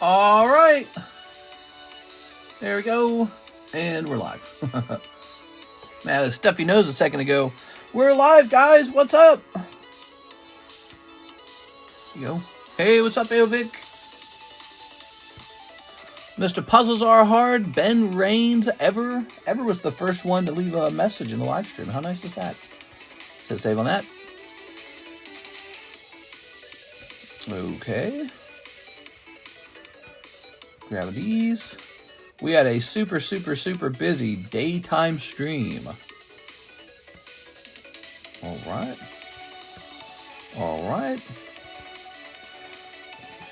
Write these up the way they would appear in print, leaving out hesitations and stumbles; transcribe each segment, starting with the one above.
All right. There we go. And we're live. Man, the stuffy nose a second ago. We're live, guys. What's up? There you go. Hey, what's up, Aovic? Mr. Puzzles Are Hard. Ben Rains. Ever was the first one to leave a message in the live stream. How nice is that? Hit save on that. Okay. Grab these. We had a super busy daytime stream. All right.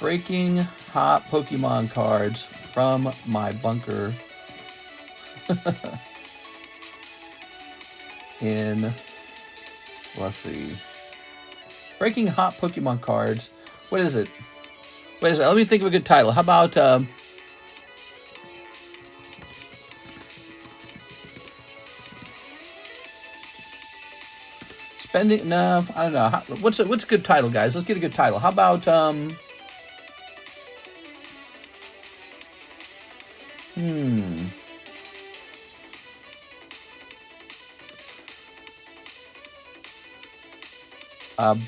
Breaking hot Pokemon cards from my bunker in, let's see. Breaking hot Pokemon cards. What is it? Let me think of a good title. How about spending? No, I don't know. What's a good title, guys? Let's get a good title. How about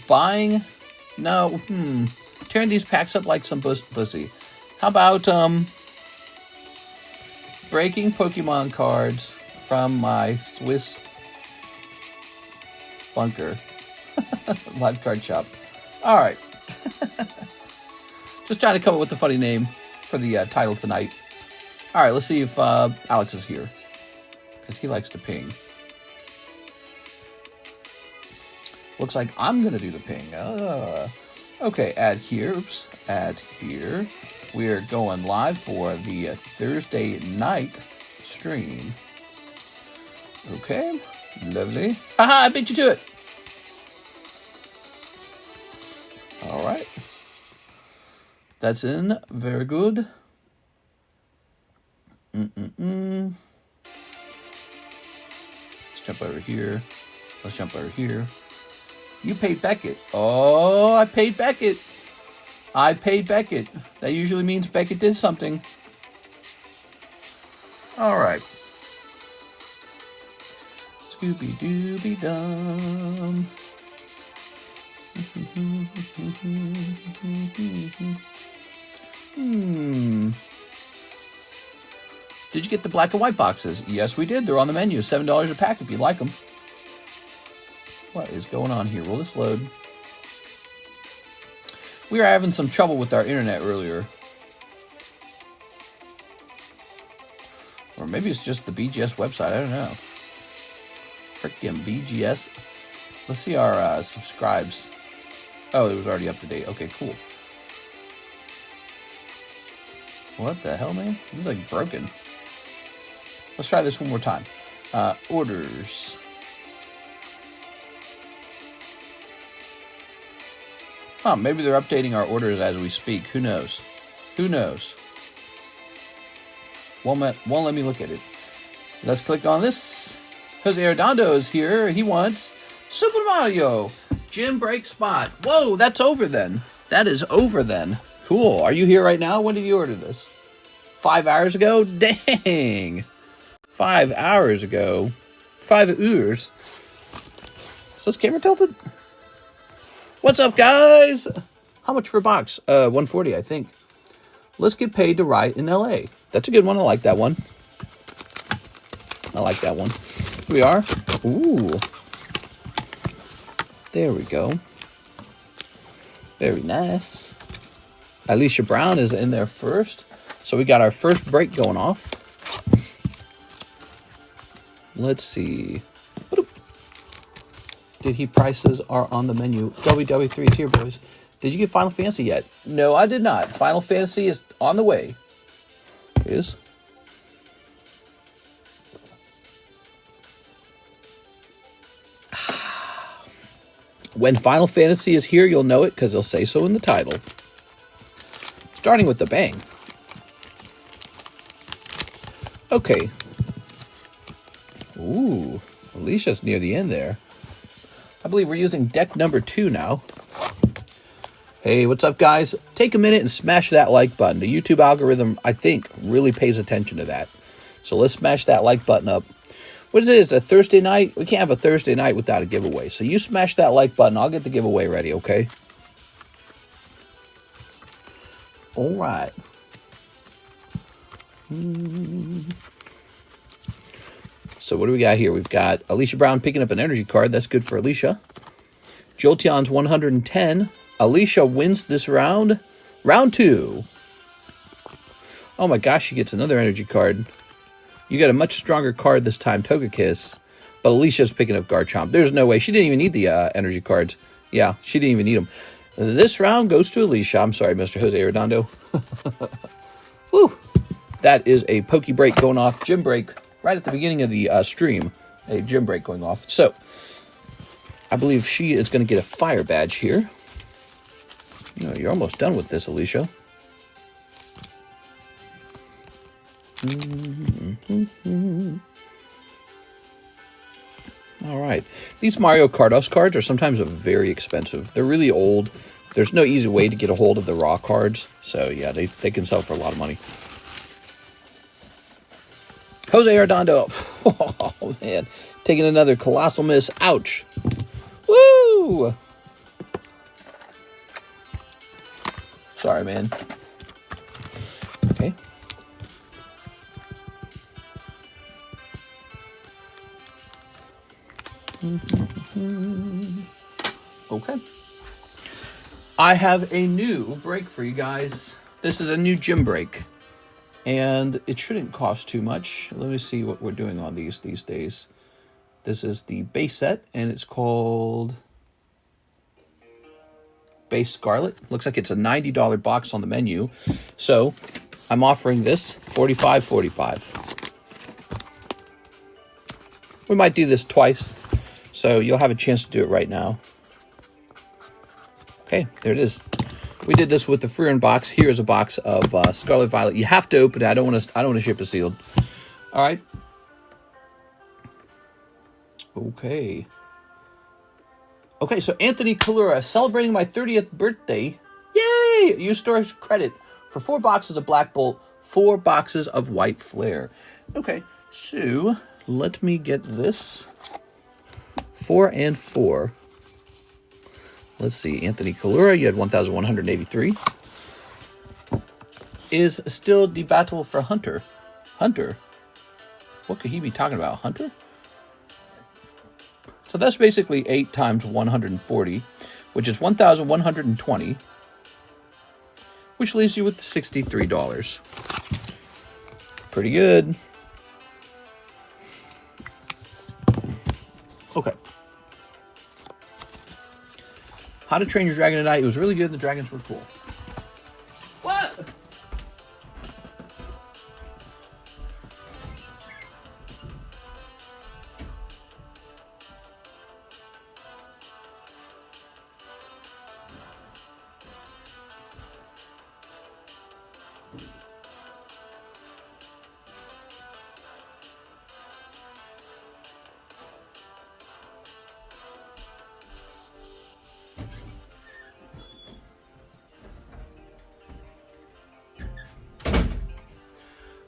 buying? No. Tearing these packs up like some pussy. How about breaking Pokemon cards from my Swiss bunker? Live card shop. All right. Just trying to come up with a funny name for the title tonight. All right, let's see if Alex is here, because he likes to ping. Looks like I'm gonna do the ping. Okay, add here. Oops, add here. We are going live for the Thursday night stream. Okay, lovely. Haha, I beat you to it. All right. That's in. Very good. Let's jump over here. Let's jump over here. You paid Beckett. Oh, I paid Beckett. That usually means Beckett did something. All right. Scooby-Dooby-Dum. Did you get the black and white boxes? Yes, we did. They're on the menu. $7 a pack if you like them. What is going on here? Will this load? We were having some trouble with our internet earlier. Or maybe it's just the BGS website. I don't know. Frickin' BGS. Let's see our subscribes. Oh, it was already up to date. Okay, cool. What the hell, man? This is like broken. Let's try this one more time. Orders. Huh, maybe they're updating our orders as we speak. Who knows? Won't let me look at it. Let's click on this. Jose Arredondo is here. He wants Super Mario Gym Break Spot. Whoa, that's over then. That is over then. Cool. Are you here right now? When did you order this? 5 hours ago? Dang. 5 hours ago. 5 hours. Is this camera tilted? What's up, guys? How much for a box? 140, I think. Let's get paid to write in LA. That's a good one. I like that one. Here we are. Ooh. There we go. Very nice. Alicia Brown is in there first. So we got our first break going off. Let's see. Did he prices are on the menu? WW3 is here, boys. Did you get Final Fantasy yet? No, I did not. Final Fantasy is on the way. Is. When Final Fantasy is here, you'll know it because they'll say so in the title. Starting with the bang. Okay. Ooh, Alicia's near the end there. I believe we're using deck number 2 now. Hey, what's up, guys? Take a minute and smash that like button. The YouTube algorithm, I think, really pays attention to that. So let's smash that like button up. What is this, a Thursday night? We can't have a Thursday night without a giveaway. So you smash that like button. I'll get the giveaway ready, okay? All right. So what do we got here? We've got Alicia Brown picking up an energy card. That's good for Alicia. Jolteon's 110. Alicia wins this round. Round 2. Oh my gosh, she gets another energy card. You got a much stronger card this time, Togekiss. But Alicia's picking up Garchomp. There's no way. She didn't even need the energy cards. Yeah, she didn't even need them. This round goes to Alicia. I'm sorry, Mr. Jose Redondo. Woo! That is a Poke Break going off. Gym Break right at the beginning of the stream. A gym break going off. So, I believe she is going to get a fire badge here. No, you're almost done with this, Alicia. All right. These Mario Carddass cards are sometimes very expensive. They're really old. There's no easy way to get a hold of the raw cards. So, yeah, they can sell for a lot of money. Jose Arredondo. Oh, man. Taking another colossal miss. Ouch. Woo! Sorry, man. Okay. Okay. I have a new break for you guys. This is a new gym break. And it shouldn't cost too much. Let me see what we're doing on these days. This is the base set, and it's called Base Scarlet. Looks like it's a $90 box on the menu. So I'm offering this $45.45. We might do this twice, so you'll have a chance to do it right now. Okay, there it is. We did this with the Frieren box. Here's a box of Scarlet Violet. You have to open it. I don't want to ship it sealed. All right. Okay. Okay, so Anthony Kalura, celebrating my 30th birthday. Yay! Use storage credit for 4 boxes of Black Bolt, 4 boxes of White Flare. Okay, so let me get this. 4 and 4. Let's see, Anthony Kalura, you had 1,183. Is still the battle for Hunter. Hunter? What could he be talking about? Hunter? So that's basically 8 times 140, which is 1,120, which leaves you with $63. Pretty good. Okay. How to Train Your Dragon Tonight. It was really good. The dragons were cool. What?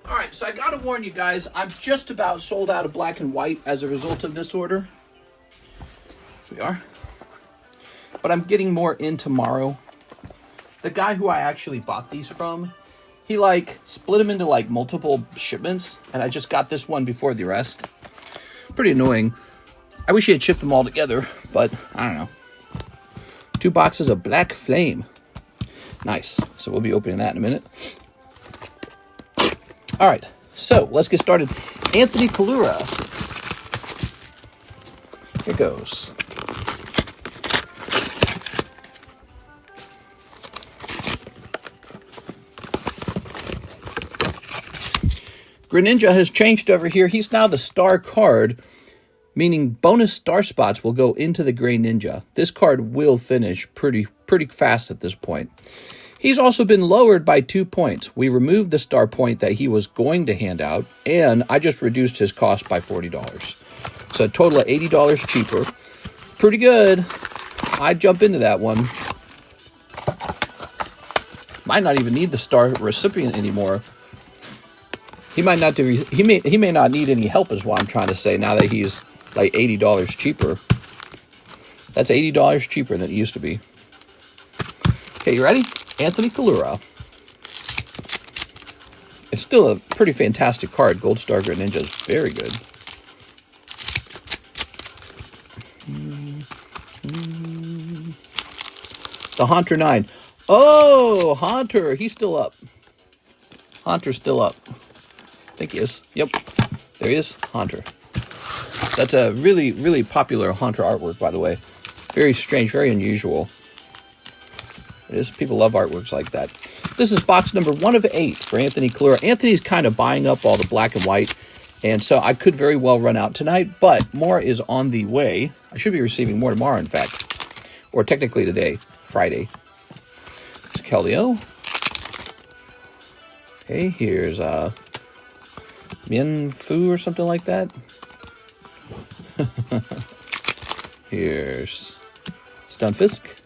Alright, so I gotta warn you guys, I'm just about sold out of black and white as a result of this order. Here we are. But I'm getting more in tomorrow. The guy who I actually bought these from, he split them into multiple shipments, and I just got this one before the rest. Pretty annoying. I wish he had shipped them all together, but I don't know. 2 boxes of Black Flame. Nice. So we'll be opening that in a minute. All right, so let's get started. Anthony Kalura. Here goes. Greninja has changed over here. He's now the star card, meaning bonus star spots will go into the Greninja. This card will finish pretty fast at this point. He's also been lowered by 2 points. We removed the star point that he was going to hand out, and I just reduced his cost by $40. So a total of $80 cheaper. Pretty good. I'd jump into that one. Might not even need the star recipient anymore. He might not do. He may not need any help, is what I'm trying to say. Now that he's like $80 cheaper. That's $80 cheaper than it used to be. Okay, you ready? Anthony Kalura. It's still a pretty fantastic card. Gold Star Grid Ninja is very good. The Haunter 9. Oh, Haunter. He's still up. Haunter's still up. I think he is. Yep. There he is. Haunter. That's a really, really popular Haunter artwork, by the way. Very strange, very unusual. It is. People love artworks like that. This is box number 1 of 8 for Anthony Kalura. Anthony's kind of buying up all the black and white, and so I could very well run out tonight, but more is on the way. I should be receiving more tomorrow, in fact. Or technically today, Friday. It's Keldeo. Okay, here's Min Fu or something like that. Here's Stunfisk.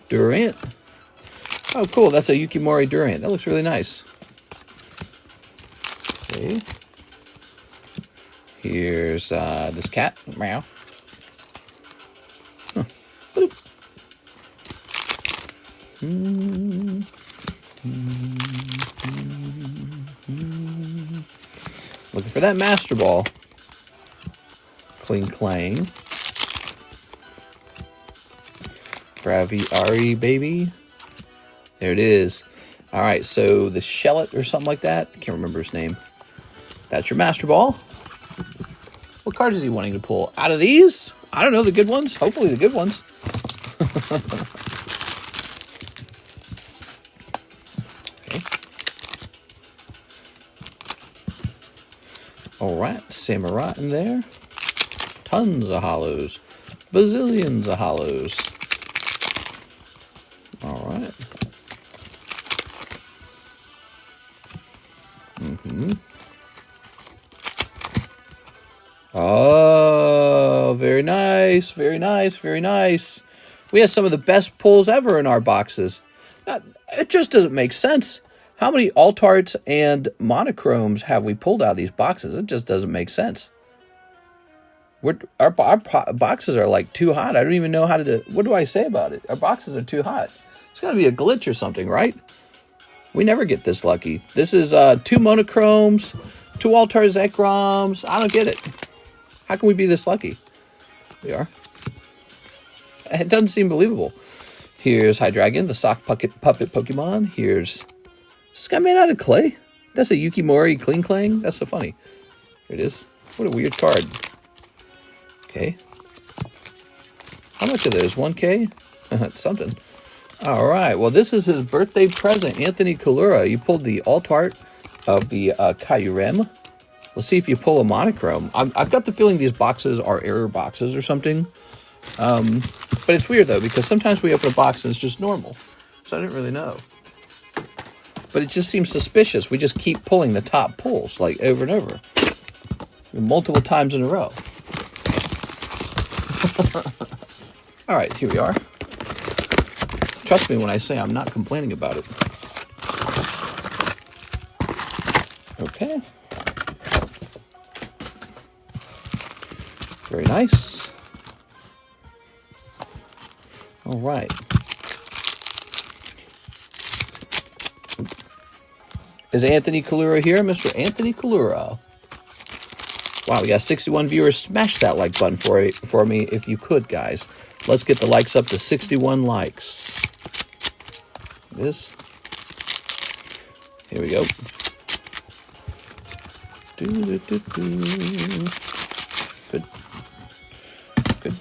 Durant. Oh, cool. That's a Yukimori Durant. That looks really nice. Okay. Here's this cat. Meow. Huh. Looking for that Master Ball. Cling Clang. Braviary, baby. There it is. All right, so the Shellet or something like that. I can't remember his name. That's your Master Ball. What card is he wanting to pull? Out of these? I don't know, the good ones? Hopefully the good ones. Okay. All right, Samurai in there. Tons of hollows. Bazillions of hollows. All right. Oh, very nice, very nice, very nice. We have some of the best pulls ever in our boxes. It just doesn't make sense. How many alt arts and monochromes have we pulled out of these boxes? It just doesn't make sense. Our boxes are like too hot. I don't even know how to do. What do I say about it? Our boxes are too hot. It's got to be a glitch or something, right? We never get this lucky. This is 2 monochromes, 2 Altar Zekroms. I don't get it. How can we be this lucky? We are. It doesn't seem believable. Here's Hydreigon, the sock puppet Pokemon. Here's... Is this guy made out of clay? That's a Yukimori Cling Clang? That's so funny. There it is. What a weird card. Okay. How much are those? 1K? Something. All right. Well, this is his birthday present, Anthony Kalura. You pulled the alt art of the Kyurem. Let's see if you pull a monochrome. I've got the feeling these boxes are error boxes or something. But it's weird, though, because sometimes we open a box and it's just normal. So I didn't really know. But it just seems suspicious. We just keep pulling the top pulls, like, over and over. Multiple times in a row. All right, here we are. Trust me when I say I'm not complaining about it. Okay. Very nice. All right. Is Anthony Kalura here? Mr. Anthony Kalura. Wow, we got 61 viewers. Smash that like button for me if you could, guys. Let's get the likes up to 61 likes. This. Here we go. Good. Good.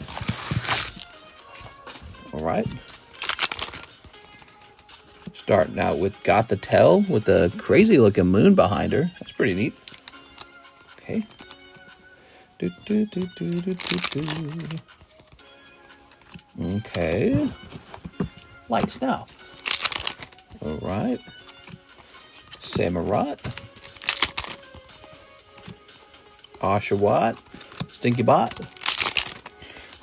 All right. Starting out with Got the Tell with the crazy looking moon behind her. That's pretty neat. Okay. Okay. Likes now. All right. Samurott. Oshawott. Stinky Bot.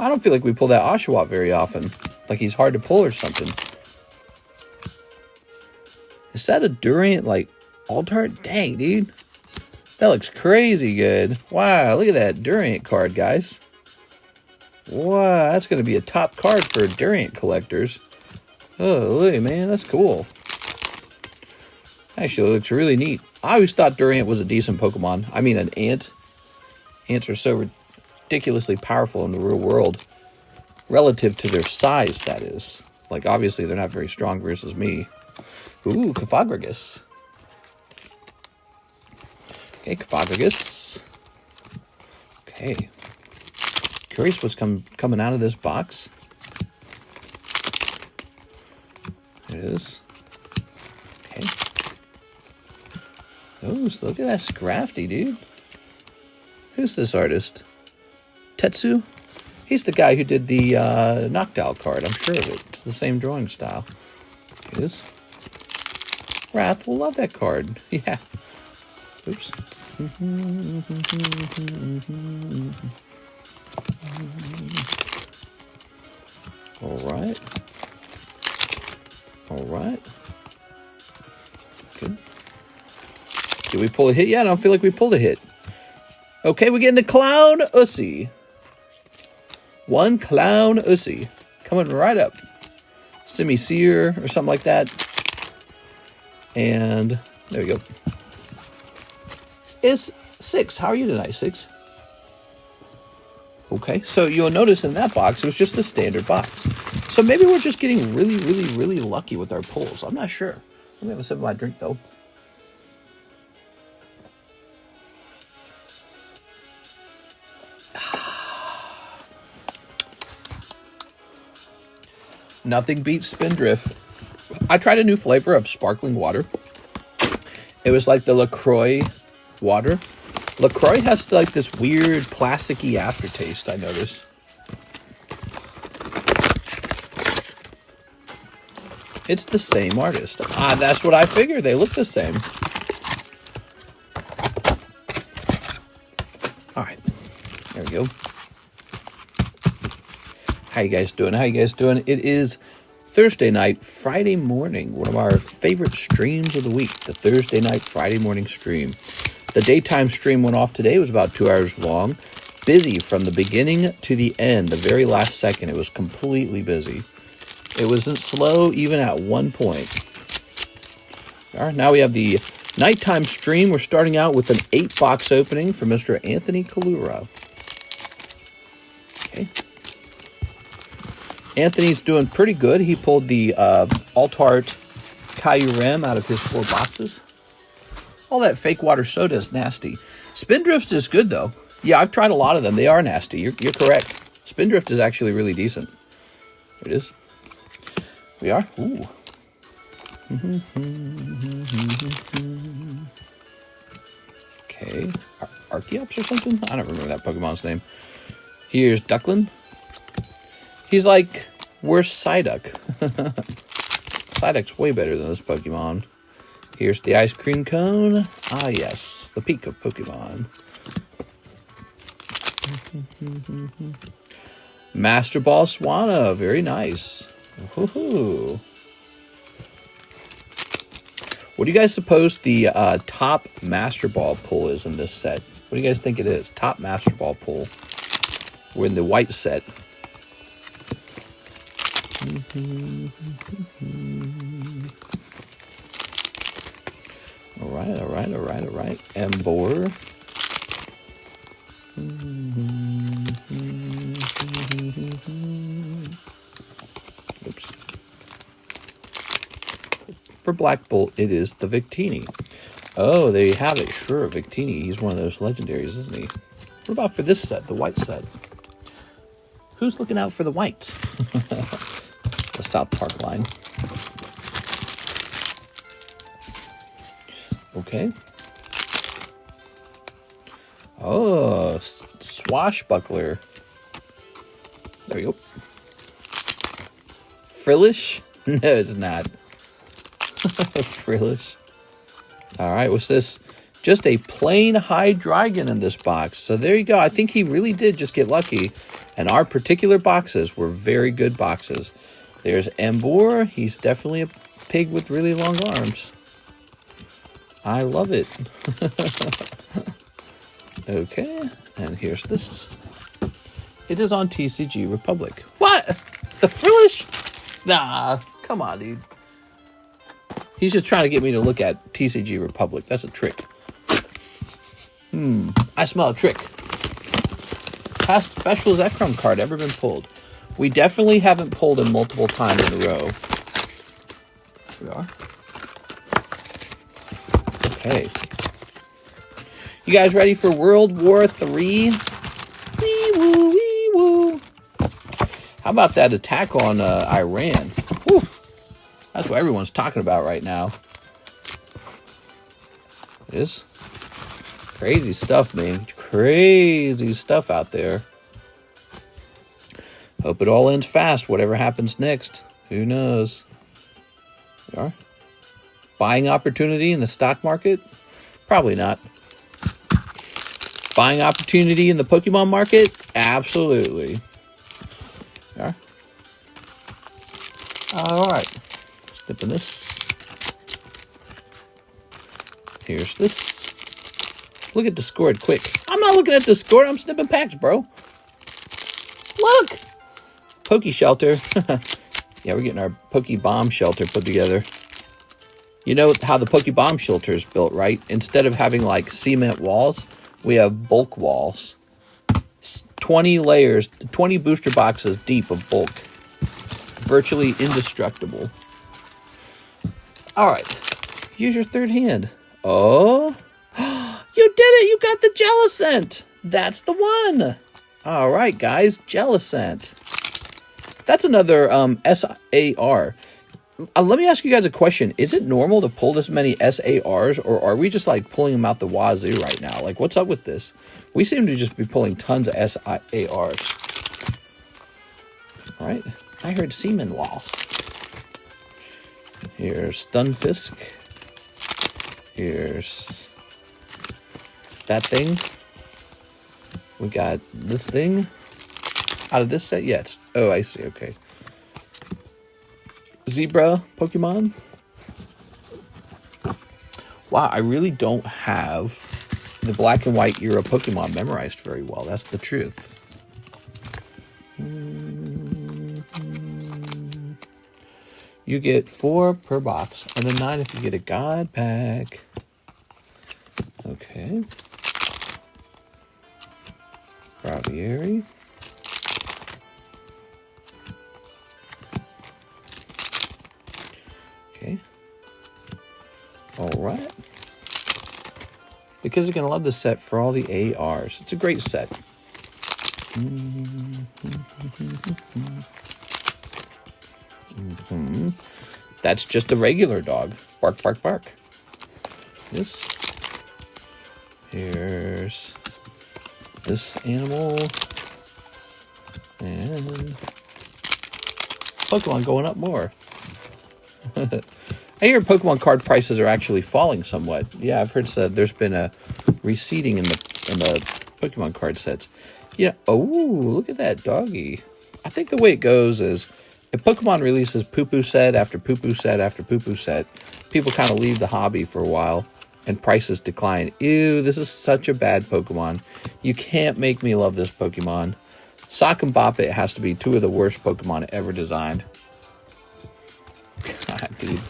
I don't feel like we pull that Oshawott very often. Like he's hard to pull or something. Is that a Durant, like, alt-art? Dang, dude. That looks crazy good. Wow, look at that Durant card, guys. Wow, that's going to be a top card for Durant collectors. Oh, look, man, that's cool. Actually, it looks really neat. I always thought Durant was a decent Pokemon. I mean, an ant. Ants are so ridiculously powerful in the real world. Relative to their size, that is. Like, obviously, they're not very strong versus me. Ooh, Cofagrigus. Okay, Cofagrigus. Okay. Curious what's coming out of this box. There it is. Okay. Oh, so look at that Scrafty, dude. Who's this artist? Tetsu? He's the guy who did the Noctowl card. I'm sure of it. It's the same drawing style. It is. Wrath will love that card. Yeah. Oops. Alright. Alright. Good. Did we pull a hit? Yeah, I don't feel like we pulled a hit. Okay, we're getting the Clown Ussy. One Clown Ussy. Coming right up. Semi-Seer or something like that. And there we go. It's 6. How are you tonight, 6? Okay, so you'll notice in that box, it was just a standard box. So maybe we're just getting really, really, really lucky with our pulls. I'm not sure. Let me have a sip of my drink, though. Nothing beats Spindrift. I tried a new flavor of sparkling water. It was like the LaCroix water. LaCroix has like this weird plasticky aftertaste, I noticed. It's the same artist. Ah, that's what I figured. They look the same. All right. There we go. How you guys doing? How you guys doing? It is Thursday night, Friday morning. One of our favorite streams of the week. The Thursday night, Friday morning stream. The daytime stream went off today. It was about 2 hours long. Busy from the beginning to the end. The very last second, it was completely busy. It wasn't slow even at one point. All right, now we have the nighttime stream. We're starting out with an 8-box opening for Mr. Anthony Kalura. Okay. Anthony's doing pretty good. He pulled the Alt-Art Kyurem out of his 4 boxes. All that fake water soda is nasty. Spindrift is good, though. Yeah, I've tried a lot of them. They are nasty. You're correct. Spindrift is actually really decent. There it is. We are. Ooh. Okay. Archeops or something? I don't remember that Pokemon's name. Here's Ducklin. He's like, where's Psyduck? Psyduck's way better than this Pokemon. Here's the ice cream cone. Ah, yes. The peak of Pokemon. Master Ball Swanna. Very nice. Woohoo. What do you guys suppose the top Master Ball pull is in this set? What do you guys think it is? Top Master Ball pull. We're in the white set. All right. Embor. Oops. For Black Bolt, it is the Victini. Oh, there you have it. Sure, Victini. He's one of those legendaries, isn't he? What about for this set, the white set? Who's looking out for the whites? The South Park line. Okay. Oh, Swashbuckler. There you go. Frillish? No, it's not. Frillish. All right, what's this? Just a plain Hydreigon in this box. So there you go. I think he really did just get lucky. And our particular boxes were very good boxes. There's Embor. He's definitely a pig with really long arms. I love it. Okay, and here's this. It is on TCG Republic. What? The Frillish? Nah, come on, dude. He's just trying to get me to look at TCG Republic. That's a trick. I smell a trick. Has special Zekrom card ever been pulled? We definitely haven't pulled him multiple times in a row. Here we are. Okay. You guys ready for World War III? Wee woo, wee woo. How about that attack on Iran? Whew. That's what everyone's talking about right now. This crazy stuff, man. Crazy stuff out there. Hope it all ends fast. Whatever happens next, who knows? We are. Buying opportunity in the stock market? Probably not. Buying opportunity in the Pokemon market? Absolutely. We are. All right. Snipping this. Here's this. Look at Discord quick. I'm not looking at Discord. I'm snipping packs, bro. Look. Poke Shelter. Yeah, we're getting our Poke Bomb Shelter put together. You know how the Poke Bomb Shelter is built, right? Instead of having like cement walls, we have bulk walls. 20 layers, 20 booster boxes deep of bulk. Virtually indestructible. All right. Use your third hand. Oh. You did it. You got the Jellicent. That's the one. All right, guys. Jellicent. That's another SAR. Let me ask you guys a question. Is it normal to pull this many SARs, or are we just like pulling them out the wazoo right now? Like, what's up with this? We seem to just be pulling tons of SARs. All right. I heard semen walls. Here's Stunfisk. Here's that thing. We got this thing. Out of this set? Yes. Oh, I see. Okay. Zebra Pokemon. Wow, I really don't have the black and white era Pokemon memorized very well. That's the truth. You get 4 per box, and then 9 if you get a God pack. Okay. Braviary. Okay. All right. Because you're going to love this set for all the ARs. It's a great set. That's just a regular dog. Bark, bark, bark. This. Here's this animal. And Pokemon going up more. I hear Pokemon card prices are actually falling somewhat. Yeah, I've heard said there's been a receding in the Pokemon card sets. Yeah. Oh, look at that doggy. I think the way it goes is if Pokemon releases poo-poo set after poo-poo set after poo-poo set, people kind of leave the hobby for a while and prices decline. Ew, this is such a bad Pokemon. You can't make me love this Pokemon. Sock and Bop It has to be 2 of the worst Pokemon ever designed. God, dude.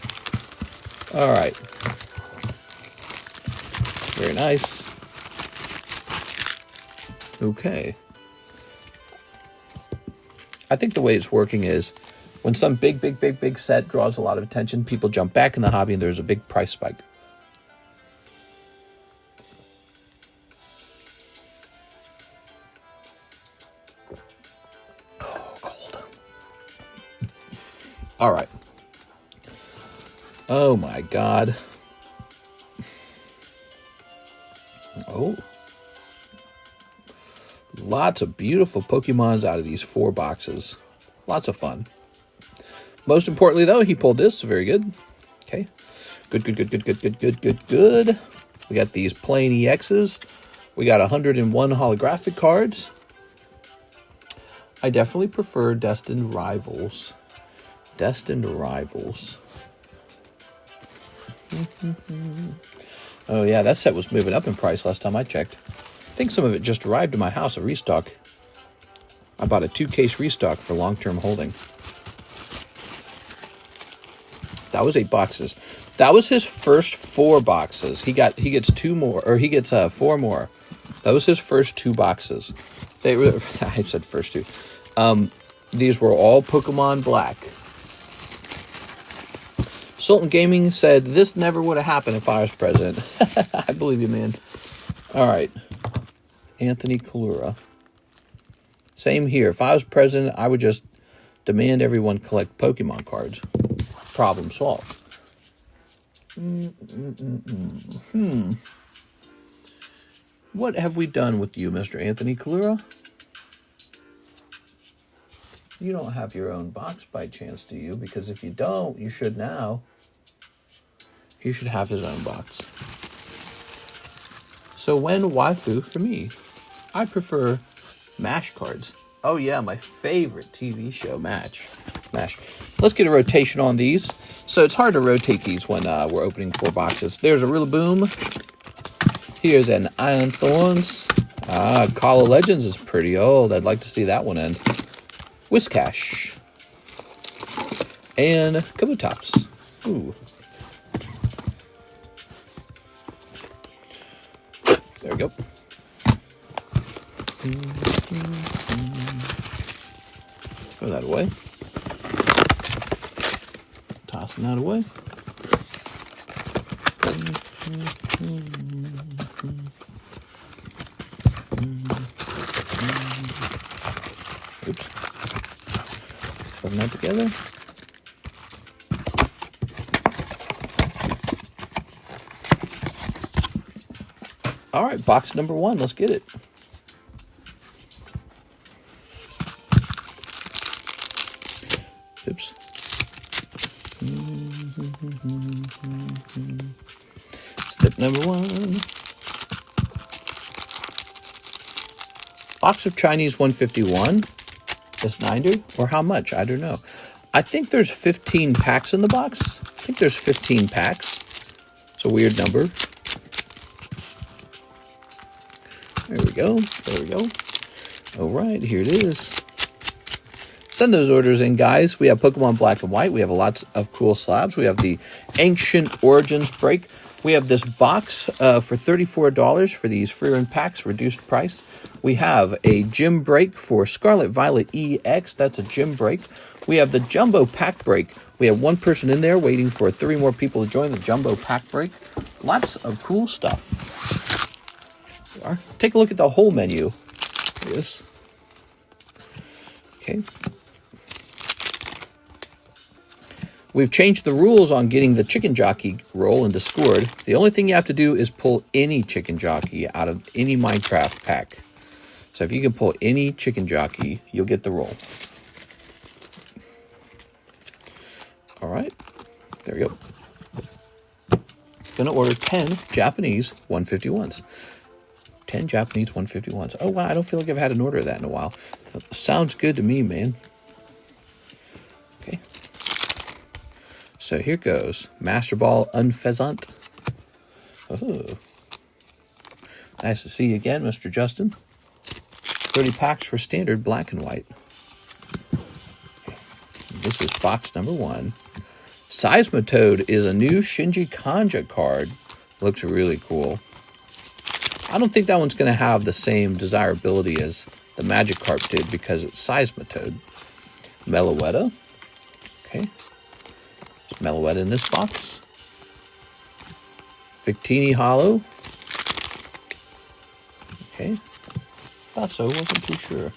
All right. Very nice. Okay. I think the way it's working is when some big set draws a lot of attention, people jump back in the hobby and there's a big price spike. Oh, cold. All right. Oh my God. Oh. Lots of beautiful Pokemons out of these 4 boxes. Lots of fun. Most importantly, though, he pulled this. Very good. Okay. Good. We got these plain EXs. We got 101 holographic cards. I definitely prefer Destined Rivals. Destined Rivals. Oh yeah, that set was moving up in price last time I checked. I think some of it just arrived to my house, a restock. I bought a 2-case restock for long-term holding. That was 8 boxes. That was his first 4 boxes. He gets 2 more, or he gets 4 more. That was his first 2 boxes. They were, I said first 2. These were all Pokemon Black. Sultan Gaming said, this never would have happened if I was president. I believe you, man. All right. Anthony Kalura. Same here. If I was president, I would just demand everyone collect Pokemon cards. Problem solved. What have we done with you, Mr. Anthony Kalura? You don't have your own box by chance, do you? Because if you don't, you should now. He should have his own box. So when waifu for me? I prefer MASH cards. Oh yeah, my favorite TV show, MASH. Let's get a rotation on these. So it's hard to rotate these when we're opening 4 boxes. There's a Rillaboom. Here's an Iron Thorns. Call of Legends is pretty old. I'd like to see that one end. Whiscash. And Kabutops. Ooh. There we go. Throw that away. Tossing that away. Oops. Putting that together. All right, box number 1. Let's get it. Oops. Step number 1. Box of Chinese 151. This 90, or how much? I don't know. I think there's 15 packs in the box. I think there's 15 packs. It's a weird number. There we go. There we go. All right, here it is. Send those orders in, guys. We have Pokemon Black and White. We have lots of cool slabs. We have the Ancient Origins break. We have this box for $34 for these Frieren packs, reduced price. We have a gym break for Scarlet Violet EX. That's a gym break. We have the Jumbo Pack break. We have 1 person in there waiting for 3 more people to join the Jumbo Pack break. Lots of cool stuff. Take a look at the whole menu. Yes. Okay. We've changed the rules on getting the Chicken Jockey roll in Discord. The only thing you have to do is pull any Chicken Jockey out of any Minecraft pack. So if you can pull any Chicken Jockey, you'll get the roll. All right. There we go. Gonna order 10 Japanese 151s. 10 Japanese 151s. Oh, wow, I don't feel like I've had an order of that in a while. Sounds good to me, man. Okay. So here goes. Master Ball Unfezant. Oh. Nice to see you again, Mr. Justin. 30 packs for standard black and white. This is box number 1. Seismitoad is a new Shinji Kanja card. Looks really cool. I don't think that one's going to have the same desirability as the Magikarp did because it's Seismitoad. Meloetta. Okay. There's Meloetta in this box. Victini Hollow. Okay. Thought so. Wasn't too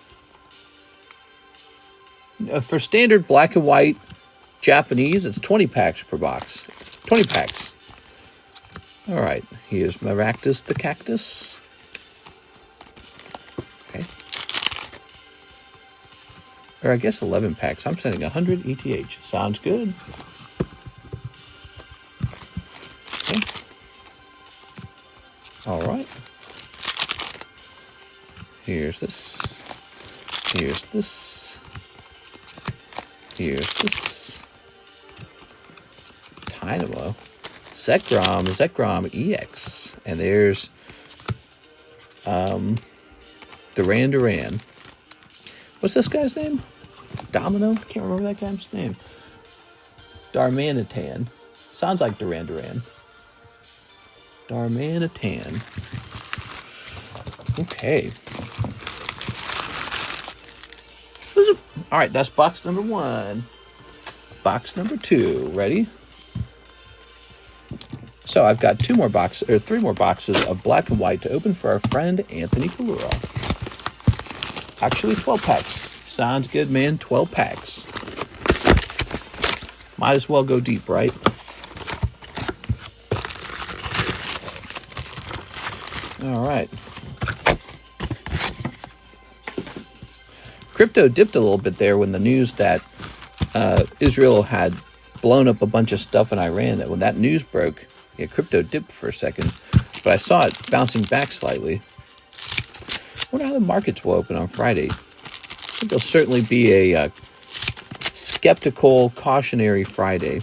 sure. For standard black and white Japanese, it's 20 packs per box. 20 packs. All right, here's Maractus the Cactus. Okay. Or I guess 11 packs. I'm sending 100 ETH. Sounds good. Okay. All right. Here's this. Here's this. Here's this. Dynamo. Zekrom EX. And there's Duran. What's this guy's name? Domino? Can't remember that guy's name. Darmanitan. Sounds like Duran. Darmanitan. Okay. All right, that's box number 1. Box number 2. Ready? So I've got 3 more boxes of black and white to open for our friend Anthony Falura. Actually, 12 packs. Sounds good, man. 12 packs. Might as well go deep, right? All right. Crypto dipped a little bit there when the news that Israel had blown up a bunch of stuff in Iran. That when that news broke, yeah, crypto dipped for a second, but I saw it bouncing back slightly. I wonder how the markets will open on Friday. I think there'll certainly be a skeptical, cautionary Friday,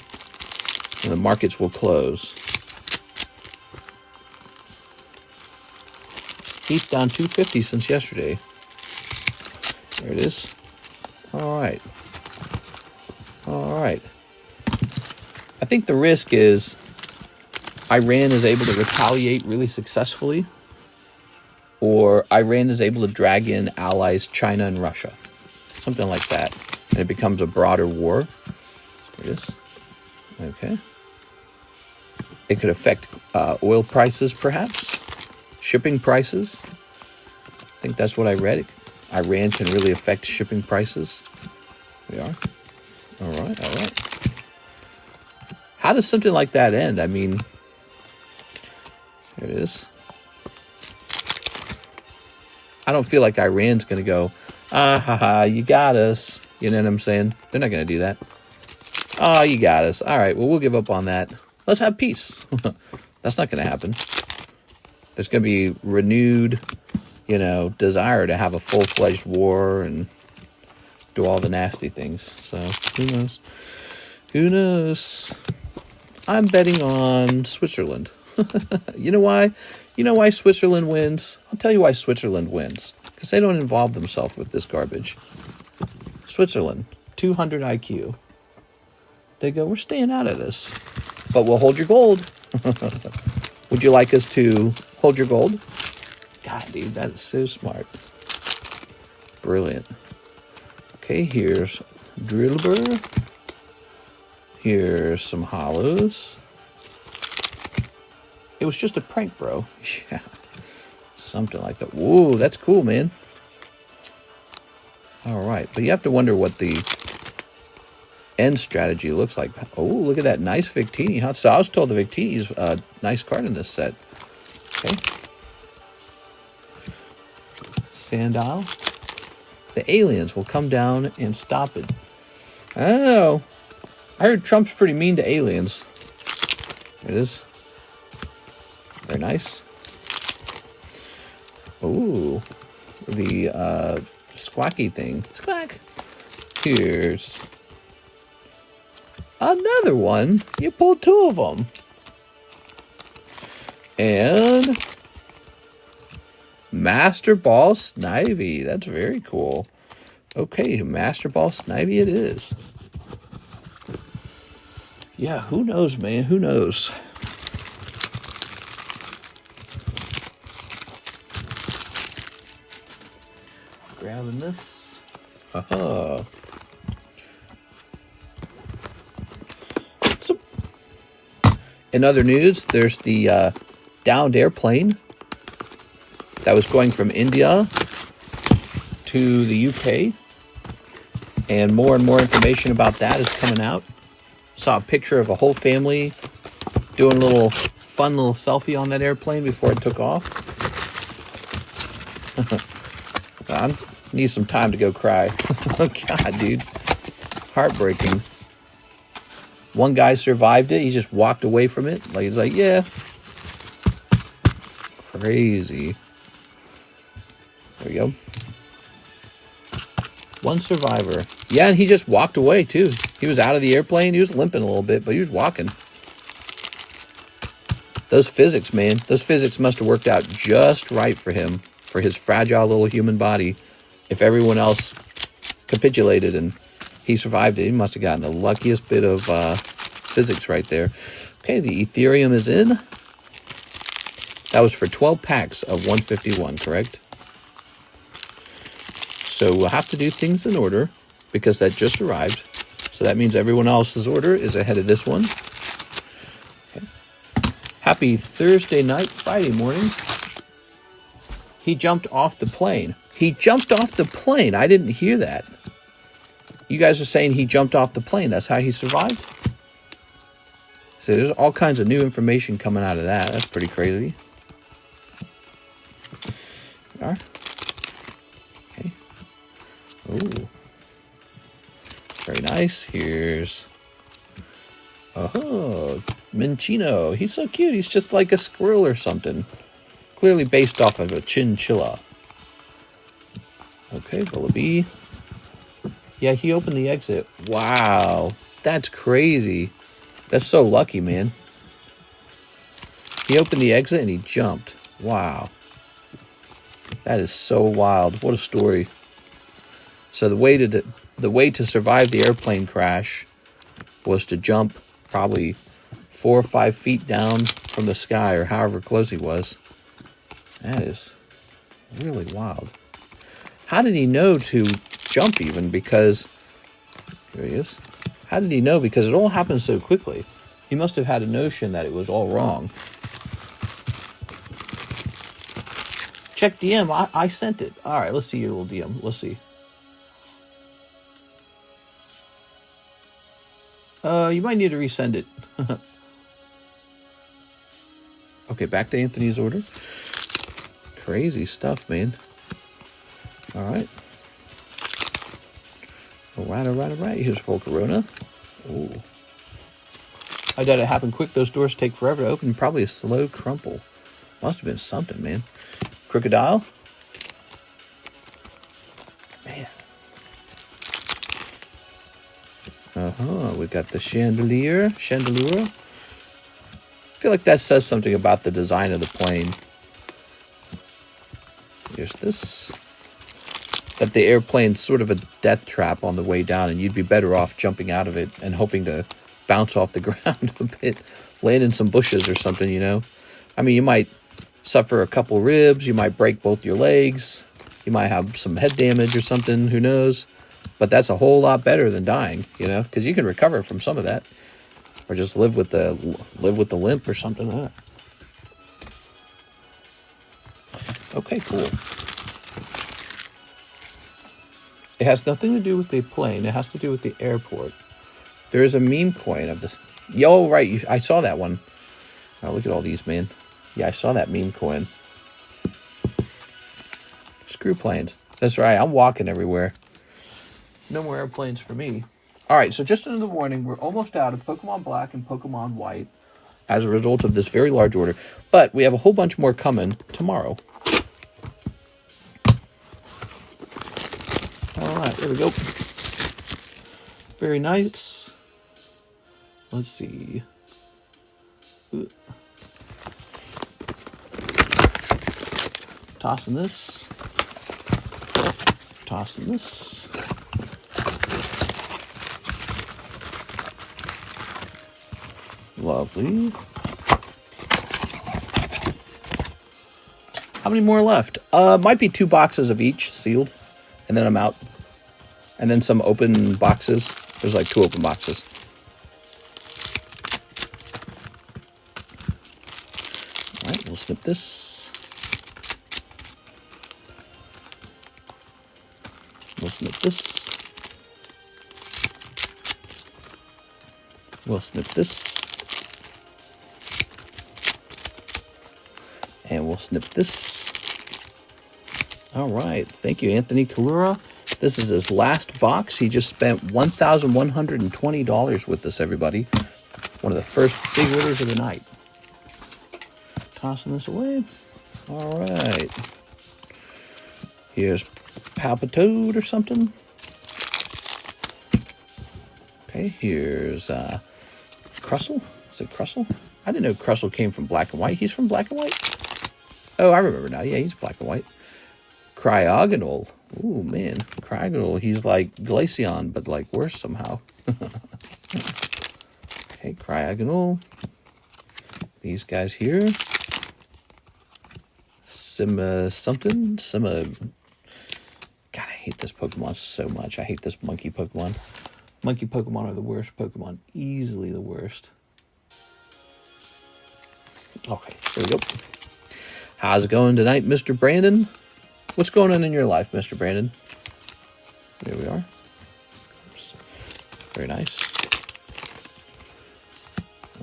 and the markets will close. Heat down 250 since yesterday. There it is. All right. I think the risk is Iran is able to retaliate really successfully, or Iran is able to drag in allies China and Russia. Something like that. And it becomes a broader war. There it is. Okay. It could affect oil prices, perhaps. Shipping prices. I think that's what I read. Iran can really affect shipping prices. We are. All right. How does something like that end? I mean, here it is. I don't feel like Iran's going to go, you got us. You know what I'm saying? They're not going to do that. Oh, you got us. All right, well, we'll give up on that. Let's have peace. That's not going to happen. There's going to be renewed, desire to have a full-fledged war and do all the nasty things. So, who knows? I'm betting on Switzerland. You know why? You know why Switzerland wins? I'll tell you why Switzerland wins. Because they don't involve themselves with this garbage. Switzerland, 200 IQ. They go, we're staying out of this. But we'll hold your gold. Would you like us to hold your gold? God, dude, that is so smart. Brilliant. Okay, here's Drillbur. Here's some hollows. It was just a prank, bro. Yeah. Something like that. Whoa, that's cool, man. All right. But you have to wonder what the end strategy looks like. Oh, look at that nice Victini. So I was told the Victini's a nice card in this set. Okay. Sandile. The aliens will come down and stop it. I don't know. I heard Trump's pretty mean to aliens. There it is. Very nice. Ooh. The squacky thing. Squack. Here's another one. You pulled 2 of them. And Master Ball Snivy. That's very cool. Okay, Master Ball Snivy it is. Yeah, who knows, man? Who knows? Grabbing this. Haha. So, in other news, there's the downed airplane that was going from India to the UK. And more information about that is coming out. Saw a picture of a whole family doing a fun little selfie on that airplane before it took off. I need some time to go cry. Oh, God, dude. Heartbreaking. One guy survived it. He just walked away from it. He's like, yeah. Crazy. There we go. One survivor. Yeah, and he just walked away, too. He was out of the airplane. He was limping a little bit, but he was walking. Those physics, man. Those physics must have worked out just right for him, for his fragile little human body. If everyone else capitulated and he survived it, he must have gotten the luckiest bit of physics right there. Okay, the Ethereum is in. That was for 12 packs of 151, correct? So we'll have to do things in order because that just arrived. So that means everyone else's order is ahead of this one. Okay. Happy Thursday night, Friday morning. He jumped off the plane. He jumped off the plane. I didn't hear that. You guys are saying he jumped off the plane. That's how he survived? So there's all kinds of new information coming out of that. That's pretty crazy. There we are. Okay. Ooh. Very nice. Here's... Oh, Minchino. He's so cute. He's just like a squirrel or something. Clearly based off of a chinchilla. Okay, Bullaby. Yeah, he opened the exit. Wow. That's crazy. That's so lucky, man. He opened the exit and he jumped. Wow. That is so wild. What a story. So the way to survive the airplane crash was to jump probably 4 or 5 feet down from the sky or however close he was. That is really wild. How did he know to jump even? Because, here he is. How did he know? Because it all happened so quickly. He must have had a notion that it was all wrong. Check DM. I sent it. All right, let's see your little DM. Let's see. You might need to resend it. Okay, back to Anthony's order. Crazy stuff, man. All right. All right. Here's full Corona. Ooh. I doubt it happened quick. Those doors take forever to open. Probably a slow crumple. Must have been something, man. Crocodile. Man. We got the chandelier. I feel like that says something about the design of the plane. Here's this. That the airplane's sort of a death trap on the way down, and you'd be better off jumping out of it and hoping to bounce off the ground a bit, land in some bushes or something, you know? I mean, you might suffer a couple ribs, you might break both your legs, you might have some head damage or something, who knows? But that's a whole lot better than dying, you know? Because you can recover from some of that. Or just live with the limp or something like that. Okay, cool. It has nothing to do with the plane. It has to do with the airport. There is a meme coin of this. Yo, right. I saw that one. Oh, look at all these, man. Yeah, I saw that meme coin. Screw planes. That's right. I'm walking everywhere. No more airplanes for me. All right, so just another warning. We're almost out of Pokemon Black and Pokemon White as a result of this very large order. But we have a whole bunch more coming tomorrow. All right, there we go. Very nice. Let's see. Tossing this. Tossing this. Lovely. How many more left? Might be 2 boxes of each sealed. And then I'm out. And then some open boxes. There's like 2 open boxes. All right, we'll snip this. We'll snip this. We'll snip this. And we'll snip this. All right. Thank you, Anthony Kalura. This is his last box. He just spent $1,120 with this, everybody. One of the first big orders of the night. Tossing this away. All right. Here's Palpitoad or something. Okay, here's Crustle. Is it Crustle? I didn't know Crustle came from black and white. He's from black and white? Oh, I remember now. Yeah, he's black and white. Cryogonal. Ooh, man. Cryogonal. He's like Glaceon, but like worse somehow. Okay, Cryogonal. These guys here. Something. God, I hate this Pokemon so much. I hate this monkey Pokemon. Monkey Pokemon are the worst Pokemon. Easily the worst. Okay, there we go. How's it going tonight, Mr. Brandon? What's going on in your life, Mr. Brandon? There we are. Oops. Very nice.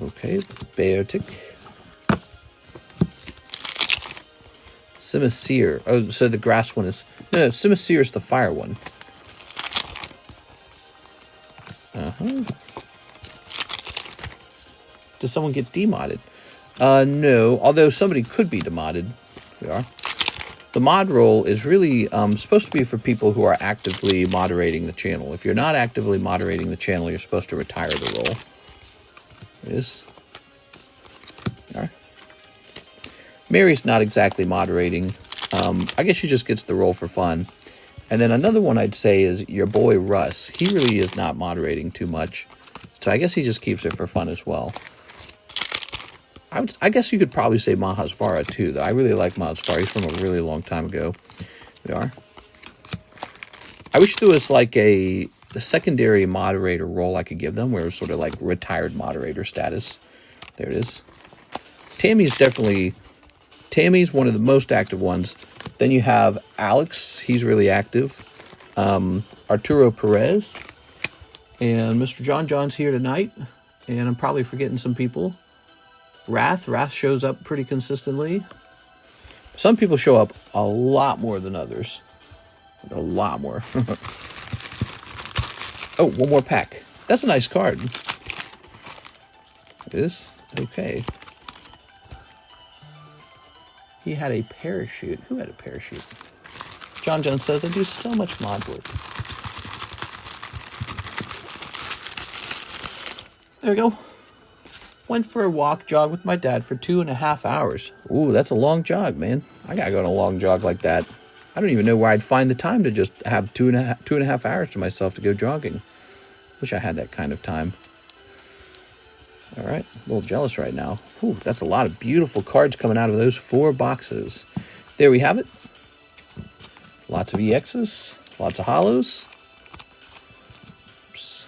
Okay, Biotic. Simisear. Oh, so the grass one is... No, Simisear is the fire one. Does someone get demodded? No, although somebody could be demodded. We are. The mod role is really supposed to be for people who are actively moderating the channel. If you're not actively moderating the channel, you're supposed to retire the role. It is. There we are. Mary's not exactly moderating. I guess she just gets the role for fun. And then another one I'd say is your boy Russ. He really is not moderating too much. So I guess he just keeps it for fun as well. I guess you could probably say Mahasvara too, though. I really like Mahasvara. He's from a really long time ago. We are. I wish there was like a secondary moderator role I could give them, where it was sort of like retired moderator status. There it is. Tammy's one of the most active ones. Then you have Alex. He's really active. Arturo Perez. And Mr. John's here tonight. And I'm probably forgetting some people. Wrath shows up pretty consistently. Some people show up a lot more than others. A lot more. Oh, one more pack. That's a nice card. It is? Okay. He had a parachute. Who had a parachute? John says, I do so much mod work. There we go. Went for a jog with my dad for 2.5 hours. Ooh, that's a long jog, man. I gotta go on a long jog like that. I don't even know where I'd find the time to just have two and a half hours to myself to go jogging. Wish I had that kind of time. All right, a little jealous right now. Ooh, that's a lot of beautiful cards coming out of those 4 boxes. There we have it. Lots of EXs, lots of holos. Oops.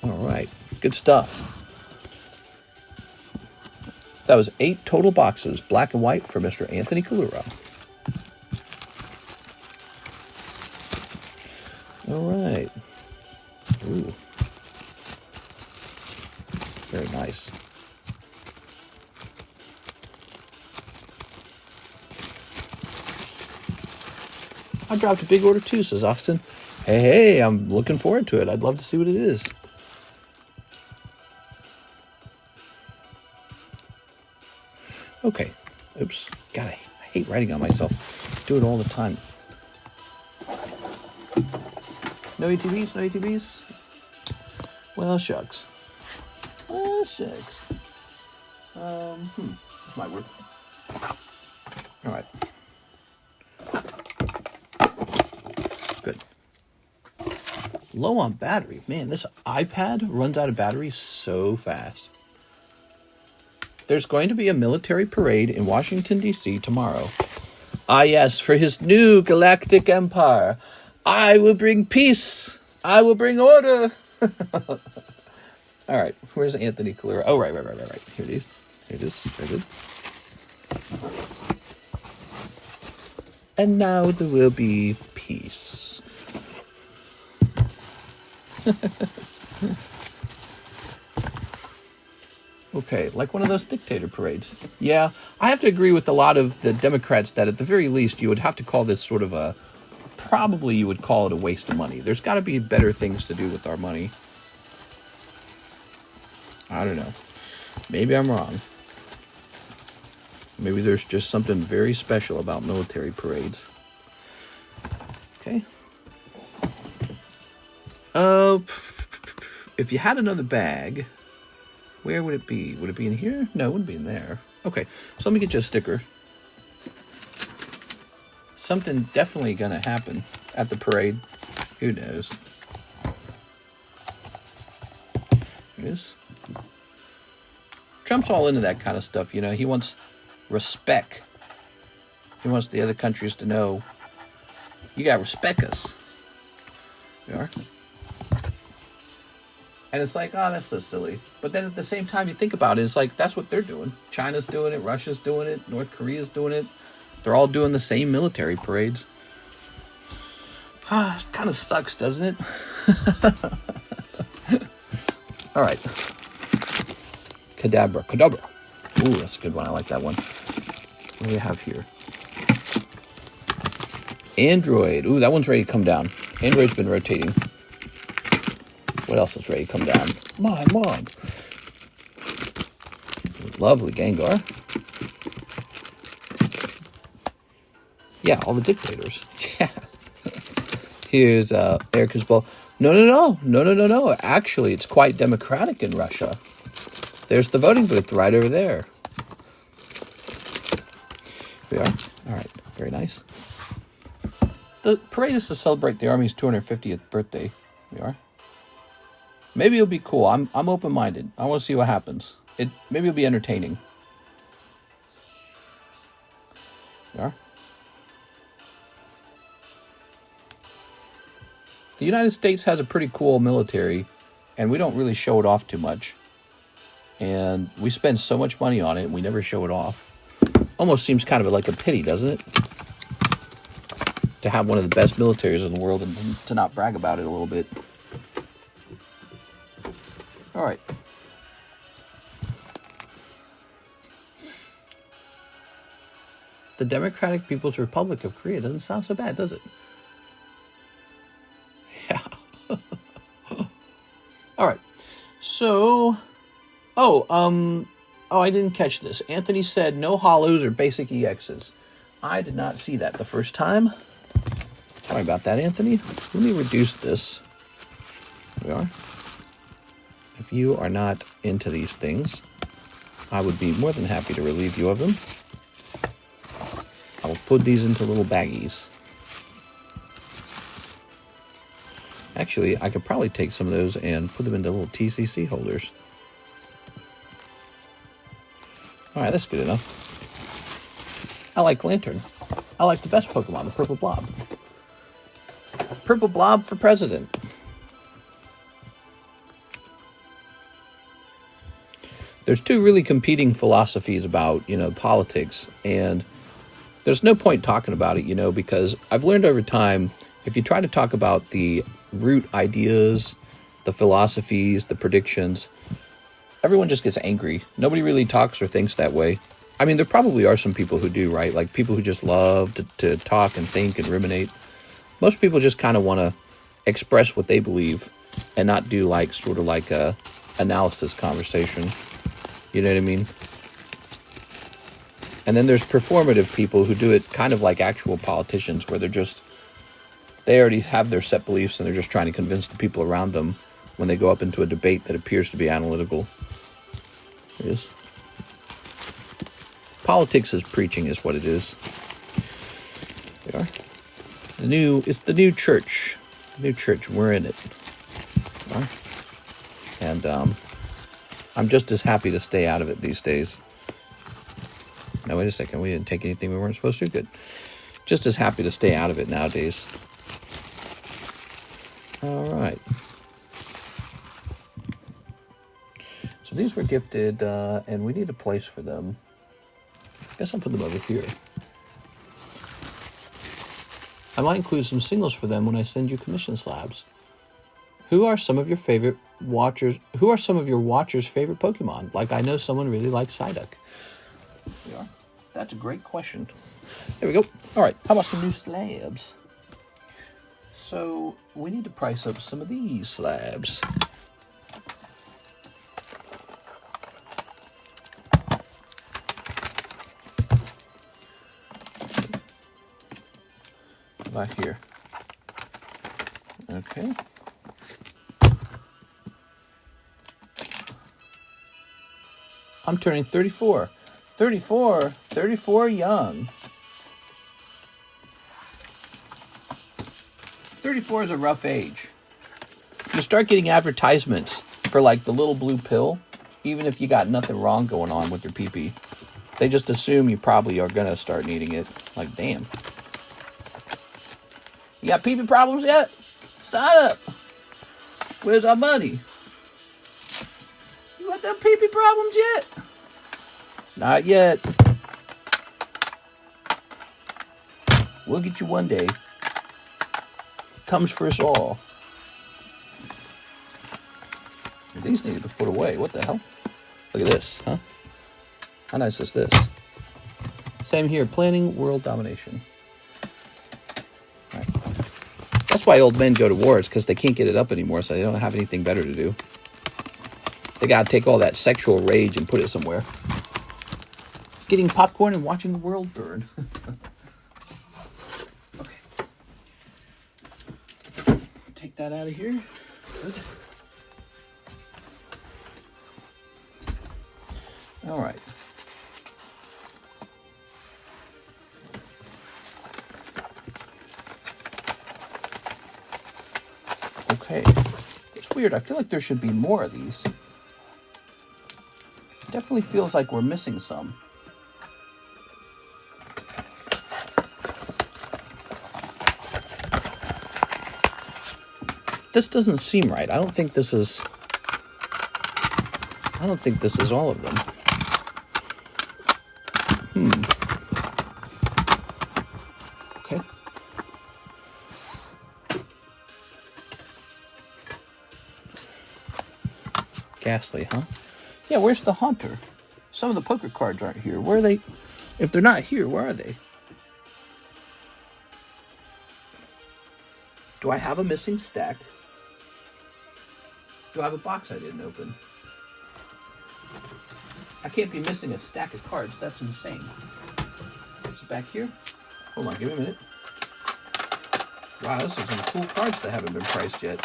All right, good stuff. That was 8 total boxes, black and white, for Mr. Anthony Kalura. All right. Ooh. Very nice. I dropped a big order too, says Austin. Hey, I'm looking forward to it. I'd love to see what it is. Okay. Oops. God, I hate writing on myself. Do it all the time. No ETBs? No ETBs? Well, shucks. Well, shucks. This might work. All right. Good. Low on battery. Man, this iPad runs out of battery so fast. There's going to be a military parade in Washington, D.C. tomorrow. Ah, yes, for his new galactic empire. I will bring peace. I will bring order. All right, where's Anthony Kalura? Oh, right. Here it is. Very good. And now there will be peace. Okay, like one of those dictator parades. Yeah, I have to agree with a lot of the Democrats that at the very least you would have to call this sort of a... Probably you would call it a waste of money. There's got to be better things to do with our money. I don't know. Maybe I'm wrong. Maybe there's just something very special about military parades. Okay. If you had another bag, Where would it be? Would it be in here? No, it wouldn't be in there. Okay, so let me get you a sticker. Something definitely gonna happen at the parade. Who knows? Here it is. Trump's all into that kind of stuff, you know. He wants respect. He wants the other countries to know, you gotta respect us. We are. And it's like, oh, that's so silly. But then at the same time, you think about it, it's like, that's what they're doing. China's doing it, Russia's doing it, North Korea's doing it. They're all doing the same military parades. Ah, it kind of sucks, doesn't it? All right. Cadabra. Ooh, that's a good one. I like that one. What do we have here? Android. Ooh, that one's ready to come down. Android's been rotating. What else is ready to come down? My mom. Lovely Gengar. Yeah, all the dictators. Yeah. Here's Erica's ball. No. Actually, it's quite democratic in Russia. There's the voting booth right over there. Here we are. All right. Very nice. The parade is to celebrate the Army's 250th birthday. Here we are. Maybe it'll be cool. I'm open-minded. I want to see what happens. Maybe it'll be entertaining. Here we are. The United States has a pretty cool military, and we don't really show it off too much. And we spend so much money on it, and we never show it off. Almost seems kind of like a pity, doesn't it? To have one of the best militaries in the world and to not brag about it a little bit. All right. The Democratic People's Republic of Korea doesn't sound so bad, does it? Yeah. All right. So, I didn't catch this. Anthony said no holos or basic EXs. I did not see that the first time. Sorry about that, Anthony. Let me reduce this. There we are. If you are not into these things, I would be more than happy to relieve you of them. I will put these into little baggies. Actually, I could probably take some of those and put them into little TCC holders. All right, that's good enough. I like Lantern. I like the best Pokemon, the Purple Blob. Purple Blob for president. There's two really competing philosophies about, politics, and there's no point talking about it, because I've learned over time, if you try to talk about the root ideas, the philosophies, the predictions, everyone just gets angry. Nobody really talks or thinks that way. I mean, there probably are some people who do, right? Like people who just love to talk and think and ruminate. Most people just kind of want to express what they believe and not do sort of like a analysis conversation. You know what I mean? And then there's performative people who do it kind of like actual politicians, where they already have their set beliefs and they're just trying to convince the people around them when they go up into a debate that appears to be analytical. It is. Politics is preaching is what it is. There we are. It's the new church. New church, we're in it. Right. And I'm just as happy to stay out of it these days. No, wait a second. We didn't take anything we weren't supposed to. Good. Just as happy to stay out of it nowadays. All right. So these were gifted, and we need a place for them. I guess I'll put them over here. I might include some singles for them when I send you commission slabs. Who are some of your watchers' favorite Pokemon? Like, I know someone really likes Psyduck. Yeah, that's a great question. There we go. All right, how about some new slabs? So we need to price up some of these slabs. About here. Okay. I'm turning 34. 34 young. 34 is a rough age. You start getting advertisements for like the little blue pill, even if you got nothing wrong going on with your pee-pee. They just assume you probably are going to start needing it. Like, damn. You got pee-pee problems yet? Sign up. Where's our money? You got them pee-pee problems yet? Not yet. We'll get you one day. Comes for us all. These need to be put away. What the hell? Look at this, huh? How nice is this? Same here. Planning world domination. Right. That's why old men go to wars, because they can't get it up anymore, so they don't have anything better to do. They gotta take all that sexual rage and put it somewhere. Getting popcorn and watching the world burn. Okay. Take that out of here. Good. All right. Okay. It's weird. I feel like there should be more of these. Definitely feels like we're missing some. This doesn't seem right. I don't think this is all of them. Okay. Ghastly, huh? Yeah, where's the Haunter? Some of the poker cards aren't here. Where are they? If they're not here, where are they? Do I have a missing stack? Do I have a box I didn't open? I can't be missing a stack of cards. That's insane. Is it back here? Hold on, give me a minute. Wow, this is some cool cards that haven't been priced yet.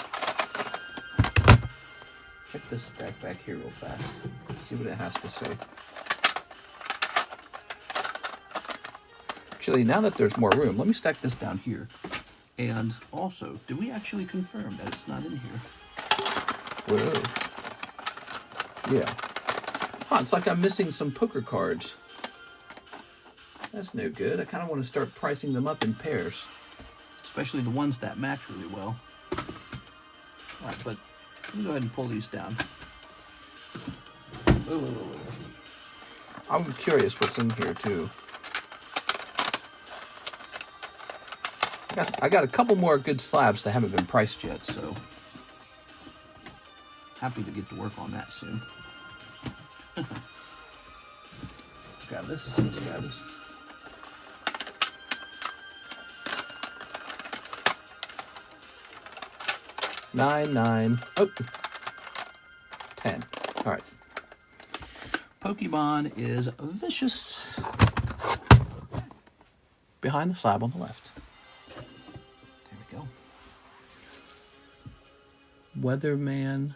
Check this stack back here real fast. See what it has to say. Actually, now that there's more room, let me stack this down here. And also, do we actually confirm that it's not in here? Whoa. Yeah. Huh, it's like I'm missing some poker cards. That's no good. I kind of want to start pricing them up in pairs. Especially the ones that match really well. Alright, but let me go ahead and pull these down. Ooh. I'm curious what's in here, too. I got a couple more good slabs that haven't been priced yet, so happy to get to work on that soon. Got this, got this. Nine. Oh, 10. All right. Pokemon is vicious. Behind the slab on the left. There we go. Weatherman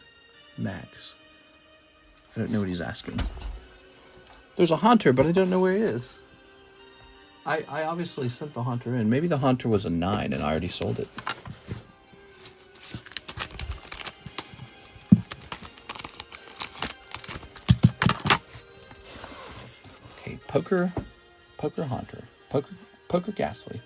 Max. I don't know what he's asking. There's a Haunter, but I don't know where he is. I obviously sent the Haunter in. Maybe the Haunter was a 9 and I already sold it. Okay, Poker Haunter. Poker Ghastly.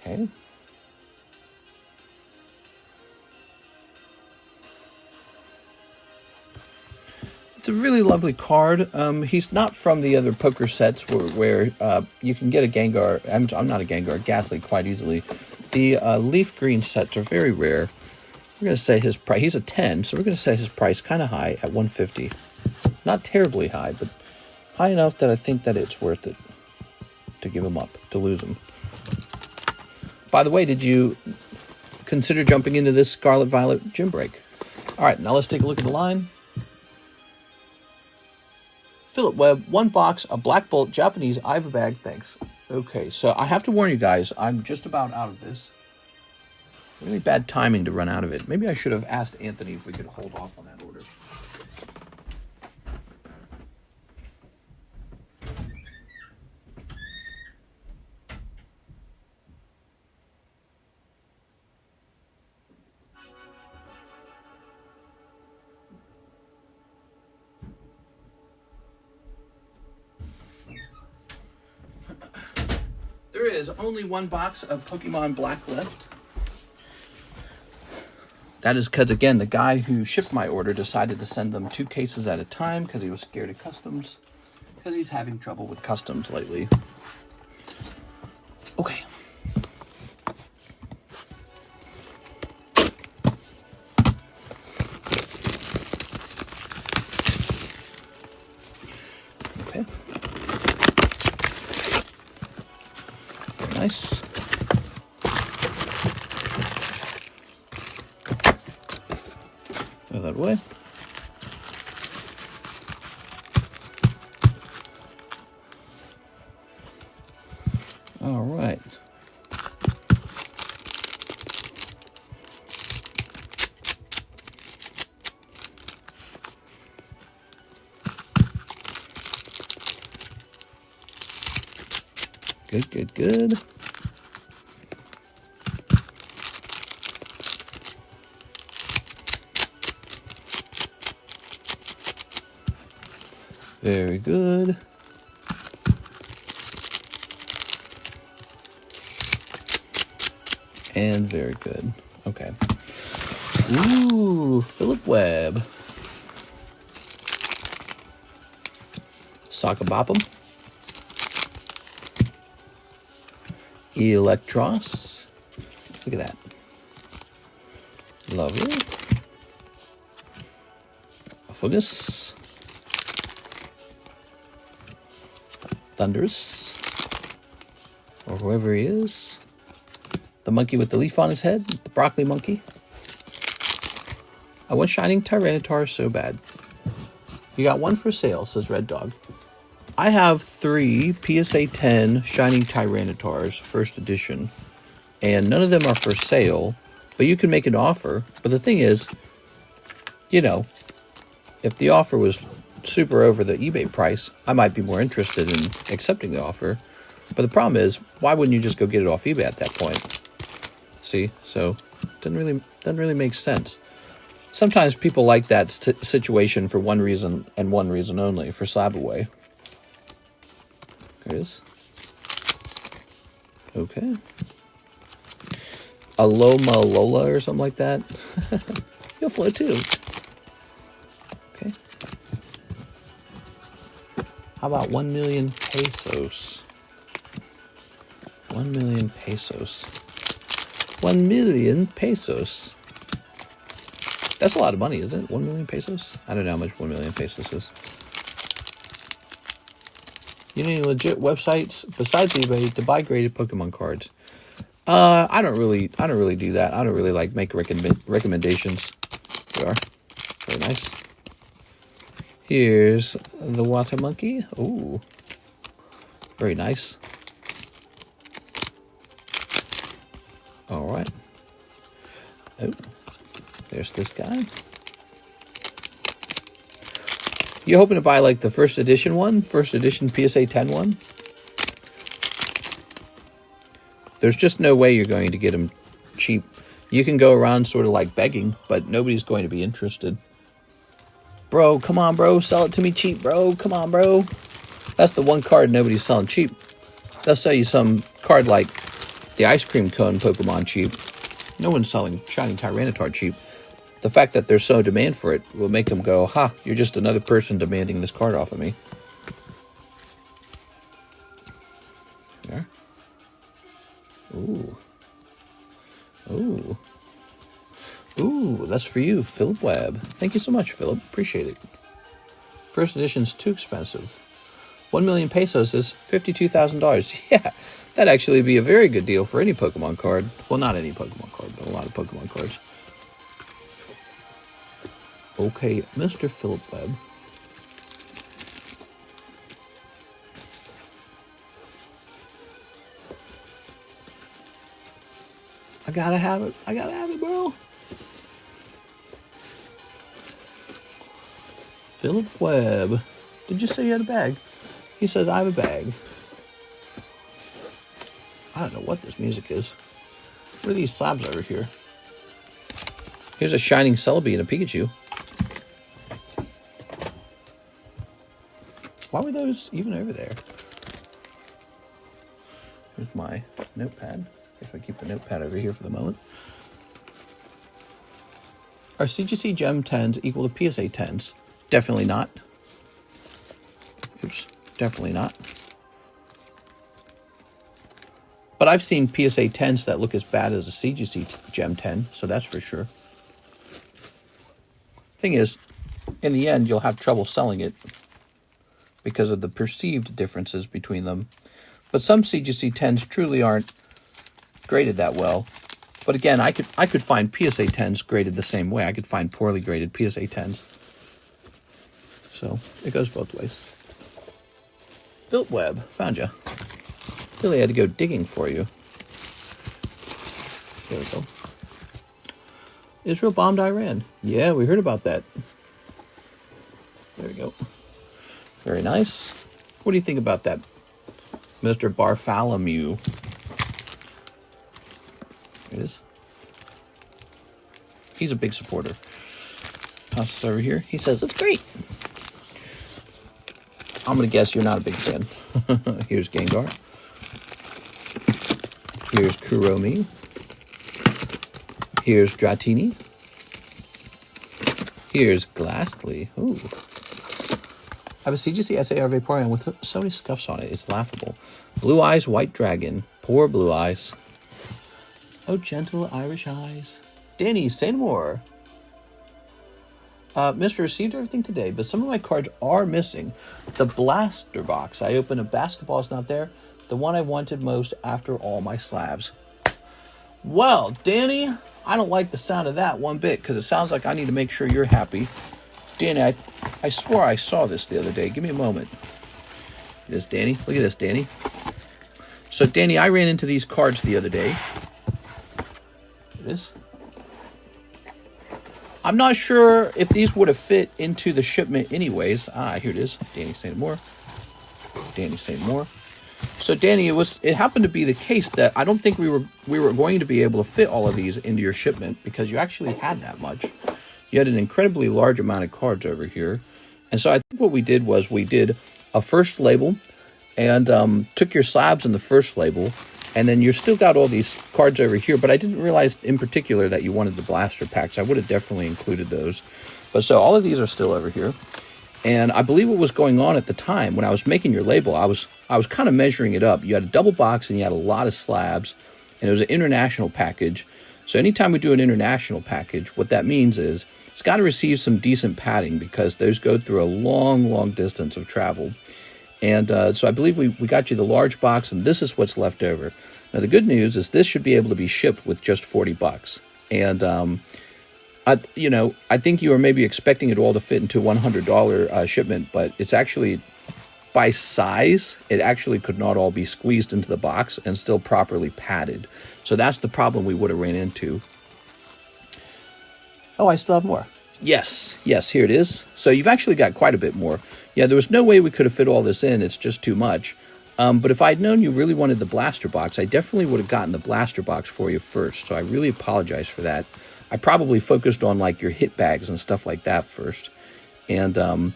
Okay. It's a really lovely card. He's not from the other poker sets where you can get a Gengar. I'm not a Gengar, Ghastly quite easily. The leaf green sets are very rare. We're going to say his price. He's a 10, so we're going to say his price kind of high at $150. Not terribly high, but high enough that I think that it's worth it to give him up, to lose him. By the way, did you consider jumping into this Scarlet Violet gym break? All right, now let's take a look at the line. Philip Webb, 1 box, a Black Bolt Japanese Iva bag, thanks. Okay, so I have to warn you guys, I'm just about out of this. Really bad timing to run out of it. Maybe I should have asked Anthony if we could hold off on that order. There is only one box of Pokemon Black left. That is because, again, the guy who shipped my order decided to send them 2 cases at a time because he was scared of customs. Because he's having trouble with customs lately. Okay. Okay. Very nice. Throw that away. All right. Good, good, good. Very good. And very good. Okay. Ooh, Philip Webb. Sockabop'em. Electros. Look at that. Lovely. Focus. Thunders. Or whoever he is. The monkey with the leaf on his head. The broccoli monkey. I want Shining Tyranitar so bad. You got one for sale, says Red Dog. I have 3 PSA 10 Shining Tyranitars, first edition. And none of them are for sale. But you can make an offer. But the thing is, you know, if the offer was super over the eBay price, I might be more interested in accepting the offer. But the problem is, why wouldn't you just go get it off eBay at that point? See, so it doesn't really make sense. Sometimes people like that situation for one reason and one reason only, for slab away. There it is. Okay. Aloma Lola or something like that. You'll float too. Okay. How about 1 million pesos? 1 million pesos. 1 million pesos. That's a lot of money, isn't it? 1 million pesos? I don't know how much 1 million pesos is. You need legit websites besides eBay to buy graded Pokemon cards. I don't really do that. I don't really like make recommendations. There we are. Very nice. Here's the water monkey. Ooh. Very nice. All right. Oh, there's this guy. You hoping to buy like the first edition one? First edition PSA 10 one? There's just no way you're going to get them cheap. You can go around sort of like begging, but nobody's going to be interested. Bro, come on, bro. Sell it to me cheap, bro. Come on, bro. That's the one card nobody's selling cheap. They'll sell you some card like the ice cream cone Pokemon cheap. No one's selling Shining Tyranitar cheap. The fact that there's so demand for it will make them go, ha, you're just another person demanding this card off of me. There. Ooh. Ooh. Ooh, that's for you, Philip Webb. Thank you so much, Philip. Appreciate it. First edition's too expensive. 1 million pesos is $52,000. Yeah, that'd actually be a very good deal for any Pokemon card. Well, not any Pokemon card, but a lot of Pokemon cards. Okay, Mr. Philip Webb. I gotta have it. I gotta have it, bro. Philip Webb. Did you say you had a bag? He says, I have a bag. I don't know what this music is. What are these slabs over here? Here's a shining Celebi and a Pikachu. Why were those even over there? Here's my notepad. If I keep the notepad over here for the moment. Are CGC Gem 10s equal to PSA 10s? Definitely not. Oops, definitely not. But I've seen PSA 10s that look as bad as a CGC Gem 10, so that's for sure. Thing is, in the end, you'll have trouble selling it because of the perceived differences between them. But some CGC 10s truly aren't graded that well. But again, I could find PSA 10s graded the same way. I could find poorly graded PSA 10s. So it goes both ways. Philip Webb, found you. Really had to go digging for you. There we go. Israel bombed Iran. Yeah, we heard about that. There we go. Very nice. What do you think about that, Mr. Bartholomew? There it is. He's a big supporter. Toss this over here. He says, it's great. I'm going to guess you're not a big fan. Here's Gengar. Here's Kuromi. Here's Dratini. Here's Glassly. Ooh. I have a CGC SAR Vaporeon with so many scuffs on it. It's laughable. Blue Eyes White Dragon. Poor Blue Eyes. Oh, gentle Irish eyes. Danny, say no more. Mr. Received everything today, but some of my cards are missing. The blaster box. I opened a basketball, it's not there. The one I wanted most after all my slabs. Well, Danny, I don't like the sound of that one bit because it sounds like I need to make sure you're happy. Danny, I swore I saw this the other day. Give me a moment. It is Danny. Look at this, Danny. So, Danny, I ran into these cards the other day. It is. I'm not sure if these would have fit into the shipment anyways. Here it is. Danny saying more. Danny saying more. So, Danny, it happened to be the case that I don't think we were going to be able to fit all of these into your shipment because you actually had that much. You had an incredibly large amount of cards over here. And so I think what we did was we did a first label and took your slabs in the first label. And then you still got all these cards over here. But I didn't realize in particular that you wanted the blaster packs. I would have definitely included those. But so all of these are still over here. And I believe what was going on at the time when I was making your label, I was kind of measuring it up. You had a double box and you had a lot of slabs. And it was an international package. So anytime we do an international package, what that means is it's got to receive some decent padding because those go through a long, long distance of travel. And so I believe we got you the large box, and this is what's left over. Now, the good news is this should be able to be shipped with just $40. And, I think you were maybe expecting it all to fit into a $100 shipment, but it's actually, by size, it actually could not all be squeezed into the box and still properly padded. So that's the problem we would have ran into. Oh, I still have more. Yes, here it is. So you've actually got quite a bit more. Yeah, there was no way we could have fit all this in. It's just too much. But if I'd known you really wanted the blaster box, I definitely would have gotten the blaster box for you first. So I really apologize for that. I probably focused on like your hit bags and stuff like that first. And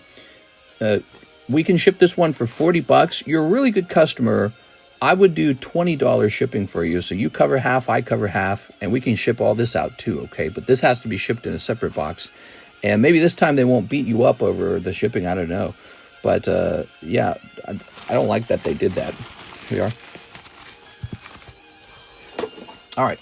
we can ship this one for $40. You're a really good customer. I would do $20 shipping for you. So you cover half, I cover half, and we can ship all this out too, okay? But this has to be shipped in a separate box. And maybe this time they won't beat you up over the shipping. I don't know. But, yeah, I don't like that they did that. Here we are. All right.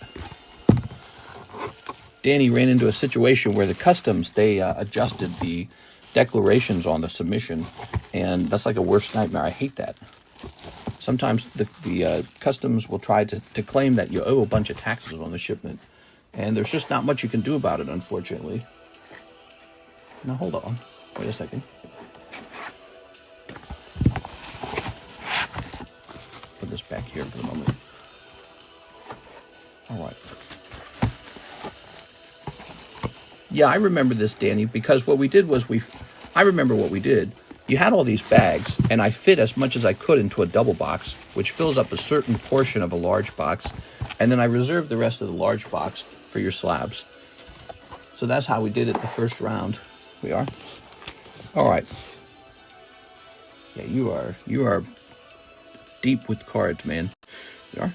Danny ran into a situation where the customs, they adjusted the declarations on the submission. And that's like a worst nightmare. I hate that. Sometimes the customs will try to claim that you owe a bunch of taxes on the shipment. And there's just not much you can do about it, unfortunately. Now, hold on. Wait a second. Put this back here for the moment. All right. Yeah, I remember this, Danny, because what we did was I remember what we did. You had all these bags, and I fit as much as I could into a double box, which fills up a certain portion of a large box, and then I reserved the rest of the large box for your slabs. So that's how we did it the first round. We are. All right. Yeah, you are deep with cards, man. You are.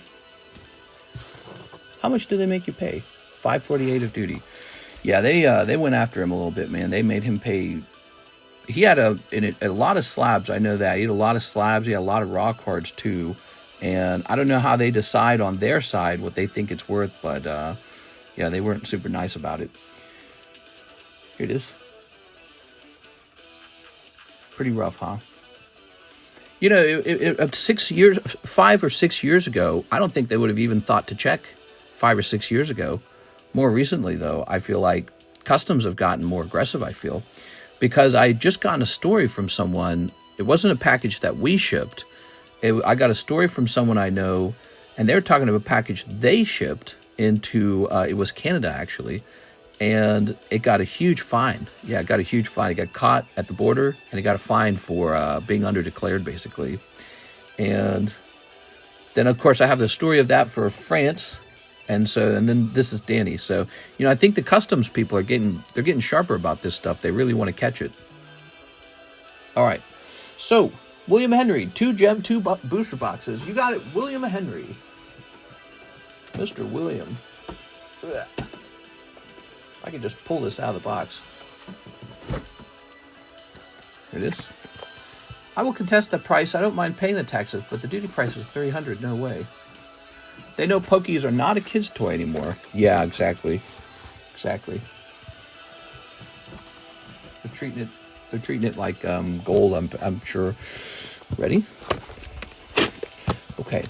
How much do they make you pay? $548 of duty. Yeah, they went after him a little bit, man. They made him pay. He had a lot of slabs. I know that he had a lot of slabs. He had a lot of raw cards too, and I don't know how they decide on their side what they think it's worth, but yeah, they weren't super nice about it. Here it is. Pretty rough, huh? You know, 5 or 6 years ago, I don't think they would have even thought to check 5 or 6 years ago. More recently, though, I feel like customs have gotten more aggressive, I feel. Because I just gotten a story from someone. It wasn't a package that we shipped. I got a story from someone I know, and they're talking about a package they shipped into, it was Canada, actually. And it got a huge fine. Yeah, it got a huge fine. It got caught at the border, and it got a fine for being underdeclared, basically. And then, of course, I have the story of that for France. And then this is Danny. So, you know, I think the customs people are getting sharper about this stuff. They really want to catch it. All right. So, William Henry, 2 gem, 2 booster boxes. You got it, William Henry. Mr. William. Ugh. I can just pull this out of the box. Here it is. I will contest the price. I don't mind paying the taxes, but the duty price was $300. No way. They know Pokies are not a kid's toy anymore. Yeah, exactly. Exactly. They're treating it like gold, I'm sure. Ready? Okay.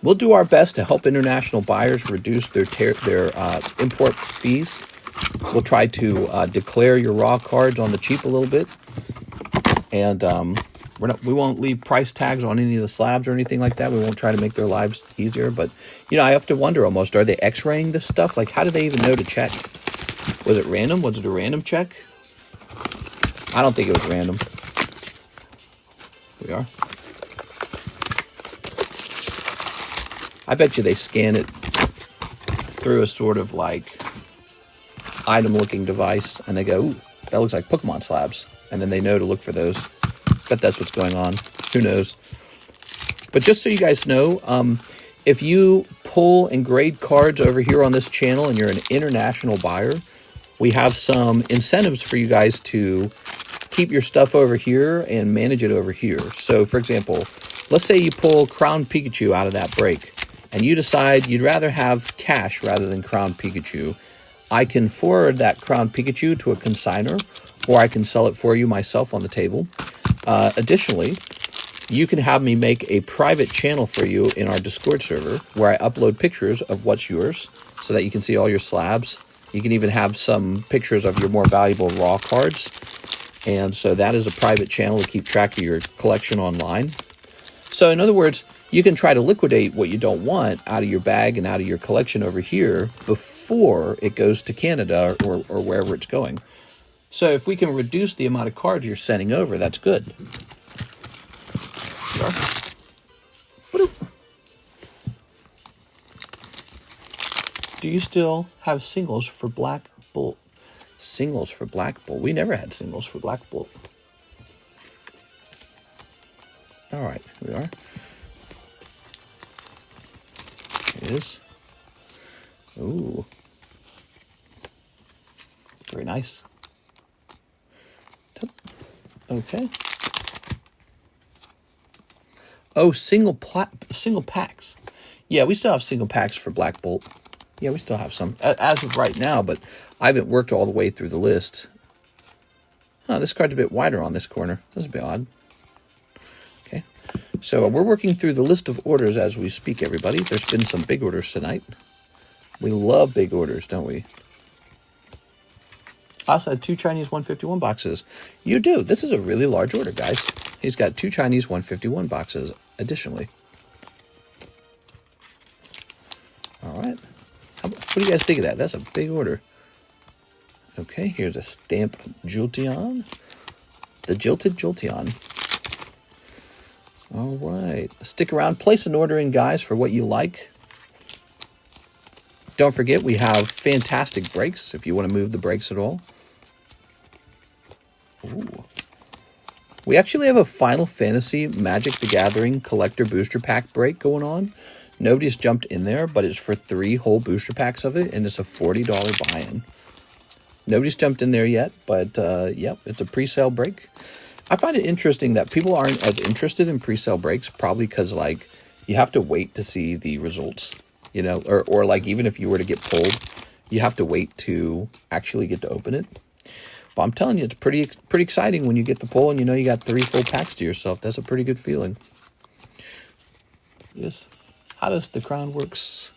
We'll do our best to help international buyers reduce their import fees. We'll try to declare your raw cards on the cheap a little bit, and we won't leave price tags on any of the slabs or anything like that. We won't try to make their lives easier. But you know, I have to wonder almost: are they X-raying this stuff? Like, how do they even know to check? Was it random? Was it a random check? I don't think it was random. Here we are. I bet you they scan it through a sort of like item-looking device, and they go, ooh, that looks like Pokemon slabs. And then they know to look for those. Bet that's what's going on. Who knows? But just so you guys know, if you pull and grade cards over here on this channel and you're an international buyer, we have some incentives for you guys to keep your stuff over here and manage it over here. So, for example, let's say you pull Crown Pikachu out of that break, and you decide you'd rather have cash rather than Crown Pikachu. I can forward that Crown Pikachu to a consignor, or I can sell it for you myself on the table. Additionally, you can have me make a private channel for you in our Discord server where I upload pictures of what's yours so that you can see all your slabs. You can even have some pictures of your more valuable raw cards. And so that is a private channel to keep track of your collection online. So in other words, you can try to liquidate what you don't want out of your bag and out of your collection over here before it goes to Canada or wherever it's going. So if we can reduce the amount of cards you're sending over, that's good. Do you still have singles for Black Bolt? Singles for Black Bolt? We never had singles for Black Bolt. All right, here we are. It is. Ooh. Very nice. Okay. Oh, single packs. Yeah, we still have single packs for Black Bolt. Yeah, we still have some as of right now, but I haven't worked all the way through the list. Oh, this card's a bit wider on this corner. That's a bit odd. Okay. So we're working through the list of orders as we speak, everybody. There's been some big orders tonight. We love big orders, don't we? I also had 2 Chinese 151 boxes. You do. This is a really large order, guys. he's got 2 Chinese 151 boxes additionally. All right. What do you guys think of that? That's a big order. Okay, here's a stamp Jolteon. The Jilted Jolteon. All right. Stick around. Place an order in, guys, for what you like. Don't forget, we have fantastic breaks if you want to move the breaks at all. Ooh. We actually have a Final Fantasy Magic the Gathering collector booster pack break going on. Nobody's jumped in there, but it's for 3 whole booster packs of it, and it's a $40 buy-in. Nobody's jumped in there yet, but yep, it's a pre-sale break. I find it interesting that people aren't as interested in pre-sale breaks, probably because, like, you have to wait to see the results, you know, or like, even if you were to get pulled, you have to wait to actually get to open it. But I'm telling you, it's pretty exciting when you get the pull and you know you got 3 full packs to yourself. That's a pretty good feeling. Yes. How does the crown works?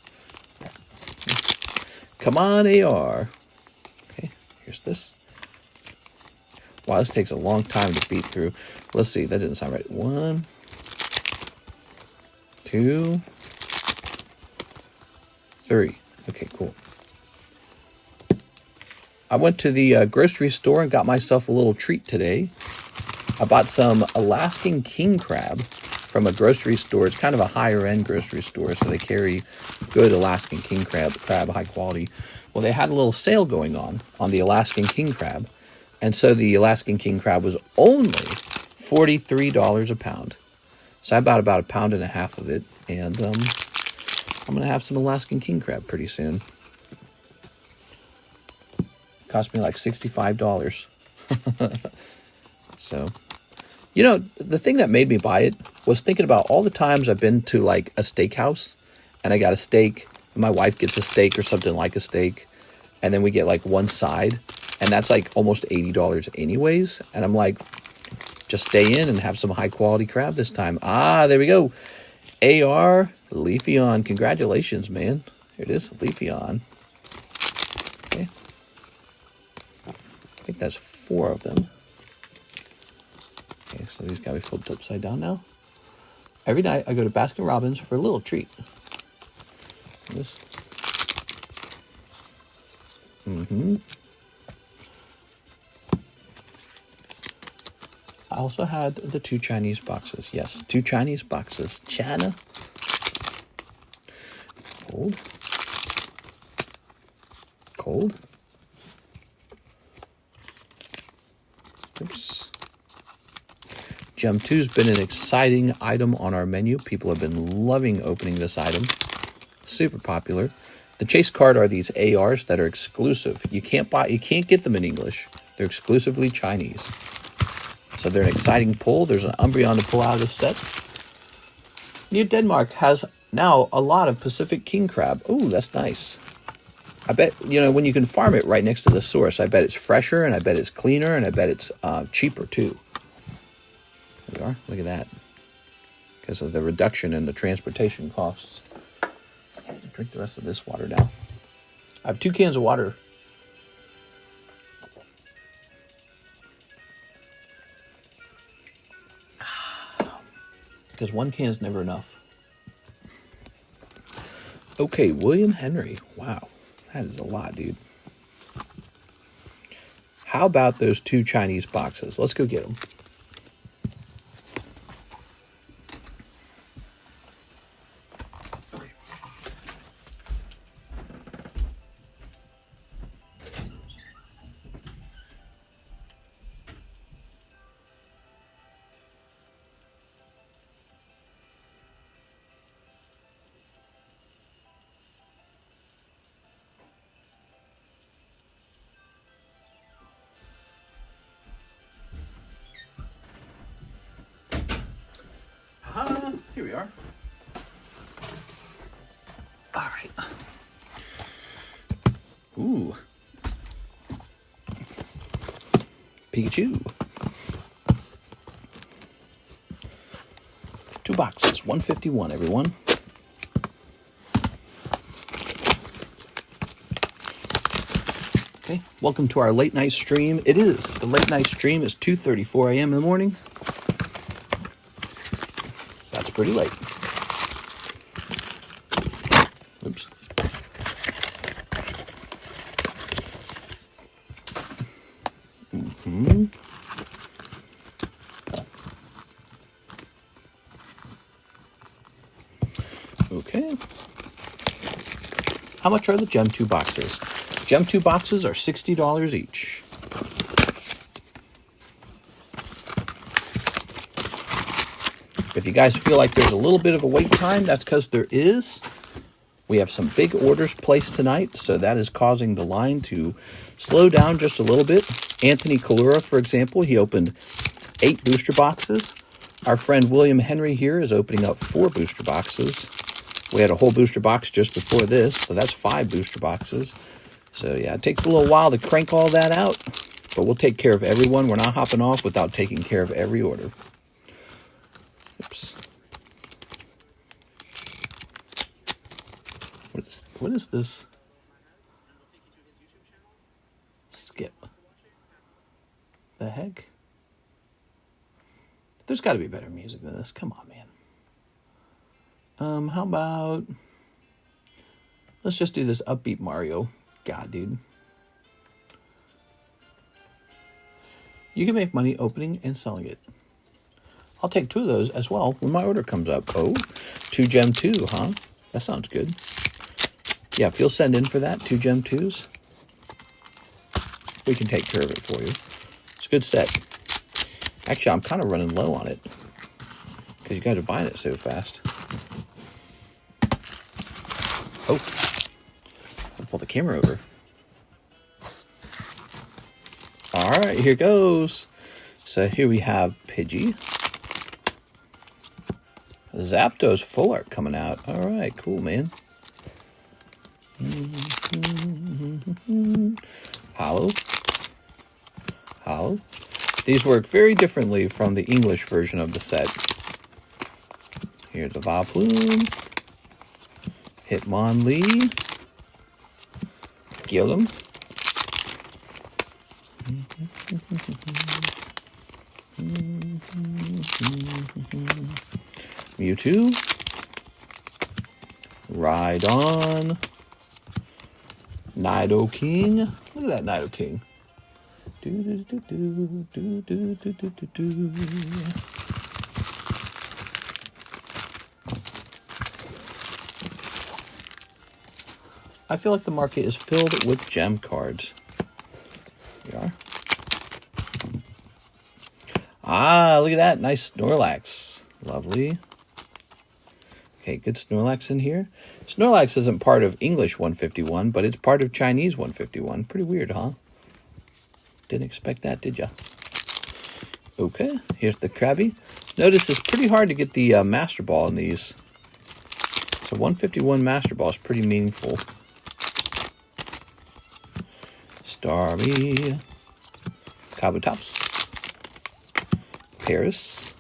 Come on, AR. Okay, here's this. Wow, this takes a long time to beat through. Let's see, that didn't sound right. 1, 2, 3. Okay, cool. I went to the grocery store and got myself a little treat today. I bought some Alaskan king crab from a grocery store. It's kind of a higher end grocery store, so they carry good Alaskan king crab, high quality. Well, they had a little sale going on the Alaskan king crab. And so the Alaskan king crab was only $43 a pound. So I bought about 1.5 pounds of it. And I'm going to have some Alaskan king crab pretty soon. Cost me like $65. So, you know, the thing that made me buy it was thinking about all the times I've been to like a steakhouse and I got a steak and my wife gets a steak or something like a steak. And then we get like one side and that's like almost $80 anyways. And I'm like, just stay in and have some high quality crab this time. Ah, there we go. AR Leafeon. Congratulations, man. Here it is, Leafeon. Okay. I think that's 4 of them. Okay, so these got to be flipped upside down now. Every night I go to Baskin Robbins for a little treat. This. I also had the 2 Chinese boxes. Yes, 2 Chinese boxes. China. Cold. Cold. Oops. Gem 2's been an exciting item on our menu. People have been loving opening this item. Super popular. The chase card are these ARs that are exclusive. You can't get them in English. They're exclusively Chinese. So they're an exciting pull. There's an Umbreon to pull out of this set. New Denmark has now a lot of Pacific King Crab. Ooh, that's nice. I bet, you know, when you can farm it right next to the source, I bet it's fresher, and I bet it's cleaner, and I bet it's cheaper, too. There we are. Look at that. Because of the reduction in the transportation costs. I have to drink the rest of this water now. I have 2 cans of water. Because 1 can is never enough. Okay, William Henry. Wow. That is a lot, dude. How about those 2 Chinese boxes? Let's go get them. Here we are. All right. Ooh. Pikachu. 2 boxes, 151, everyone. Okay, welcome to our late night stream. It is the late night stream. It's 2:34 a.m. in the morning. pretty late. Oops. Okay. How much are the Gem 2 boxes? Gem 2 boxes are $60 each. If you guys feel like there's a little bit of a wait time, that's because there is. We have some big orders placed tonight, so that is causing the line to slow down just a little bit. Anthony Kalura, for example, he opened 8 booster boxes. Our friend William Henry here is opening up 4 booster boxes. We had a whole booster box just before this, so that's 5 booster boxes. So yeah, it takes a little while to crank all that out, but we'll take care of everyone. We're not hopping off without taking care of every order. Oops. What is this? Skip. The heck? There's got to be better music than this. Come on, man. How about... Let's just do this upbeat Mario. God, dude. You can make money opening and selling it. I'll take 2 of those as well when my order comes up. Oh, 2 Gem 2, huh? That sounds good. Yeah, if you'll send in for that, 2 Gem 2s, we can take care of it for you. It's a good set. Actually, I'm kind of running low on it because you guys are buying it so fast. Oh, I'll pull the camera over. All right, here goes. So here we have Pidgey. Zapdos full art coming out. All right, cool, man. Hollow. Hollow. These work very differently from the English version of the set. Here's the Vileplume. Hitmonlee. Gillum. Mewtwo. Rhydon. Nidoking. Look at that Nidoking. I feel like the market is filled with gem cards. Here we are. Ah, look at that. Nice Snorlax. Lovely. Okay, good Snorlax in here. Snorlax isn't part of English 151, but it's part of Chinese 151. Pretty weird, huh? Didn't expect that, did ya? Okay, here's the Krabby. Notice it's pretty hard to get the Master Ball in these. So 151 Master Ball is pretty meaningful. Starmie. Kabutops. Paris.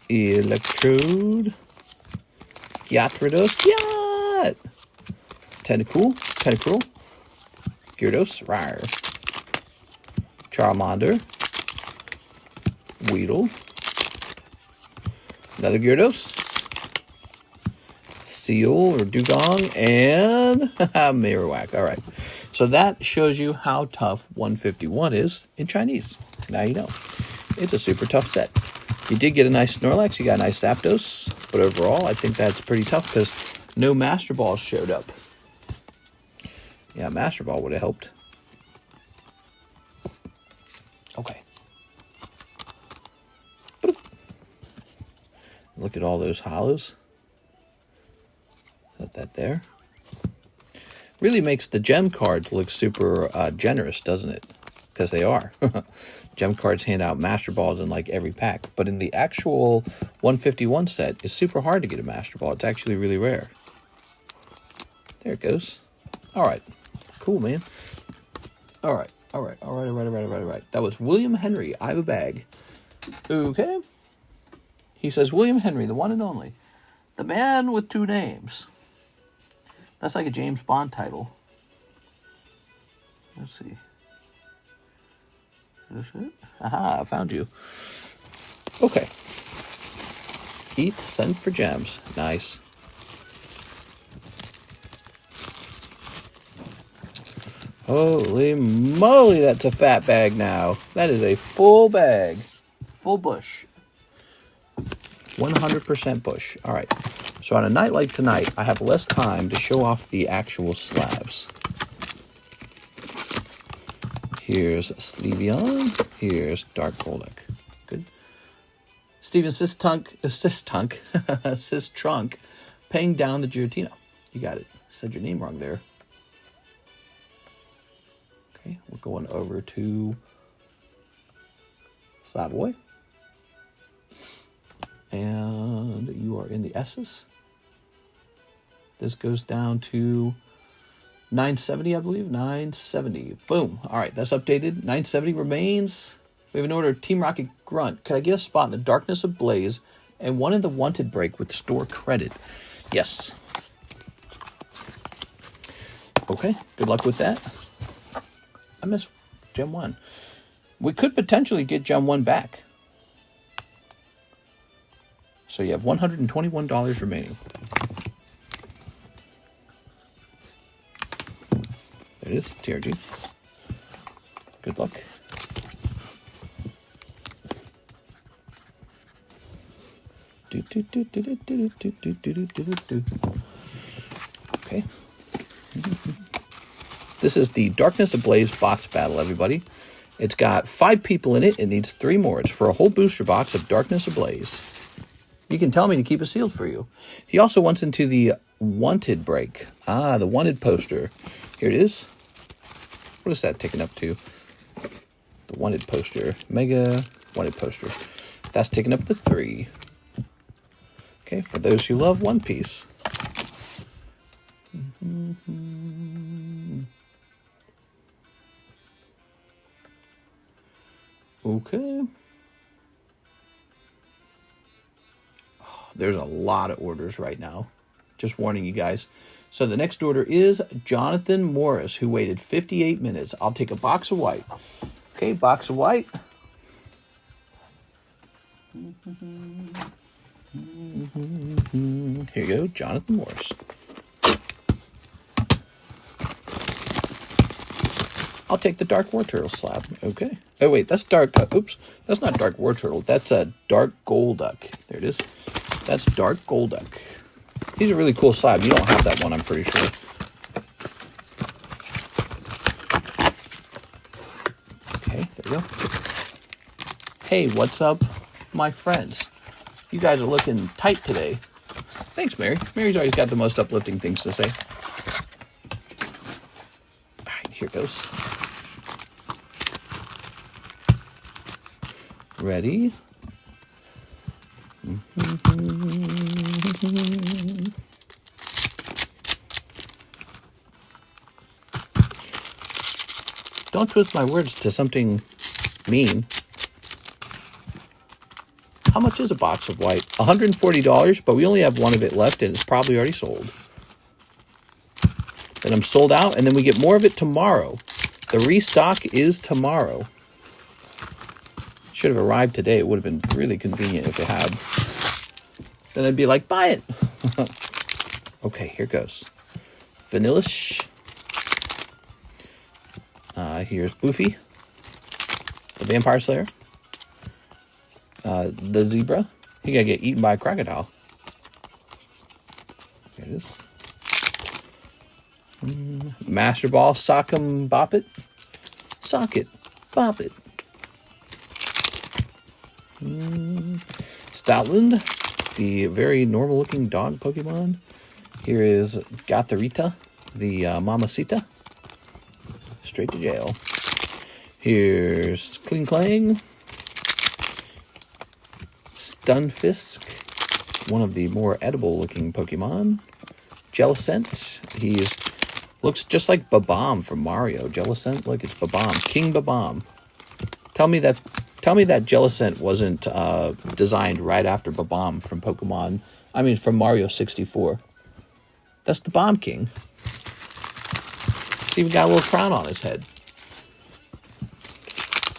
Electrode. Gyarados. Yacht! Tentacruel. Gyarados. Rar. Charmander. Weedle. Another Gyarados. Seal or Dugong. And Marowak. Alright. So that shows you how tough 151 is in Chinese. Now you know. It's a super tough set. You did get a nice Snorlax, you got a nice Zapdos, but overall, I think that's pretty tough because no Master Balls showed up. Yeah, Master Ball would have helped. Okay. Look at all those hollows. Put that there. Really makes the gem cards look super generous, doesn't it? Because they are. Gem cards hand out Master Balls in like every pack. But in the actual 151 set, it's super hard to get a Master Ball. It's actually really rare. There it goes. All right. Cool, man. All right. That was William Henry. I have a bag. Okay. He says, William Henry, the one and only. The man with 2 names. That's like a James Bond title. Let's see. Is this it? Aha, I found you. Okay. ETH, send for gems. Nice. Holy moly, that's a fat bag now. That is a full bag. Full bush. 100% bush. All right. So on a night like tonight, I have less time to show off the actual slabs. Here's Sleevion. Here's Dark Golduck. Good. Steven Trunk, paying down the Giratina. You got it. Said your name wrong there. Okay, we're going over to Slabboy. And you are in the S's. This goes down to 970, I believe. 970. Boom. All right, that's updated. 970 remains. We have an order of Team Rocket Grunt. Could I get a spot in the Darkness Ablaze and one in the Wanted break with store credit? Yes. Okay, good luck with that. I missed Gem 1. We could potentially get Gem 1 back. So you have $121 remaining. There it is, TRG. Good luck. Okay. This is the Darkness Ablaze box battle, everybody. It's got 5 people in it. It needs 3 more. It's for a whole booster box of Darkness Ablaze. You can tell me to keep it sealed for you. He also wants into the Wanted break. Ah, the Wanted poster. Here it is. What is that ticking up to? The Wanted poster. Mega Wanted poster. That's ticking up to 3. Okay, for those who love One Piece. Okay. Oh, there's a lot of orders right now. Just warning you guys. So the next order is Jonathan Morris, who waited 58 minutes. I'll take a box of white. Okay, box of white. Here you go, Jonathan Morris. I'll take the Dark War Turtle slab. Okay. Oh, wait, that's Dark... oops. That's not Dark War Turtle. That's a Dark Golduck. There it is. That's Dark Golduck. He's a really cool slab. You don't have that one, I'm pretty sure. Okay, there we go. Hey, what's up, my friends? You guys are looking tight today. Thanks, Mary. Mary's always got the most uplifting things to say. All right, here goes. Ready? Don't twist my words to something mean. How much is a box of white? $140, but we only have one of it left, and it's probably already sold. Then I'm sold out, and then we get more of it tomorrow. The restock is tomorrow. Should have arrived today. It would have been really convenient if it had. Then I'd be like, buy it. Okay, here goes. Vanillish. Here's Boofy, the Vampire Slayer. The Zebra. He gotta get eaten by a crocodile. There it is. Master Ball, Sock 'em, Bop It. Sock it, Bop It. Stoutland, the very normal looking dog Pokemon. Here is Gatharita, the Mamacita. Straight to jail. Here's Kling Clang. Stunfisk, one of the more edible looking Pokemon. Jellicent, looks just like Babam from Mario. Jellicent, look, it's Babam, King Babam. Tell me that Jellicent wasn't designed right after Babam from from Mario 64. That's the Bomb King. He's even got a little crown on his head.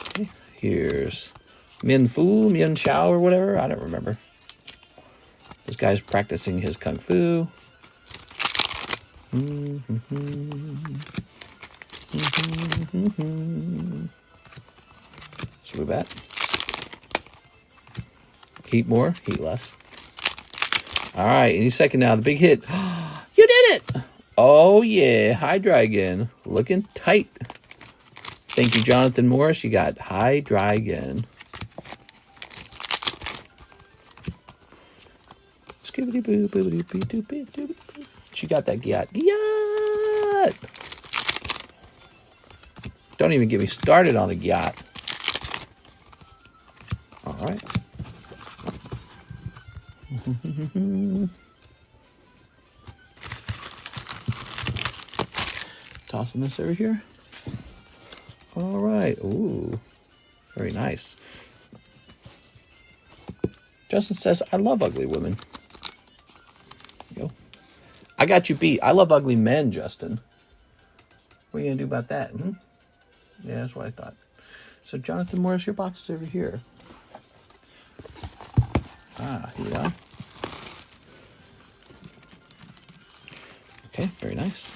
Okay, here's Min Fu, Min Xiao, or whatever. I don't remember. This guy's practicing his kung fu. Swoo bat. Heat more, heat less. All right, any second now, the big hit. You did it! Oh yeah, Hydra again. Looking tight. Thank you, Jonathan Morris. You got Hydra again. She got that gyat. Gyat! Don't even get me started on the gyat. All right. Tossing this over here. All right. Ooh, very nice. Justin says, I love ugly women. Go. I got you beat. I love ugly men, Justin. What are you going to do about that? Yeah, that's what I thought. So, Jonathan Morris, your box is over here. Ah, here we go. Okay, very nice.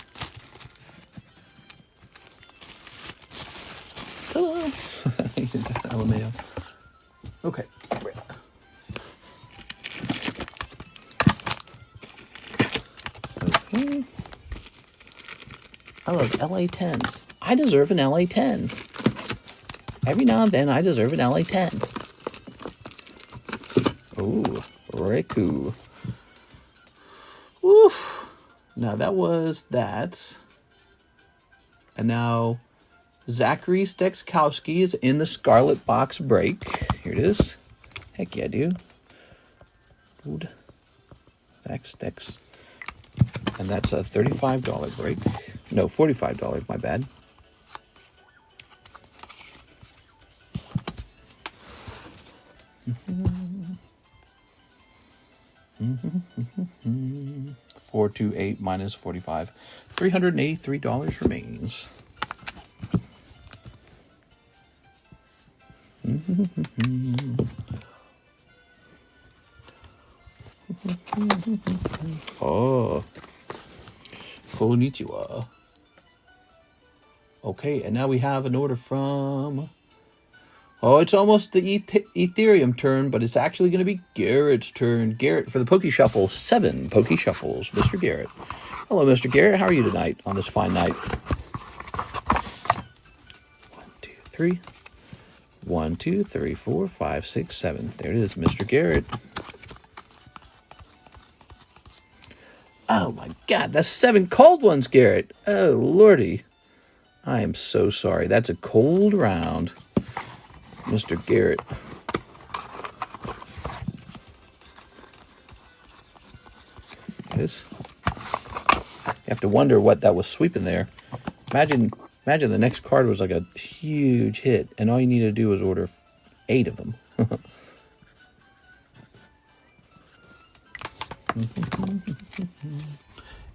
Hello. LMAO. Okay. Okay. I love LA 10s. I deserve an LA 10. Every now and then, I deserve an LA 10. Ooh, Riku. Woo. Now that was that. And now Zachary Stekowski is in the Scarlet Box break. Here it is. Heck yeah, dude. Dude. Zach Stex. And that's a $35 break. No, $45, my bad. Mm-hmm. 428 minus 45. $383 remains. Oh. Konnichiwa. Okay, and now we have an order from... Oh, it's almost the Ethereum turn, but it's actually going to be Garrett's turn. Garrett for the Poke Shuffle. 7 Poke Shuffles. Mr. Garrett. Hello, Mr. Garrett. How are you tonight on this fine night? 1, 2, 3. 1, 2, 3, 4, 5, 6, 7. There it is, Mr. Garrett. Oh, my God. That's 7 cold ones, Garrett. Oh, Lordy. I am so sorry. That's a cold round. Mr. Garrett. This. You have to wonder what that was sweeping there. Imagine the next card was like a huge hit, and all you need to do is order 8 of them.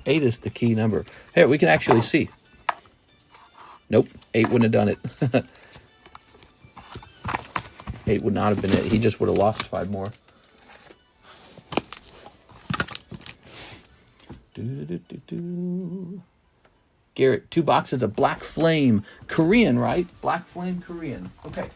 8 is the key number. Here, we can actually see. Nope, 8 wouldn't have done it. 8 would not have been it. He just would have lost 5 more. Garrett, 2 boxes of Black Flame Korean, right? Black Flame Korean. Okay.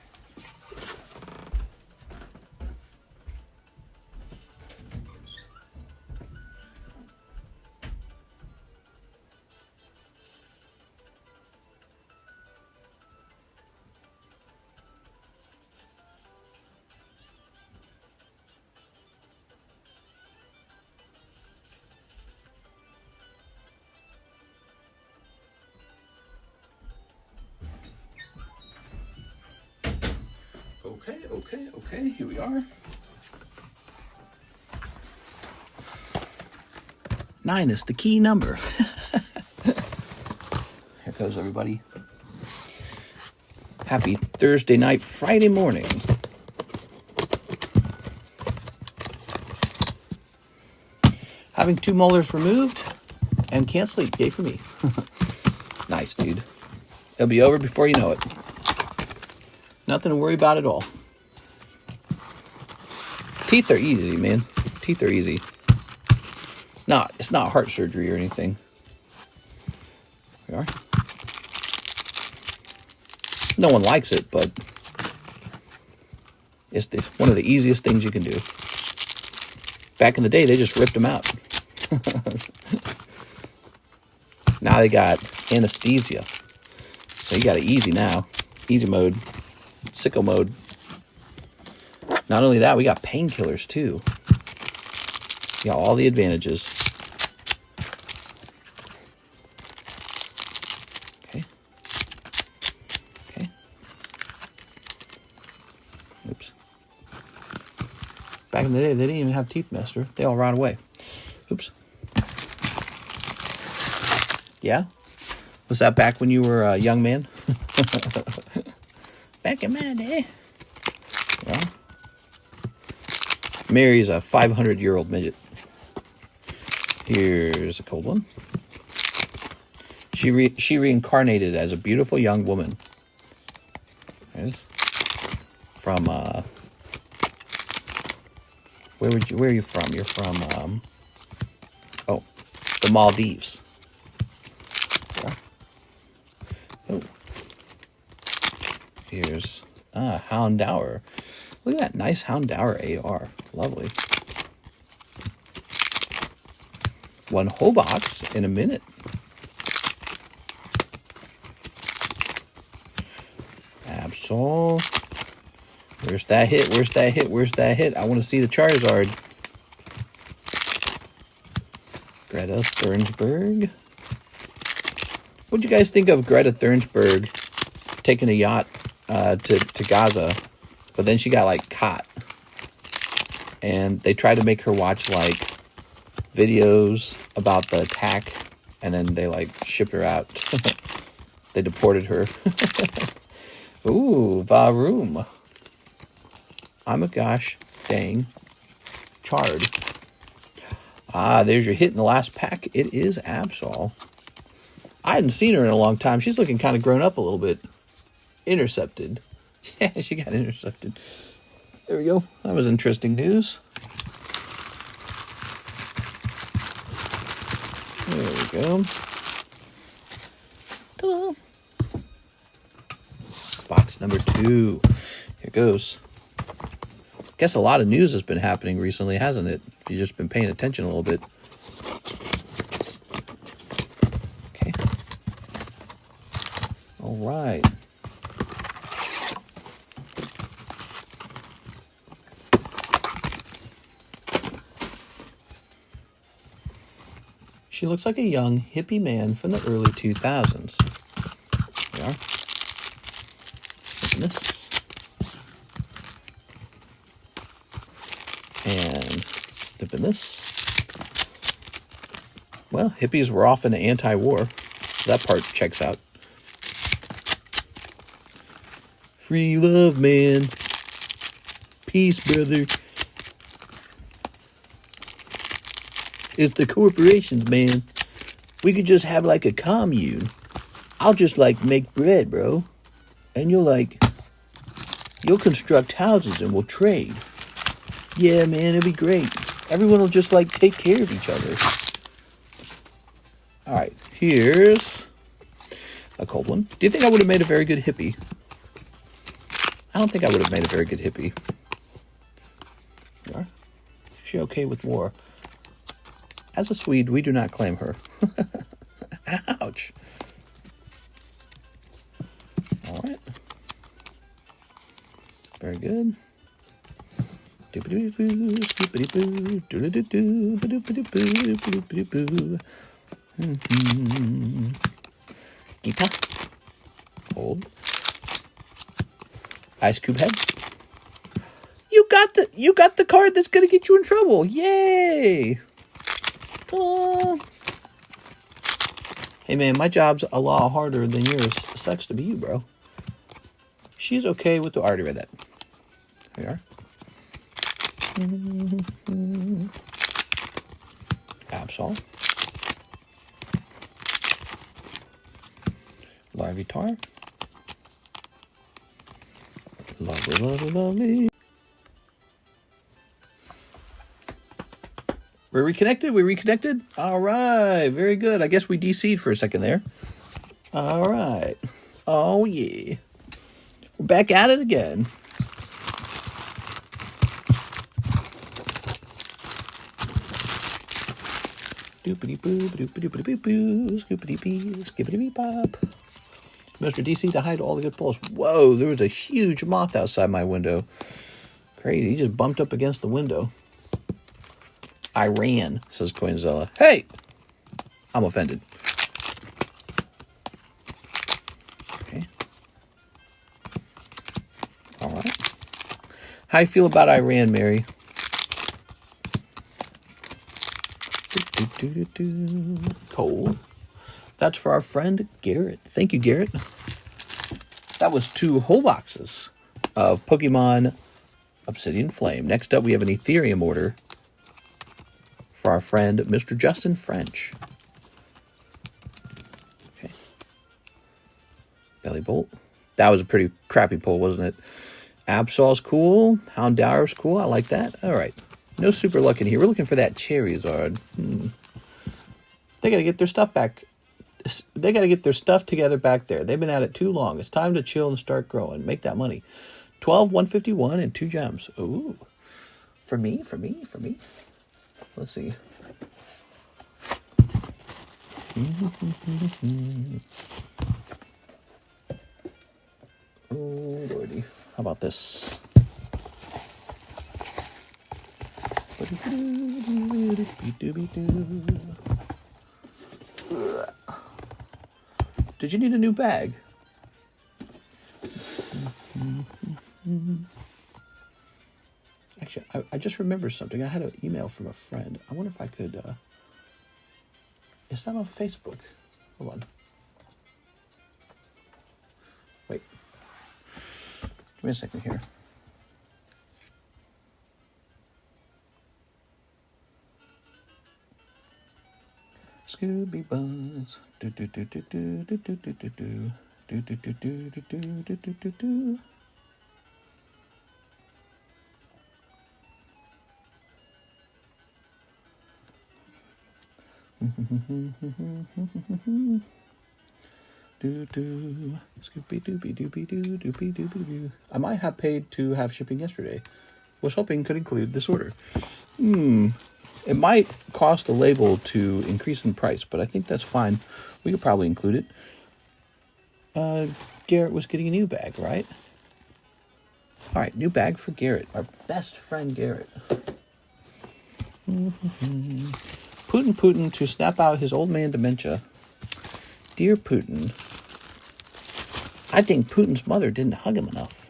Okay, here we are. 9 is the key number. Here goes, everybody. Happy Thursday night, Friday morning. Having 2 molars removed and can't sleep. Yay for me. Nice, dude. It'll be over before you know it. Nothing to worry about at all. Teeth are easy, man. Teeth are easy. It's not heart surgery or anything. There we are. No one likes it, but it's one of the easiest things you can do. Back in the day, they just ripped them out. Now they got anesthesia. So you got it easy now. Easy mode. Sicko mode. Not only that, we got painkillers too. You got all the advantages. Okay. Okay. Oops. Back in the day, they didn't even have teeth master. They all ran away. Oops. Yeah? Was that back when you were a young man? Back in my day. Well, Mary's a 500-year-old midget. Here's a cold one. She reincarnated as a beautiful young woman. There it is. From where are you from? You're from oh, the Maldives. Yeah. Oh. Here's Houndour. Look at that nice Houndour AR. Lovely. One whole box in a minute. Absol. Where's that hit? Where's that hit? Where's that hit? I want to see the Charizard. Greta Thunberg. What'd you guys think of Greta Thunberg taking a yacht to Gaza, but then she got like caught, and they tried to make her watch like videos about the attack, and then they like shipped her out. They deported her. Ooh, Varoom. I'm a gosh dang Chard. Ah, there's your hit in the last pack. It is Absol. I hadn't seen her in a long time. She's looking kind of grown up a little bit. Intercepted. Yeah, she got intercepted. There we go. That was interesting news. There we go. Ta-da. Box number 2. Here goes. Guess a lot of news has been happening recently, hasn't it? If you've just been paying attention a little bit. Okay. All right. She looks like a young hippie man from the early 2000s. There we are. Open this. And step in this. Well, hippies were often anti-war. So that part checks out. Free love, man. Peace, brother. It's the corporations, man. We could just have like a commune. I'll just like make bread, bro. And you'll construct houses and we'll trade. Yeah, man, it'll be great. Everyone will just like take care of each other. All right, here's a cold one. Do you think I would have made a very good hippie? I don't think I would have made a very good hippie. Is she okay with war? As a Swede, we do not claim her. Ouch. All right. Very good. Gita. Hold. Ice Cube Head. You got the card that's gonna get you in trouble. Yay! Hey man, my job's a lot harder than yours. Sucks to be you, bro. She's okay with the already read that. There we are. Absol. Larvitar. Lovely, lovely, lovely. We're reconnected? We reconnected? All right. Very good. I guess we DC'd for a second there. All right. Oh, yeah. We're back at it again. Doopity-boo, doopity-boo-boo, scoopity-bee, skippity-bee-pop. Mr. DC to hide all the good pulls. Whoa, there was a huge moth outside my window. Crazy. He just bumped up against the window. I ran, says Coinzilla. Hey! I'm offended. Okay. All right. How you feel about Iran, Mary? Cold. That's for our friend Garrett. Thank you, Garrett. That was 2 whole boxes of Pokemon Obsidian Flame. Next up, we have an Ethereum order for our friend Mr. Justin French. Okay. Belly Bolt. That was a pretty crappy pull, wasn't it? Absol's cool. Houndour's cool. I like that. All right. No super luck in here. We're looking for that Charizard. They got to get their stuff back. They got to get their stuff together back there. They've been at it too long. It's time to chill and start growing. Make that money. 12, 151, and 2 gems. Ooh. For me. Let's see. Oh, lordy. How about this? Did you need a new bag? Actually, I just remembered something. I had an email from a friend. I wonder if I could... It's not on Facebook. Hold on. Wait. Give me a second here. Scooby Buzz. Do do do do do do do do do do do do do do do do do do do. Scooby dooby dooby doo doopy doopy doo. I might have paid to have shipping yesterday. Was hoping could include this order. It might cost the label to increase in price, but I think that's fine. We could probably include it. Garrett was getting a new bag, right? All right, new bag for Garrett, our best friend Garrett. Putin to snap out his old man dementia. Dear Putin, I think Putin's mother didn't hug him enough.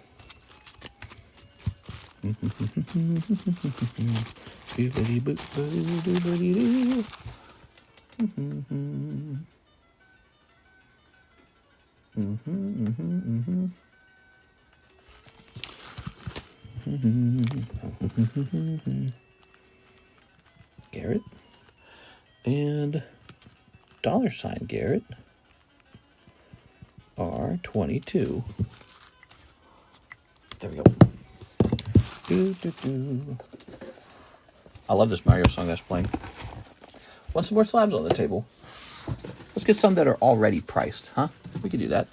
Garrett and $ Garrett are 22. There we go. I love this Mario song that's playing. Want some more slabs on the table? Let's get some that are already priced, huh? We could do that.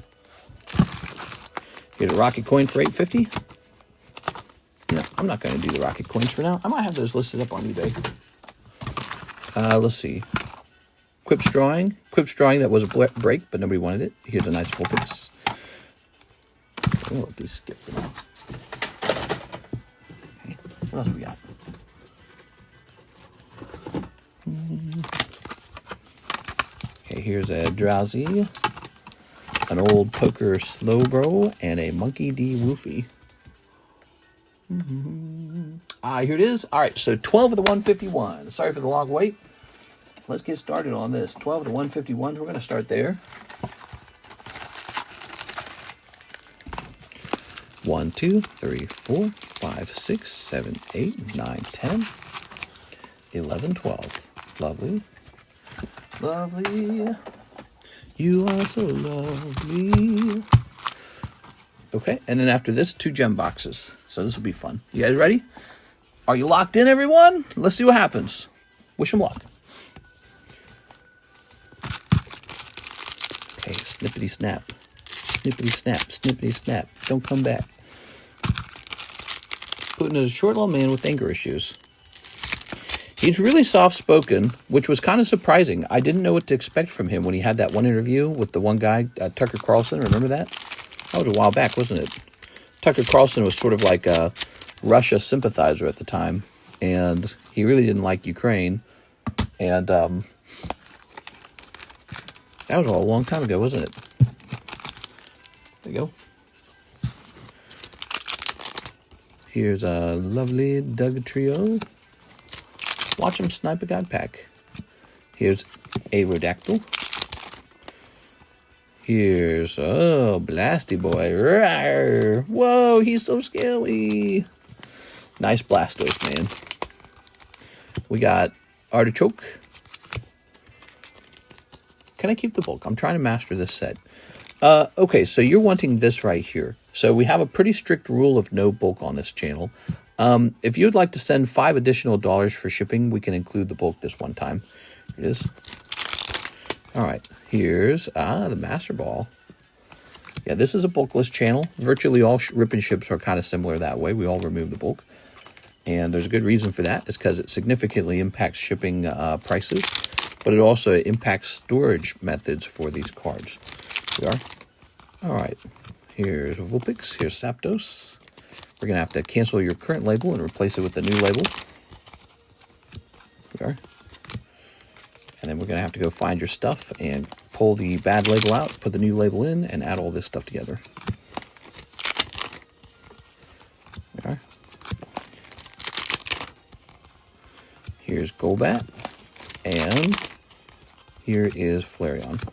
Here's a rocket coin for $8.50. No, I'm not going to do the rocket coins for now. I might have those listed up on eBay. Let's see. Quip's drawing that was a break, but nobody wanted it. Here's a nice full piece. We'll let these skip for now. Okay, what else we got? Okay, here's a Drowsy, an old poker Slowbro, and a Monkey D. Woofy. Here it is. All right, so 12 of the 151. Sorry for the long wait. Let's get started on this. 12 of the 151s. We're going to start there. 1, 2, 3, 4, 5, 6, 7, 8, 9, 10, 11, 12. Lovely. Lovely. You are so lovely. Okay, and then after this, 2 gem boxes. So this will be fun. You guys ready? Are you locked in, everyone? Let's see what happens. Wish him luck. Okay, snippity snap. Snippity snap, snippity snap. Don't come back. Putin is a short little man with anger issues. He's really soft-spoken, which was kind of surprising. I didn't know what to expect from him when he had that one interview with the one guy, Tucker Carlson. Remember that? That was a while back, wasn't it? Tucker Carlson was sort of like a Russia sympathizer at the time, and he really didn't like Ukraine. And that was all a long time ago, wasn't it? There you go. Here's a lovely Doug trio. Watch him snipe a God pack. Here's Aerodactyl. Here's, oh, Blasty Boy. Rawr. Whoa, he's so scary. Nice Blastoise, man. We got Artichoke. Can I keep the bulk? I'm trying to master this set. Okay, so you're wanting this right here. So we have a pretty strict rule of no bulk on this channel. If you'd like to send $5 additional for shipping, we can include the bulk this one time. Here it is. All right, here's the Master Ball. Yeah, this is a bulkless channel. Virtually all rip and ships are kind of similar that way. We all remove the bulk. And there's a good reason for that. It's because it significantly impacts shipping prices, but it also impacts storage methods for these cards. Here we are. All right, here's Vulpix, here's Zapdos. We're going to have to cancel your current label and replace it with the new label. Here we are. And then we're going to have to go find your stuff and pull the bad label out, put the new label in, and add all this stuff together. Here we are. Here's Golbat. And here is Flareon.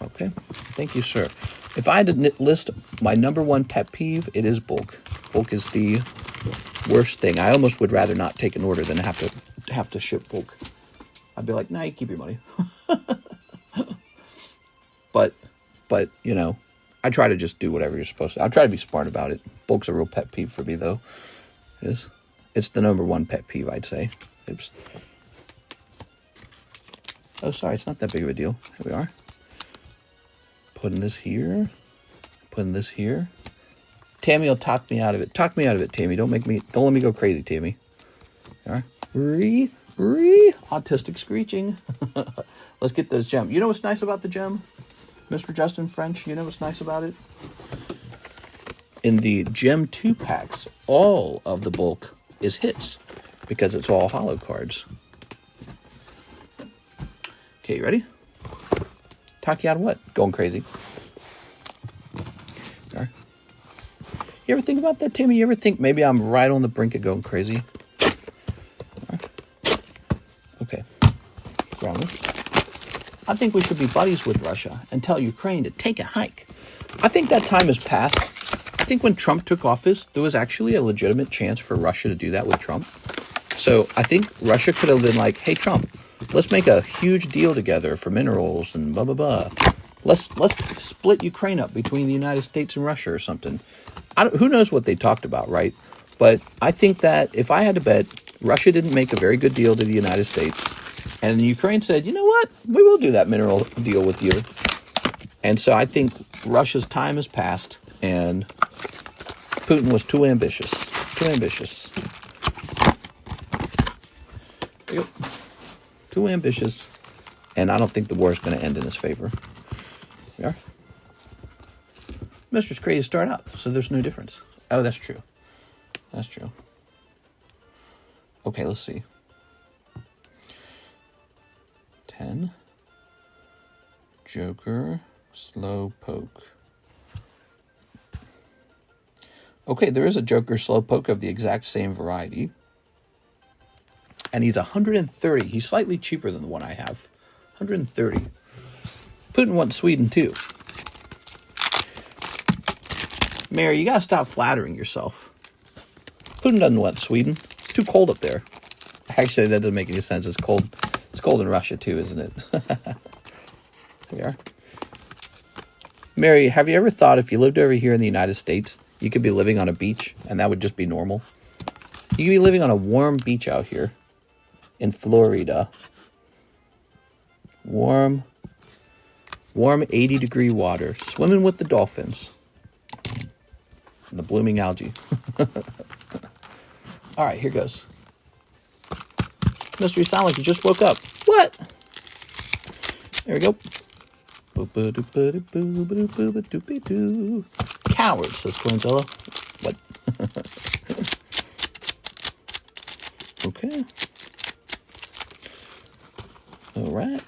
Okay, thank you, sir. If I had to list my #1 pet peeve, it is bulk. Bulk is the worst thing. I almost would rather not take an order than have to ship bulk. I'd be like, nah, you keep your money. but you know, I try to just do whatever you're supposed to. I try to be smart about it. Bulk's a real pet peeve for me, though. It is. It's the #1 pet peeve, I'd say. Oops. Oh, sorry, it's not that big of a deal. Here we are. Putting this here. Putting this here. Tammy will talk me out of it. Talk me out of it, Tammy. Don't let me go crazy, Tammy. All right. Autistic screeching. Let's get this gem. You know what's nice about the gem? Mr. Justin French, you know what's nice about it? In the Gem 2 packs, all of the bulk is hits because it's all holo cards. Okay, you ready? Talk you out of what? Going crazy. All right. You ever think about that, Timmy? You ever think maybe I'm right on the brink of going crazy? All right. Okay. Ground this. I think we should be buddies with Russia and tell Ukraine to take a hike. I think that time has passed. I think when Trump took office, there was actually a legitimate chance for Russia to do that with Trump. So I think Russia could have been like, hey, Trump, let's make a huge deal together for minerals and blah, blah, blah. Let's split Ukraine up between the United States and Russia or something. Who knows what they talked about, right? But I think that if I had to bet, Russia didn't make a very good deal to the United States. And Ukraine said, you know what? We will do that mineral deal with you. And so I think Russia's time has passed and Putin was too ambitious. Too ambitious. There you go. Too ambitious. And I don't think the war is going to end in his favor. We are. Mr. Crazy start out, so there's no difference. Oh, that's true. That's true. Okay, let's see. 10. Joker. Slow poke. Okay, there is a Joker slow poke of the exact same variety. And he's 130. He's slightly cheaper than the one I have. 130. Putin wants Sweden too. Mary, you gotta stop flattering yourself. Putin doesn't want Sweden. It's too cold up there. Actually, that doesn't make any sense. It's cold. It's cold in Russia too, isn't it? There we are. Mary, have you ever thought if you lived over here in the United States, you could be living on a beach and that would just be normal? You could be living on a warm beach out here in Florida. Warm 80-degree water. Swimming with the dolphins. And the blooming algae. All right, here goes. Mystery sound like you just woke up. What? There we go. Coward, says Coinzilla. What? Okay. All right.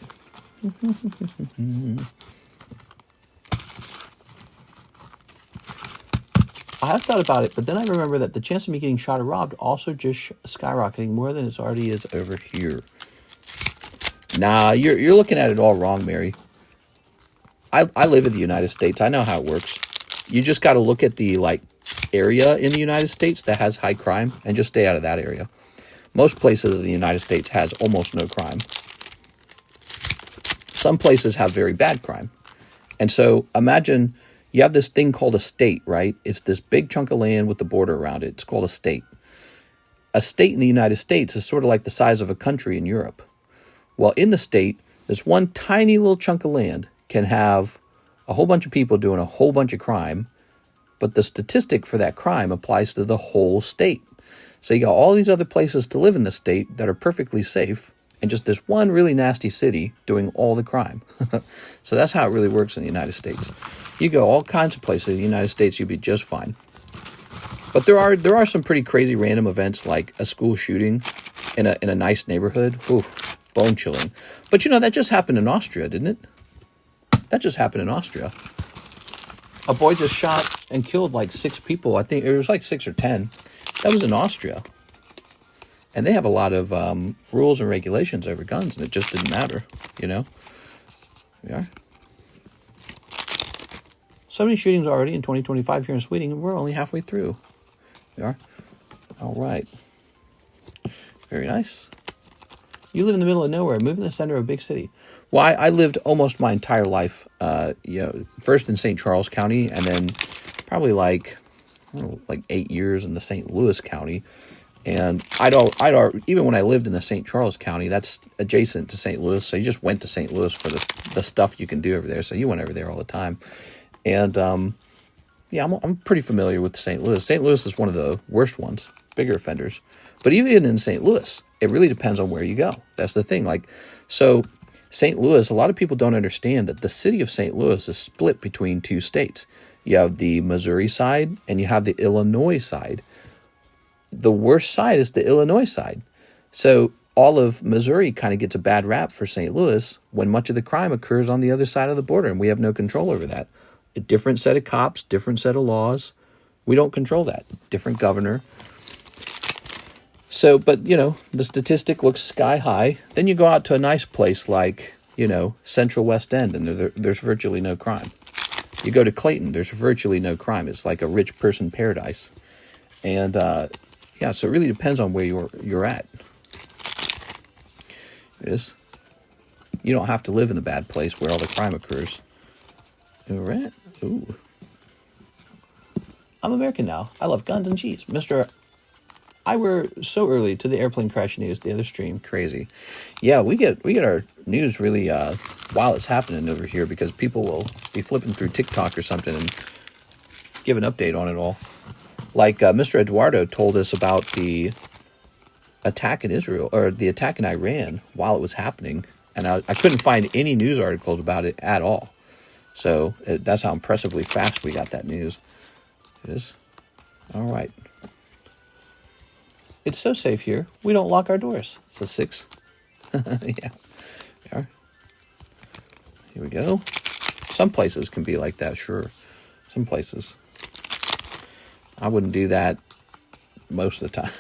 I have thought about it, but then I remember that the chance of me getting shot or robbed also just skyrocketing more than it already is over here. Nah, you're looking at it all wrong, Mary. I live in the United States. I know how it works. You just got to look at the area in the United States that has high crime and just stay out of that area. Most places in the United States has almost no crime. Some places have very bad crime. And so imagine you have this thing called a state, right? It's this big chunk of land with the border around it. It's called a state. A state in the United States is sort of like the size of a country in Europe. Well, in the state, this one tiny little chunk of land can have a whole bunch of people doing a whole bunch of crime, but the statistic for that crime applies to the whole state. So you got all these other places to live in the state that are perfectly safe, and just this one really nasty city doing all the crime. So that's how it really works in the United States. You go all kinds of places in the United States, you'll be just fine. But there are some pretty crazy random events like a school shooting in a nice neighborhood. Ooh, bone chilling. But that just happened in Austria, didn't it? That just happened in Austria. A boy just shot and killed 6 people. I think it was 6 or 10. That was in Austria. And they have a lot of rules and regulations over guns, and it just didn't matter, We are. So many shootings already in 2025 here in Sweden, and we're only halfway through. We are. All right. Very nice. You live in the middle of nowhere, moving to the center of a big city. Well, I lived almost my entire life, first in St. Charles County, and then probably 8 years in the St. Louis County. And even when I lived in the St. Charles County, that's adjacent to St. Louis. So you just went to St. Louis for the stuff you can do over there. So you went over there all the time. And I'm pretty familiar with St. Louis. St. Louis is one of the worst ones, bigger offenders. But even in St. Louis, it really depends on where you go. That's the thing. So St. Louis, a lot of people don't understand that the city of St. Louis is split between 2 states. You have the Missouri side and you have the Illinois side. The worst side is the Illinois side. So all of Missouri kind of gets a bad rap for St. Louis when much of the crime occurs on the other side of the border, and we have no control over that. A different set of cops, different set of laws. We don't control that. Different governor. So, but, the statistic looks sky high. Then you go out to a nice place like, Central West End, and there's virtually no crime. You go to Clayton, there's virtually no crime. It's like a rich person paradise. And, so it really depends on where you're at. It is. You don't have to live in the bad place where all the crime occurs. All right. Ooh. I'm American now. I love guns and cheese. I were so early to the airplane crash news the other stream. Crazy. Yeah, we get our news really while it's happening over here because people will be flipping through TikTok or something and give an update on it all. Like Mr. Eduardo told us about the attack in Israel, or the attack in Iran while it was happening. And I couldn't find any news articles about it at all. So that's how impressively fast we got that news. It is. All right. It's so safe here. We don't lock our doors. So 6. Yeah. We are. Here we go. Some places can be like that, sure. Some places. I wouldn't do that most of the time.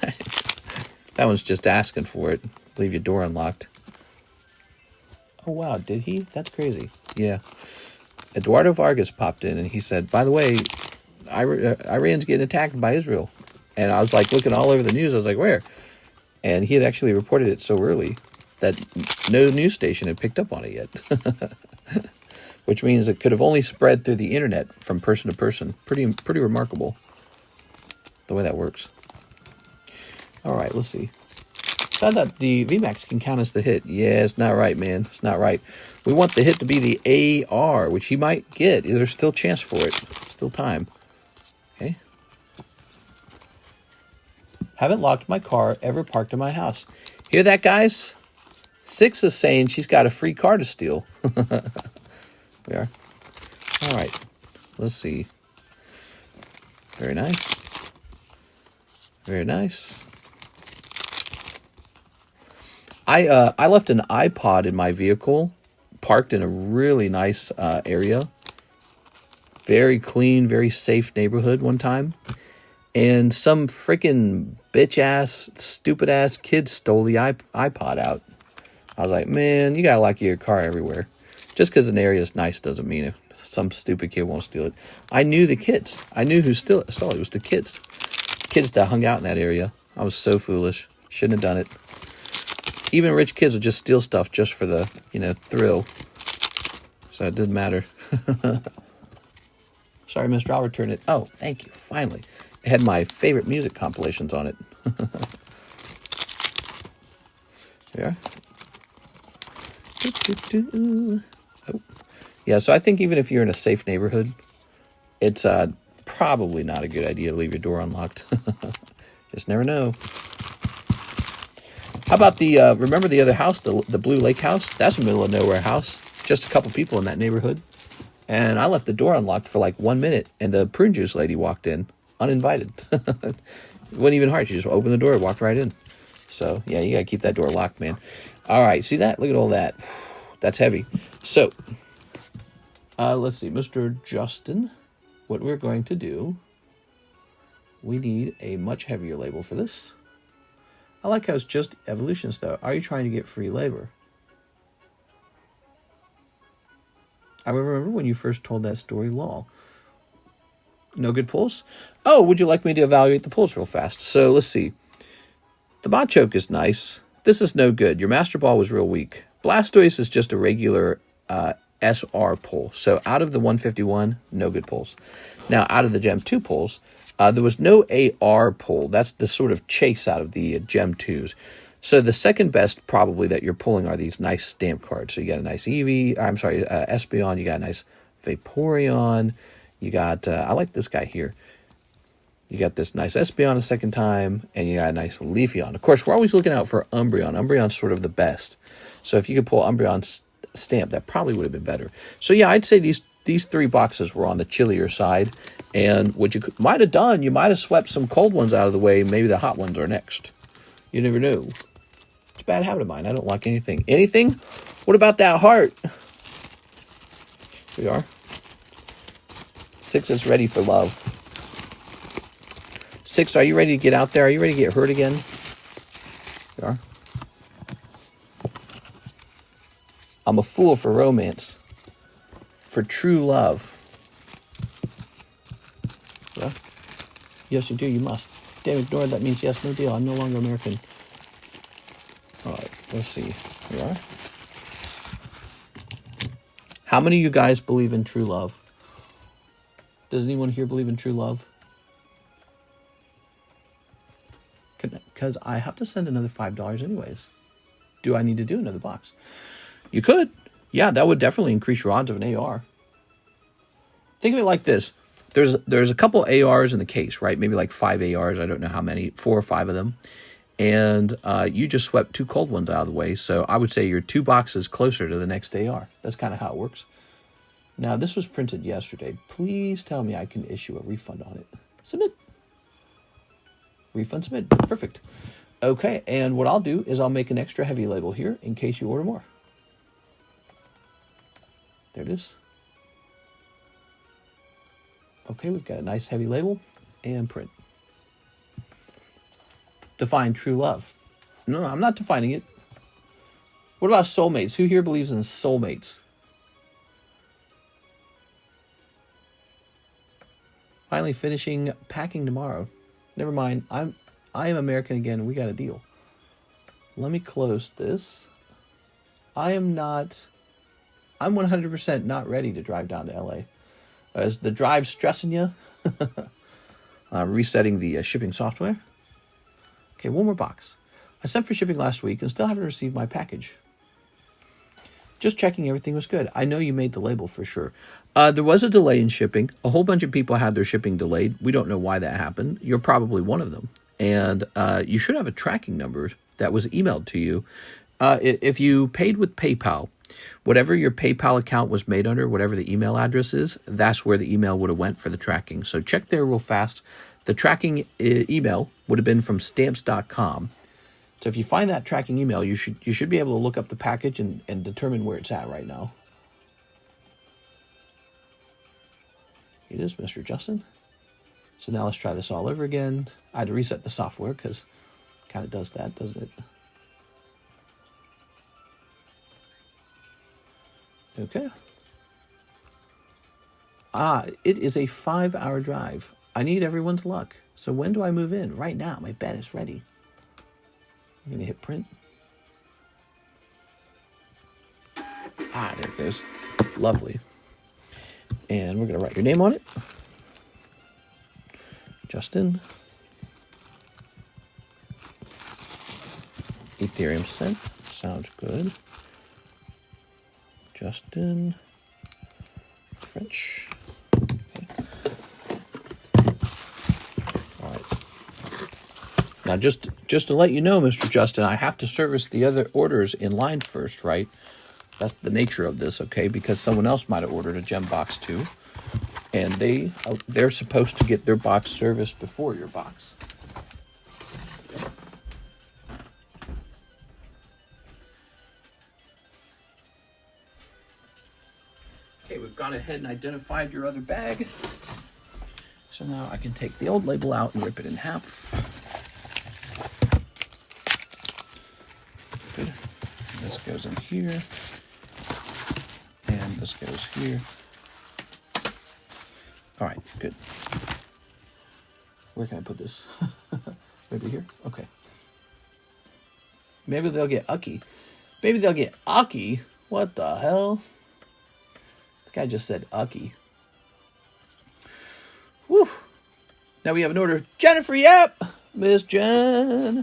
That one's just asking for it. Leave your door unlocked. Oh, wow. Did he? That's crazy. Yeah. Eduardo Vargas popped in and he said, by the way, Iran's getting attacked by Israel. And I was looking all over the news. I was like, where? And he had actually reported it so early that no news station had picked up on it yet. Which means it could have only spread through the internet from person to person. Pretty remarkable the way that works. All right, let's see. I thought the VMAX can count as the hit. Yeah, it's not right, man. It's not right. We want the hit to be the AR, which he might get. There's still chance for it. Still time. Okay. Haven't locked my car, ever parked in my house. Hear that, guys? 6 is saying she's got a free car to steal. We are. All right. Let's see. Very nice. Very nice. I left an iPod in my vehicle, parked in a really nice area. Very clean, very safe neighborhood one time. And some freaking bitch-ass, stupid-ass kid stole the iPod out. I was like, man, you gotta lock your car everywhere. Just because an area is nice doesn't mean some stupid kid won't steal it. I knew the kids. I knew who stole it. It was the kids. Kids that hung out in that area. I was so foolish. Shouldn't have done it. Even rich kids would just steal stuff just for the, thrill. So it didn't matter. Sorry, Mr. I'll return it. Oh, thank you. Finally. It had my favorite music compilations on it. There. Oh. Yeah, so I think even if you're in a safe neighborhood, it's probably not a good idea to leave your door unlocked. Just never know. How about the, remember the other house, the Blue Lake house? That's a middle of nowhere house. Just a couple people in that neighborhood. And I left the door unlocked for like 1 minute, and the prune juice lady walked in, uninvited. It wasn't even hard. She just opened the door and walked right in. So, yeah, you got to keep that door locked, man. All right, see that? Look at all that. That's heavy. So, let's see. Mr. Justin, what we're going to do, we need a much heavier label for this. I like how it's just evolutions, though. Are you trying to get free labor? I remember when you first told that story, lol. No good pulls? Oh, would you like me to evaluate the pulls real fast? So, let's see. The Bot Choke is nice. This is no good. Your Master Ball was real weak. Blastoise is just a regular SR pull. So, out of the 151, no good pulls. Now, out of the Gem 2 pulls, there was no AR pull. That's the sort of chase out of the Gem 2s. So the second best probably that you're pulling are these nice stamp cards. So you got a nice Espeon. You got a nice Vaporeon. You got, I like this guy here. You got this nice Espeon a second time, and you got a nice Leafeon. Of course, we're always looking out for Umbreon. Umbreon's sort of the best. So if you could pull Umbreon's stamp, that probably would have been better. So yeah, I'd say these 3 boxes were on the chillier side. And what you might have done, you might have swept some cold ones out of the way. Maybe the hot ones are next. You never know. It's a bad habit of mine. I don't like anything. Anything? What about that heart? Here we are. 6 is ready for love. 6, are you ready to get out there? Are you ready to get hurt again? Here we are. I'm a fool for romance. For true love. Yeah. Yes, you do. You must. Damn, ignored. That means yes, no deal. I'm no longer American. All right. Let's see. Here we are. How many of you guys believe in true love? Does anyone here believe in true love? Because I have to send another $5 anyways. Do I need to do another box? You could. Yeah, that would definitely increase your odds of an AR. Think of it like this. There's a couple ARs in the case, right? Maybe like 5 ARs. I don't know how many. 4 or 5 of them. And you just swept 2 cold ones out of the way. So I would say you're 2 boxes closer to the next AR. That's kind of how it works. Now, this was printed yesterday. Please tell me I can issue a refund on it. Submit. Refund submit. Perfect. Okay, and what I'll do is I'll make an extra heavy label here in case you order more. There it is. Okay, we've got a nice heavy label and print. Define true love. No, I'm not defining it. What about soulmates? Who here believes in soulmates? Finally finishing packing tomorrow. Never mind. I am American again. We got a deal. Let me close this. I'm 100% not ready to drive down to LA. Is the drive stressing you? Resetting the shipping software. Okay, one more box. I sent for shipping last week and still haven't received my package. Just checking everything was good. I know you made the label for sure. There was a delay in shipping. A whole bunch of people had their shipping delayed. We don't know why that happened. You're probably one of them. And you should have a tracking number that was emailed to you. If you paid with PayPal, whatever your PayPal account was made under, whatever the email address is, that's where the email would have went for the tracking. So check there real fast. The tracking email would have been from stamps.com. So if you find that tracking email, you should be able to look up the package and determine where it's at right now. It is Mr. Justin. So now let's try this all over again. I had to reset the software because it kind of does that, doesn't it? Okay. It is a 5-hour drive. I need everyone's luck. So when do I move in? Right now. My bed is ready. I'm going to hit print. There it goes. Lovely. And we're going to write your name on it. Justin. Ethereum sent. Sounds good. Justin. French. Okay. All right. Now, just to let you know, Mr. Justin, I have to service the other orders in line first, right? That's the nature of this, okay? Because someone else might have ordered a gem box too, and they're supposed to get their box serviced before your box. Okay, we've gone ahead and identified your other bag. So now I can take the old label out and rip it in half. Good. This goes in here. And this goes here. All right, good. Where can I put this? Maybe here? Okay. Maybe they'll get ucky. Maybe they'll get ucky. What the hell? The guy just said ucky. Woo. Now we have an order. Jennifer Yap. Miss Jennifer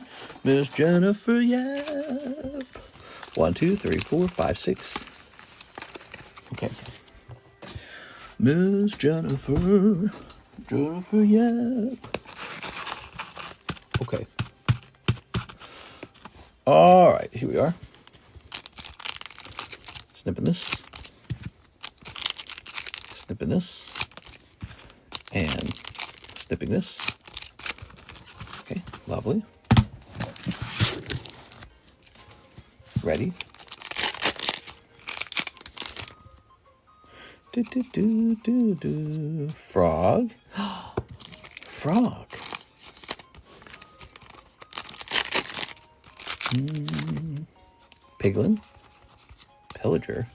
Yap. 1, 2, 3, 4, 5, 6. Okay. Miss Jennifer Yap. Okay. All right, here we are. Snipping this. Snipping this. And snipping this. Okay, lovely. Ready? Frog. Frog. Piglin. Pillager.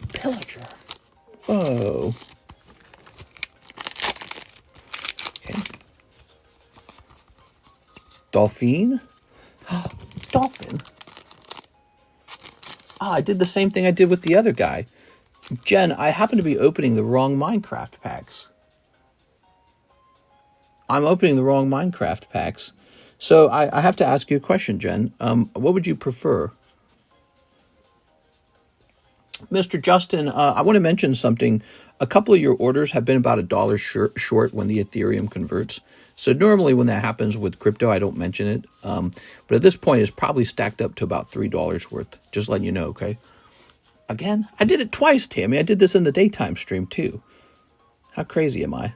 Pillager. Whoa. Okay. Dolphin. Dolphin. I did the same thing I did with the other guy. Jen, I happen to be opening the wrong Minecraft packs. I'm opening the wrong Minecraft packs. So I have to ask you a question, Jen. What would you prefer? Mr. Justin, I want to mention something. A couple of your orders have been about $1 short when the Ethereum converts. So normally when that happens with crypto, I don't mention it. But at this point, it's probably stacked up to about $3 worth. Just letting you know, okay? Again, I did it twice, Tammy. I did this in the daytime stream, too. How crazy am I?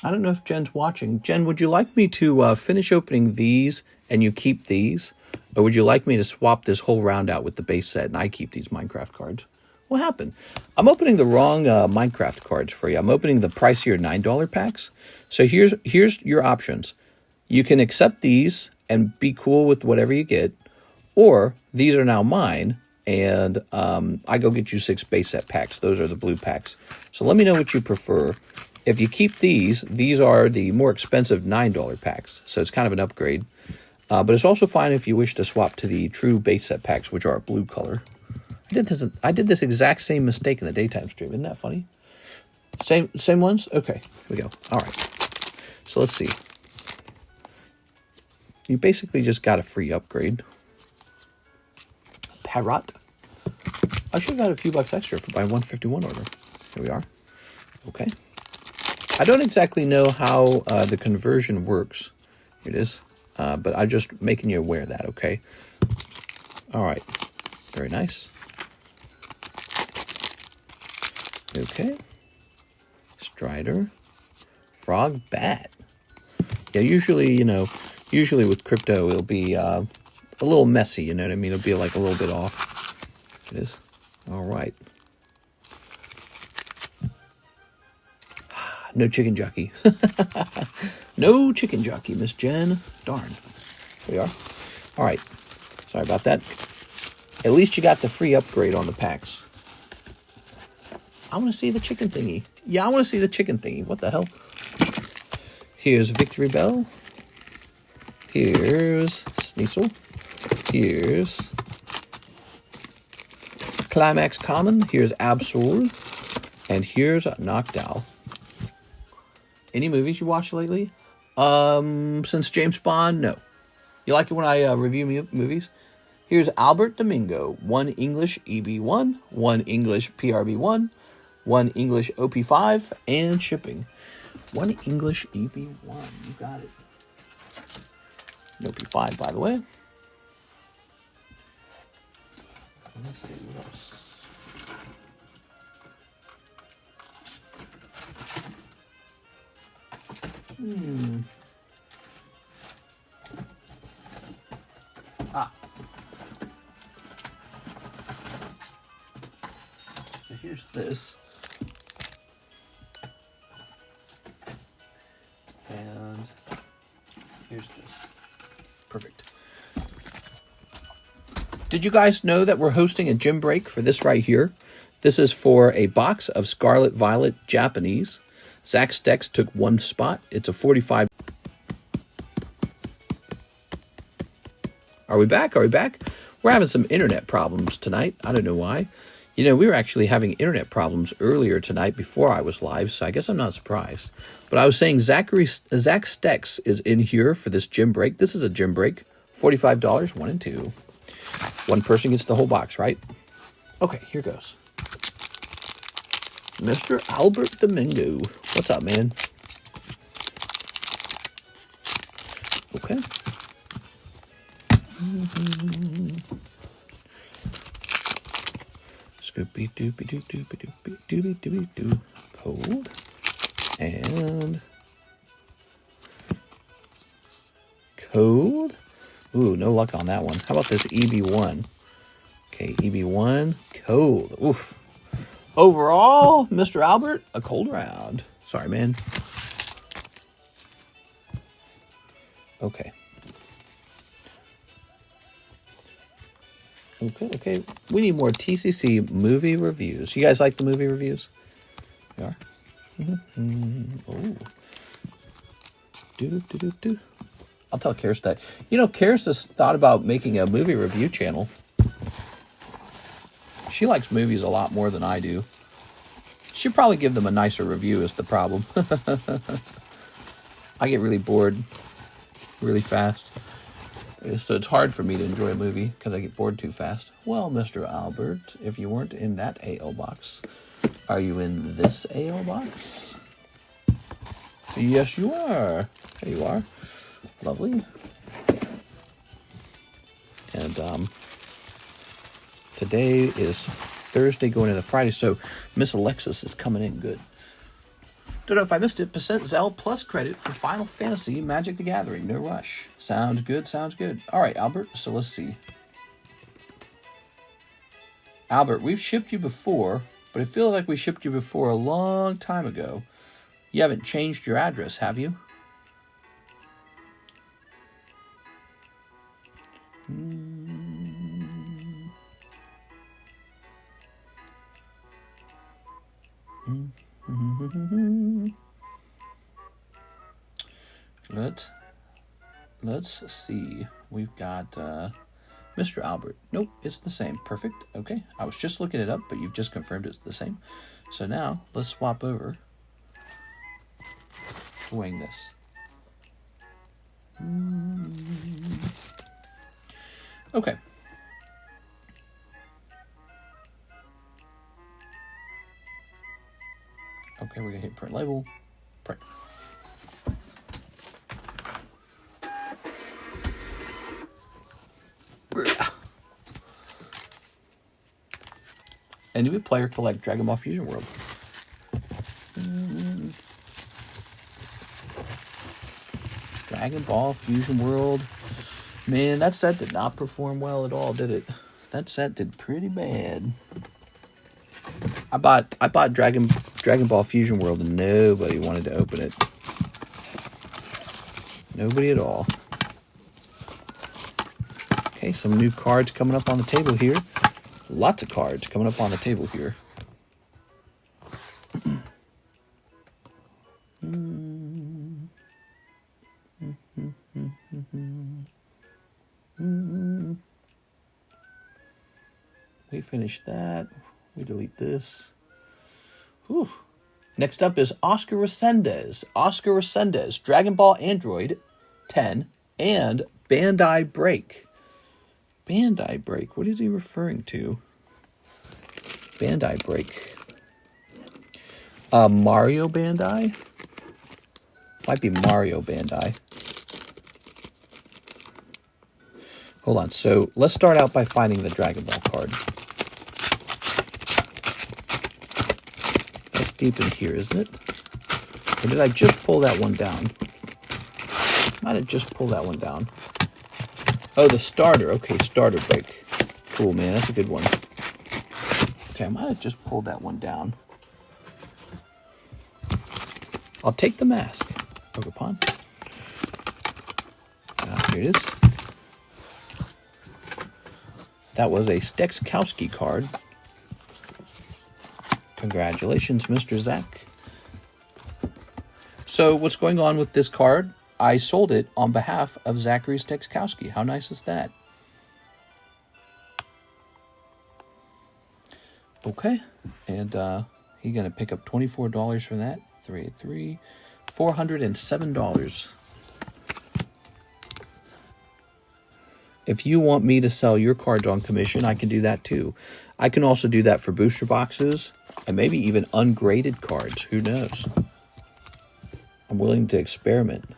I don't know if Jen's watching. Jen, would you like me to finish opening these and you keep these? Or would you like me to swap this whole round out with the base set and I keep these Minecraft cards? What happened? I'm opening the wrong Minecraft cards for you. I'm opening the pricier $9 packs. So here's your options. You can accept these and be cool with whatever you get. Or these are now mine, and I go get you 6 base set packs. Those are the blue packs. So let me know what you prefer. If you keep these are the more expensive $9 packs. So it's kind of an upgrade. But it's also fine if you wish to swap to the true base set packs, which are blue color. I did this exact same mistake in the daytime stream. Isn't that funny? Same ones? Okay, here we go. All right. So let's see. You basically just got a free upgrade. Parrot. I should have got a few bucks extra for my 151 order. Here we are. Okay. I don't exactly know how the conversion works. Here it is. But I'm just making you aware of that, okay? All right. Very nice. Okay. Strider. Frog bat. Yeah, usually, you know, with crypto, it'll be a little messy, you know what I mean? It'll be like a little bit off. It is. All right. No chicken jockey. No chicken jockey, Miss Jen. Darn. Here we are. All right. Sorry about that. At least you got the free upgrade on the packs. I want to see the chicken thingy. Yeah, I want to see the chicken thingy. What the hell? Here's Victory Bell. Here's Sneasel. Here's Climax Common. Here's Absol. And here's Knockdown. Any movies you watched lately? Since James Bond? No. You like it when I review movies? Here's Albert Domingo. 1 English EB1, 1 English PRB1, 1 English OP5, and shipping. 1 English EB1. You got it. OP5, by the way. Let's see what else. So here's this. And here's this. Perfect. Did you guys know that we're hosting a gym break for this right here? This is for a box of Scarlet Violet Japanese. Zach Stex took 1 spot. It's a 45. Are we back? Are we back? We're having some internet problems tonight. I don't know why. You know, we were actually having internet problems earlier tonight before I was live, so I guess I'm not surprised. But I was saying Zach Stex is in here for this gym break. This is a gym break. $45, 1 and 2. One person gets the whole box, right? Okay, here goes. Mr. Albert Domingo. What's up, man? Okay. Scoopy doopy doo doopy doopy doopy doopy doo. Code. And code. Ooh, no luck on that one. How about this EB1? Okay, EB1 code. Oof. Overall, Mr. Albert, a cold round. Sorry, man. Okay. Okay. We need more TCC movie reviews. You guys like the movie reviews? You are? Oh. Do. I'll tell Karis that. You know, Karis has thought about making a movie review channel. She likes movies a lot more than I do. She'd probably give them a nicer review is the problem. I get really bored really fast. So it's hard for me to enjoy a movie because I get bored too fast. Well, Mr. Albert, if you weren't in that AL box, are you in this AL box? Yes, you are. There you are. Lovely. And today is Thursday going into Friday, so Miss Alexis is coming in good. Don't know if I missed it. % Zelle plus credit for Final Fantasy Magic the Gathering. No rush. Sounds good, sounds good. All right, Albert, so let's see. Albert, we've shipped you before, but it feels like we shipped you before a long time ago. You haven't changed your address, have you? Let's see. We've got Mr. Albert. Nope, it's the same. Perfect. Okay, I was just looking it up, but you've just confirmed it's the same. So now let's swap over to wing this. Okay. Okay, we're gonna hit print label. Print. Enemy player collect Dragon Ball Fusion World. Dragon Ball Fusion World. Man, that set did not perform well at all, did it? That set did pretty bad. I bought Dragon Ball Fusion World and nobody wanted to open it. Nobody at all. Okay, some new cards coming up on the table here. Lots of cards coming up on the table here. We finished that. We delete this. Whew. Next up is Oscar Resendez. Oscar Resendez, Dragon Ball Android 10 and Bandai Break. Bandai Break, what is he referring to? Bandai Break. Mario Bandai? Might be Mario Bandai. Hold on, so let's start out by finding the Dragon Ball card. That's deep in here, isn't it? Or did I just pull that one down? Might have just pulled that one down. Oh, the starter. Okay, starter break. Cool, man. That's a good one. Okay, I might have just pulled that one down. I'll take the mask. Pokemon. Here it is. That was a Stexkowski card. Congratulations, Mr. Zach. So what's going on with this card? I sold it on behalf of Zachary Stexkowski. How nice is that? Okay. And he's going to pick up $24 for that. 383. $407. If you want me to sell your cards on commission, I can do that too. I can also do that for booster boxes and maybe even ungraded cards. Who knows? I'm willing to experiment.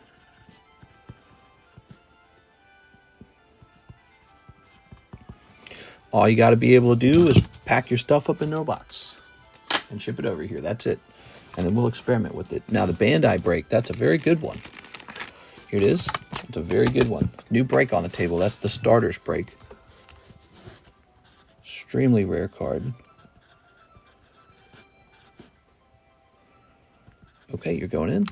All you got to be able to do is pack your stuff up in no box and ship it over here. That's it. And then we'll experiment with it. Now, the Bandai break, that's a very good one. Here it is. It's a very good one. New break on the table. That's the starters break. Extremely rare card. Okay, you're going in.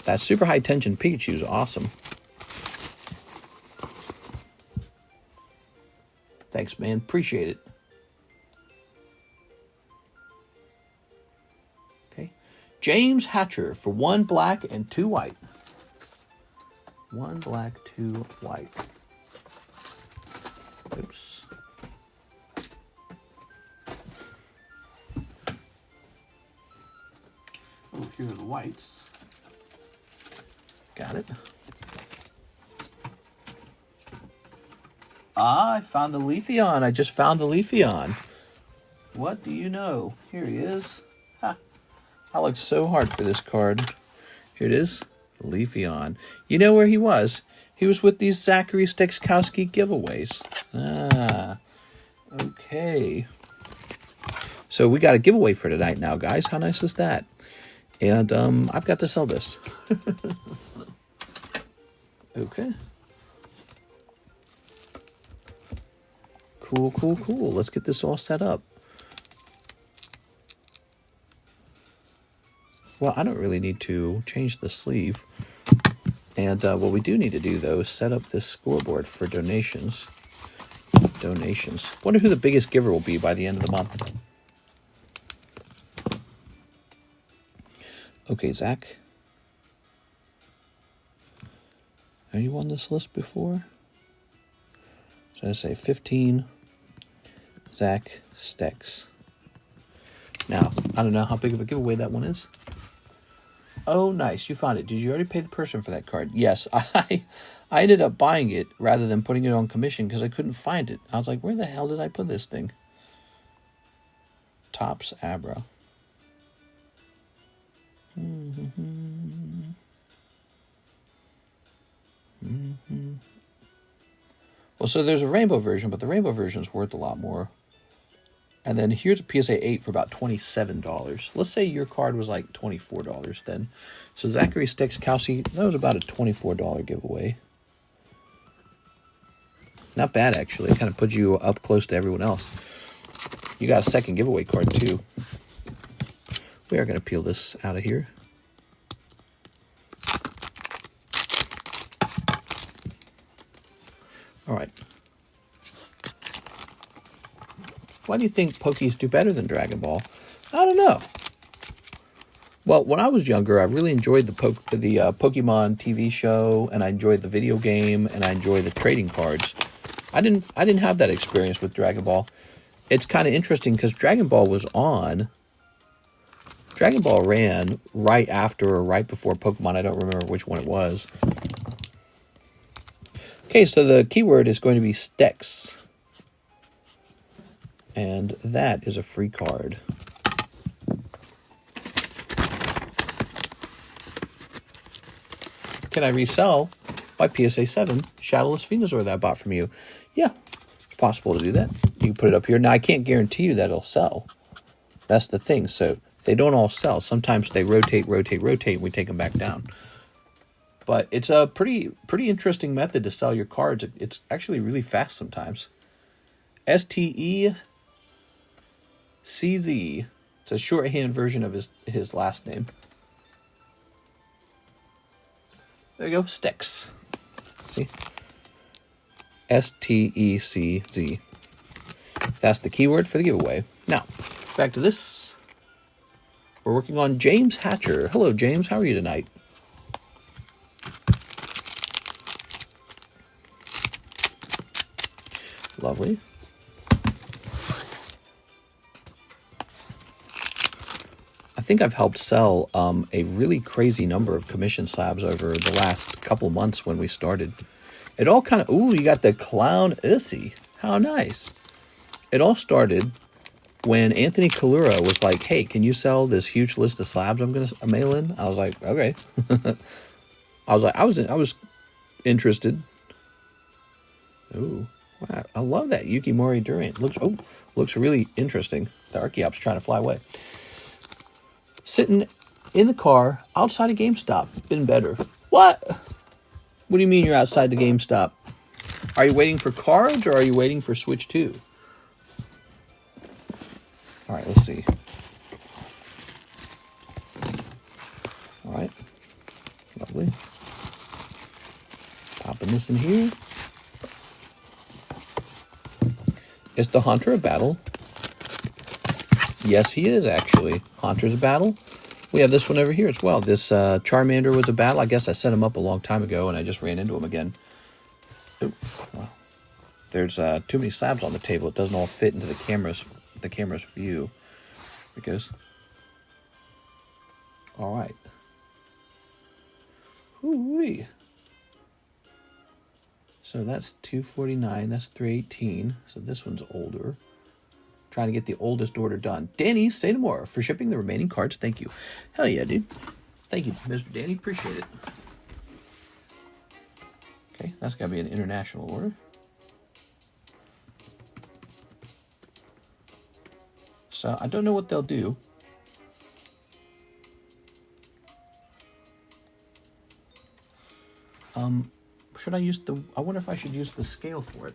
That super high tension Pikachu is awesome. Thanks, man. Appreciate it. Okay. James Hatcher for 1 black and 2 white. 1 black, 2 white. Oops. Oh, here are the whites. Got it. Ah, I found the Leafeon. I just found the Leafeon. What do you know? Here he is. Ha. I looked so hard for this card. Here it is. Leafeon. You know where he was? He was with these Zachary Stexkowski giveaways. Ah. Okay. So we got a giveaway for tonight now, guys. How nice is that? And I've got to sell this. Okay. Cool, cool, cool. Let's get this all set up. Well, I don't really need to change the sleeve. And what we do need to do, though, is set up this scoreboard for donations. Donations. Wonder who the biggest giver will be by the end of the month. Okay, Zach. Are you on this list before? So I say 15, Zach Stex. Now, I don't know how big of a giveaway that one is. Oh, nice. You found it. Did you already pay the person for that card? Yes. I ended up buying it rather than putting it on commission because I couldn't find it. I was like, where the hell did I put this thing? Topps Abra. Well, so there's a rainbow version, but the rainbow version is worth a lot more. And then here's a PSA 8 for about $27. Let's say your card was like $24 then. So Zachary Sticks Kelsey, that was about a $24 giveaway. Not bad, actually. It kind of puts you up close to everyone else. You got a second giveaway card, too. We are going to peel this out of here. All right. Why do you think Pokies do better than Dragon Ball? I don't know. Well, when I was younger, I really enjoyed the Pokemon TV show, and I enjoyed the video game, and I enjoyed the trading cards. I didn't have that experience with Dragon Ball. It's kind of interesting because Dragon Ball ran right after or right before Pokemon. I don't remember which one it was. Okay, so the keyword is going to be Stex. And that is a free card. Can I resell my PSA 7 Shadowless Venusaur that I bought from you? Yeah, it's possible to do that. You can put it up here. Now, I can't guarantee you that it'll sell. That's the thing. So they don't all sell. Sometimes they rotate, and we take them back down. But it's a pretty interesting method to sell your cards. It's actually really fast sometimes. STECZ. It's a shorthand version of his last name. There you go, Stex. See? STECZ. That's the keyword for the giveaway. Now, back to this. We're working on James Hatcher. Hello, James. How are you tonight? Lovely. I think I've helped sell a really crazy number of commission slabs over the last couple months when we started. It all kind of... Ooh, you got the Clown Ussy. How nice. It all started when Anthony Kalura was like, hey, can you sell this huge list of slabs I'm going to mail in? I was like, okay. I was interested. Ooh. Wow, I love that Yukimori Durian. Looks really interesting. The Archeop's trying to fly away. Sitting in the car outside of GameStop. Been better. What? What do you mean you're outside the GameStop? Are you waiting for cards or are you waiting for Switch 2? All right, let's see. All right. Lovely. Popping this in here. Is the Haunter a battle? Yes, he is, actually. Haunter's a battle. We have this one over here as well. This Charmander was a battle. I guess I set him up a long time ago, and I just ran into him again. Ooh, well, there's too many slabs on the table. It doesn't all fit into the camera's view. There it goes. All right. Ooh-wee. So that's 249. That's 318. So this one's older. Trying to get the oldest order done. Danny, say no more for shipping the remaining cards. Thank you. Hell yeah, dude. Thank you, Mr. Danny. Appreciate it. Okay, that's got to be an international order. So I don't know what they'll do. Should I use the... I wonder if I should use the scale for it.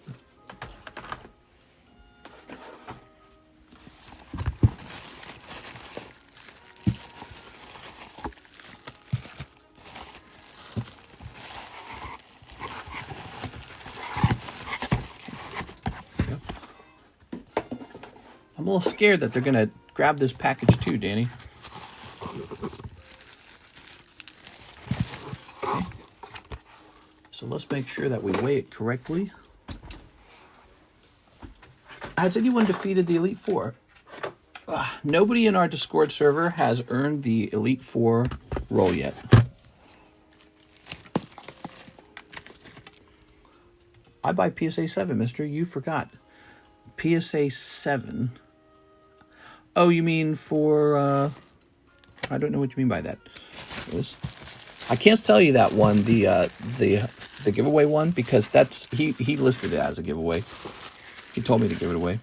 I'm a little scared that they're going to grab this package too, Danny. Okay. So let's make sure that we weigh it correctly. Has anyone defeated the Elite Four? nobody in our Discord server has earned the Elite Four roll yet. I buy PSA 7, mister. You forgot. PSA 7. Oh, you mean for... I don't know what you mean by that. I can't tell you that one, the giveaway one, because that's he listed it as a giveaway. He told me to give it away.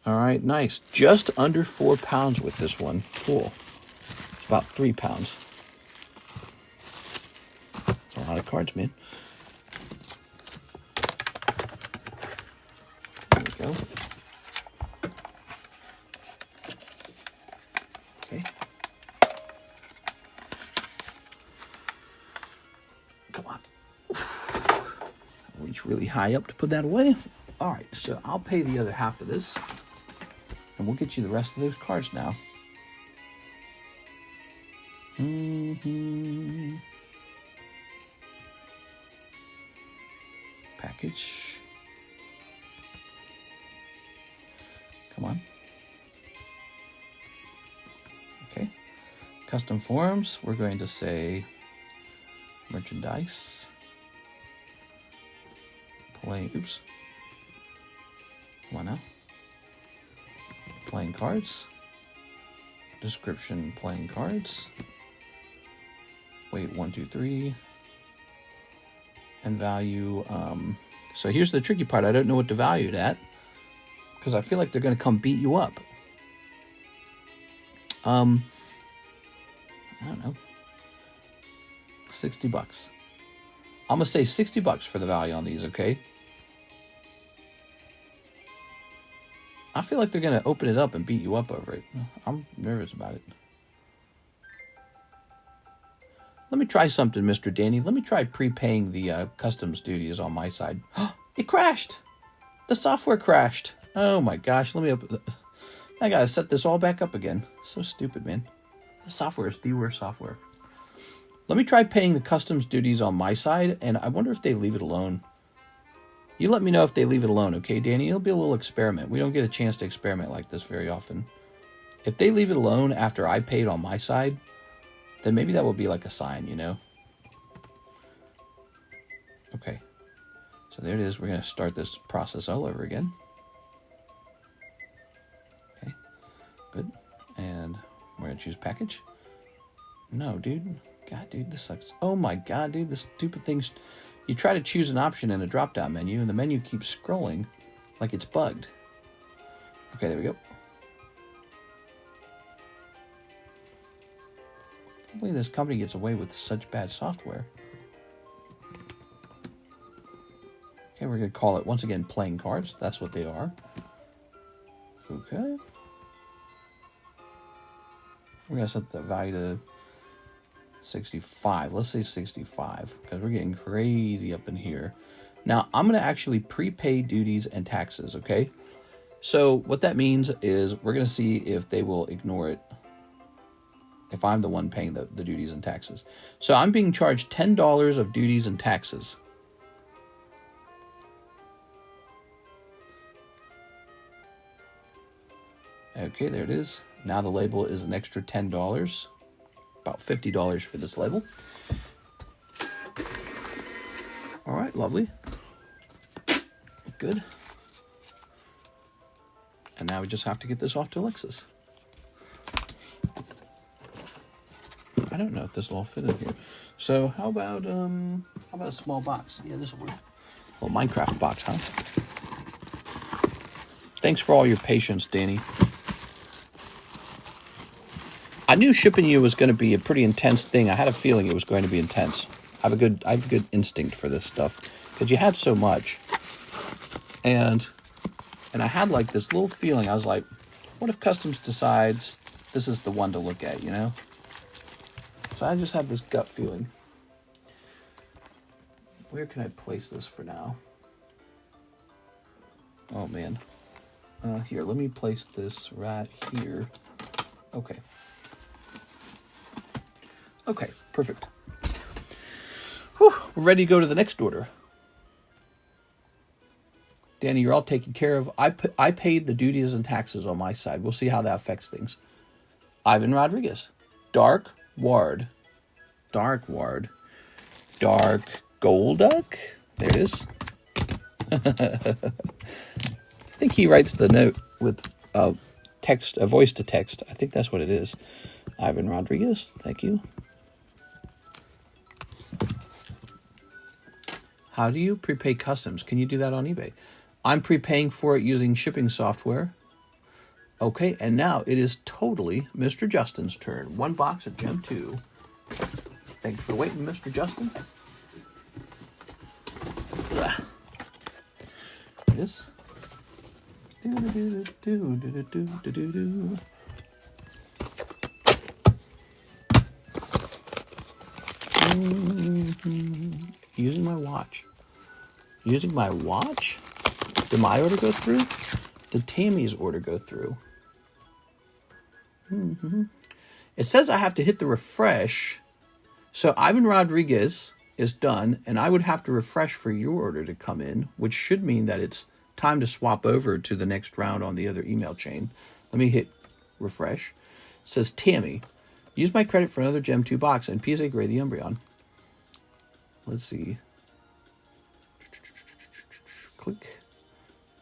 All right, nice. Just under 4 pounds with this one. Cool. It's about 3 pounds. That's a lot of cards, man. There we go. Okay. Come on. Reach really high up to put that away. All right, so I'll pay the other half of this. And we'll get you the rest of those cards now. Package. Come on. Okay. Custom forms. We're going to say merchandise. Playing. Oops. Come on now. Playing cards. Description, playing cards. Weight 1, 2, 3. And value. So here's the tricky part. I don't know what to value it at, because I feel like they're going to come beat you up. I don't know. $60. I'm going to say $60 for the value on these, okay? I feel like they're going to open it up and beat you up over it. I'm nervous about it. Let me try something, Mr. Danny. Let me try prepaying the customs duties on my side. It crashed. The software crashed. Oh my gosh. Let me open. I got to set this all back up again. So stupid, man. The software is the worst software. Let me try paying the customs duties on my side, and I wonder if they leave it alone. You let me know if they leave it alone, okay, Danny? It'll be a little experiment. We don't get a chance to experiment like this very often. If they leave it alone after I paid on my side, then maybe that will be like a sign, you know? Okay. So there it is. We're going to start this process all over again. Okay. Good. And we're going to choose package. No, dude. God, dude, this sucks. Oh my God, dude, this stupid thing's... You try to choose an option in a drop-down menu, and the menu keeps scrolling like it's bugged. Okay, there we go. I can't believe this company gets away with such bad software. Okay, we're going to call it, once again, playing cards. That's what they are. Okay. We're going to set the value to 65. Let's say 65, because we're getting crazy up in here. Now, I'm going to actually prepay duties and taxes, okay? So what that means is we're going to see if they will ignore it, if I'm the one paying the duties and taxes. So I'm being charged $10 of duties and taxes. Okay, there it is. Now the label is an extra $10. About $50 for this label. All right, lovely. Good. And now we just have to get this off to Alexis. I don't know if this will all fit in here. So how about a small box? Yeah, this will work. A little Minecraft box, huh? Thanks for all your patience, Danny. I knew shipping you was going to be a pretty intense thing. I had a feeling it was going to be intense. I have a good instinct for this stuff, because you had so much, and I had like this little feeling. I was like, what if customs decides this is the one to look at, you know? So I just have this gut feeling. Where can I place this for now? Oh man. Here, let me place this right here. Okay. Okay, perfect. Whew, we're ready to go to the next order. Danny, you're all taken care of. I paid the duties and taxes on my side. We'll see how that affects things. Ivan Rodriguez. Dark Ward. Dark Ward. Dark Golduck. There it is. I think he writes the note with text, a voice to text. I think that's what it is. Ivan Rodriguez. Thank you. How do you prepay customs? Can you do that on eBay? I'm prepaying for it using shipping software. Okay, and now it is totally Mr. Justin's turn. 1 box of Gem 2. Thanks for waiting, Mr. Justin. It is. Using my watch. Using my watch? Did my order go through? Did Tammy's order go through? It says I have to hit the refresh. So Ivan Rodriguez is done, and I would have to refresh for your order to come in, which should mean that it's time to swap over to the next round on the other email chain. Let me hit refresh. It says Tammy, use my credit for another Gem 2 box and PSA Gray the Umbreon. Let's see. Click.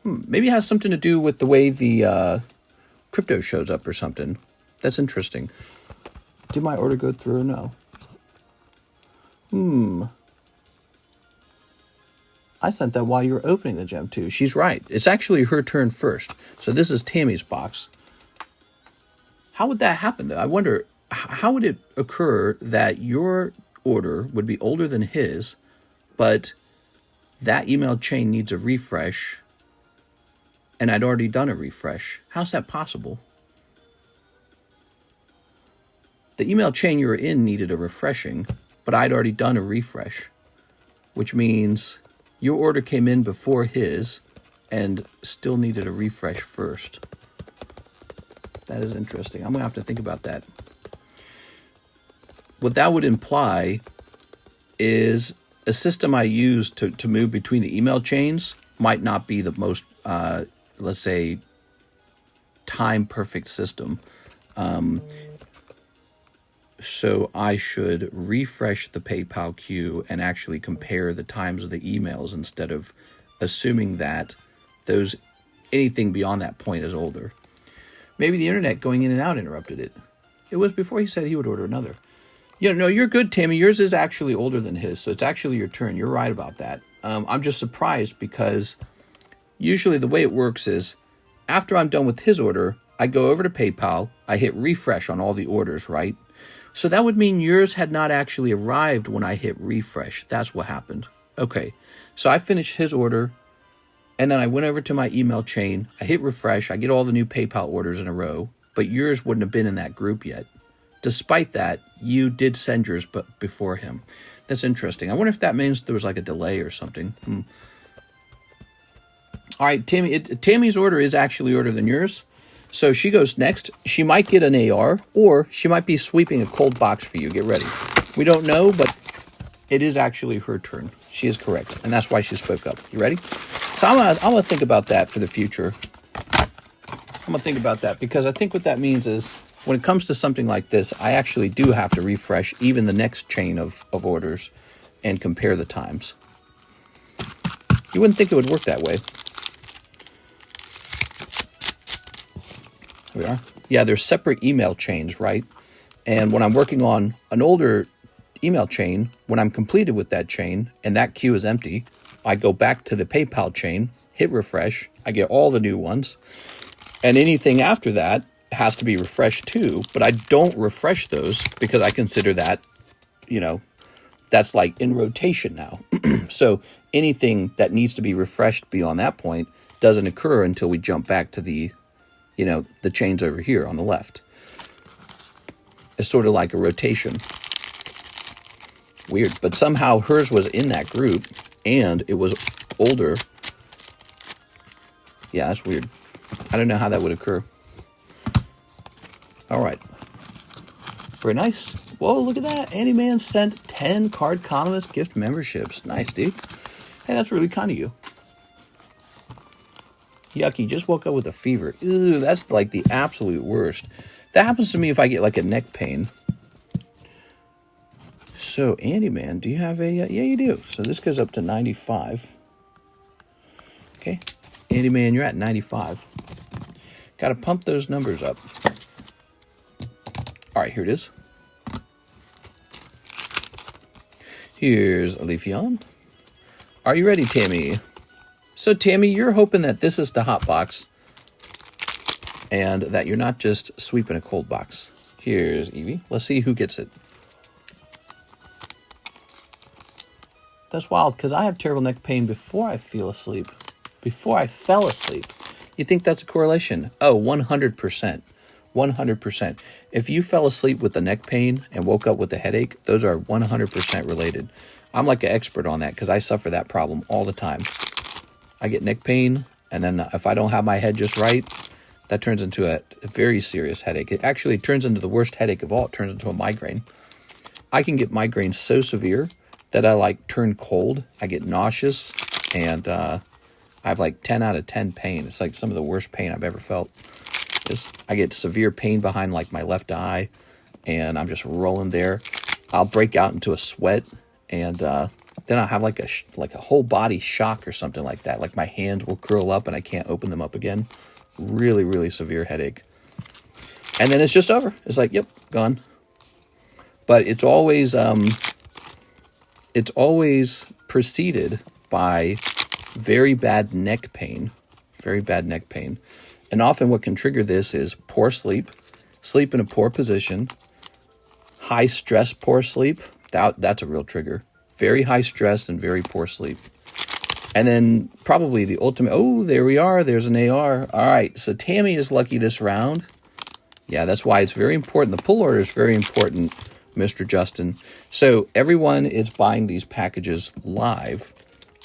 Maybe it has something to do with the way the crypto shows up or something. That's interesting. Did my order go through or no? I sent that while you were opening the Gem 2. She's right. It's actually her turn first. So this is Tammy's box. How would that happen, though? I wonder, how would it occur that your order would be older than his, but that email chain needs a refresh, and I'd already done a refresh? How's that possible? The email chain you were in needed a refreshing, but I'd already done a refresh, which means your order came in before his and still needed a refresh first. That is interesting. I'm going to have to think about that. What that would imply is a system I use to move between the email chains might not be the most, let's say, time-perfect system. So I should refresh the PayPal queue and actually compare the times of the emails instead of assuming that anything beyond that point is older. Maybe the internet going in and out interrupted it. It was before he said he would order another. No, you're good, Tammy. Yours is actually older than his, so it's actually your turn. You're right about that. I'm just surprised because usually the way it works is after I'm done with his order, I go over to PayPal, I hit refresh on all the orders, right? So that would mean yours had not actually arrived when I hit refresh. That's what happened. Okay, so I finished his order, and then I went over to my email chain. I hit refresh. I get all the new PayPal orders in a row, but yours wouldn't have been in that group yet. Despite that, you did send yours but before him. That's interesting. I wonder if that means there was like a delay or something. All right, Tammy's order is actually older than yours. So she goes next. She might get an AR, or she might be sweeping a cold box for you. Get ready. We don't know, but it is actually her turn. She is correct, and that's why she spoke up. You ready? So I'm gonna think about that for the future. I'm gonna think about that because I think what that means is when it comes to something like this, I actually do have to refresh even the next chain of orders and compare the times. You wouldn't think it would work that way. Here we are. Yeah, there's separate email chains, right? And when I'm working on an older email chain, when I'm completed with that chain and that queue is empty, I go back to the PayPal chain, hit refresh, I get all the new ones, and anything after that has to be refreshed too, but I don't refresh those because I consider that, that's like in rotation now. So anything that needs to be refreshed beyond that point doesn't occur until we jump back to the chains over here on the left. It's sort of like a rotation. Weird, but somehow hers was in that group and it was older. Yeah, that's weird. I don't know how that would occur. All right. Very nice. Whoa, look at that. Andy Man sent 10 Carddass gift memberships. Nice, dude. Hey, that's really kind of you. Yucky, just woke up with a fever. Ew, that's like the absolute worst. That happens to me if I get like a neck pain. So, Andy, man, do you have a... yeah, you do. So this goes up to 95. Okay. Andy, man, you're at 95. Got to pump those numbers up. All right, here it is. Here's Alefion. Are you ready, Tammy? So, Tammy, you're hoping that this is the hot box and that you're not just sweeping a cold box. Here's Evie. Let's see who gets it. That's wild, because I have terrible neck pain before I fell asleep. Before I fell asleep. You think that's a correlation? Oh, 100%. 100%. If you fell asleep with the neck pain and woke up with a headache, those are 100% related. I'm like an expert on that because I suffer that problem all the time. I get neck pain, and then if I don't have my head just right, that turns into a very serious headache. It actually turns into the worst headache of all. It turns into a migraine. I can get migraines so severe that I like turn cold. I get nauseous, and I have like 10 out of 10 pain. It's like some of the worst pain I've ever felt. I get severe pain behind like my left eye, and I'm just rolling there. I'll break out into a sweat, and then I'll have like a whole body shock or something like that. Like my hands will curl up and I can't open them up again. Really, really severe headache. And then it's just over. It's like, yep, gone. But it's always preceded by very bad neck pain. Very bad neck pain. And often what can trigger this is poor sleep, sleep in a poor position, high stress, poor sleep. That's a real trigger. Very high stress and very poor sleep. And then probably the ultimate, oh, there we are. There's an AR. All right, so Tammy is lucky this round. Yeah, that's why it's very important. The pull order is very important, Mr. Justin. So everyone is buying these packages live.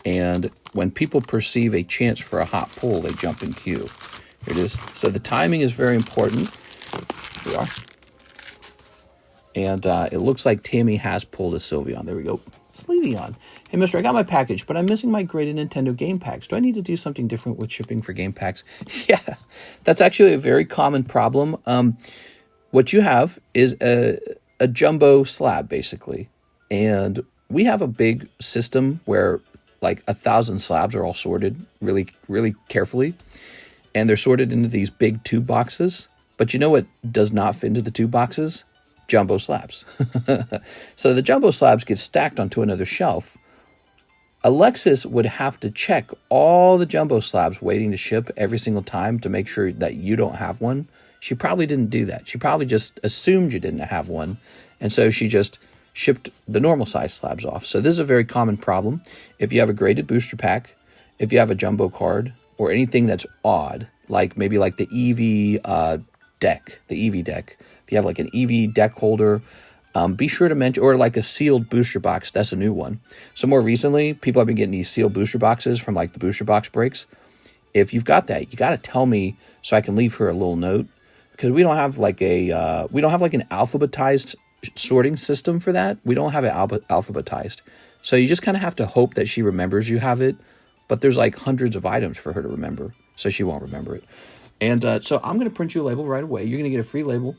And when people perceive a chance for a hot pull, they jump in queue. Here it is. So the timing is very important. Here we are. And it looks like Tammy has pulled a Sylveon. There we go. Sleeveon. Hey, mister, I got my package, but I'm missing my graded Nintendo game packs. Do I need to do something different with shipping for game packs? Yeah, that's actually a very common problem. What you have is a jumbo slab, basically. And we have a big system where like 1,000 slabs are all sorted really, really carefully. And they're sorted into these big tube boxes. But you know what does not fit into the tube boxes? Jumbo slabs. So the jumbo slabs get stacked onto another shelf. Alexis would have to check all the jumbo slabs waiting to ship every single time to make sure that you don't have one. She probably didn't do that. She probably just assumed you didn't have one. And so she just shipped the normal size slabs off. So this is a very common problem. If you have a graded booster pack, if you have a jumbo card, or anything that's odd, like maybe like the EV deck, the EV deck. If you have like an EV deck holder, be sure to mention, or like a sealed booster box. That's a new one. So more recently, people have been getting these sealed booster boxes from like the booster box breaks. If you've got that, you got to tell me so I can leave her a little note, because we don't have like an alphabetized sorting system for that. We don't have it alphabetized. So you just kind of have to hope that she remembers you have it. But there's like hundreds of items for her to remember, so she won't remember it. And so I'm going to print you a label right away. You're going to get a free label,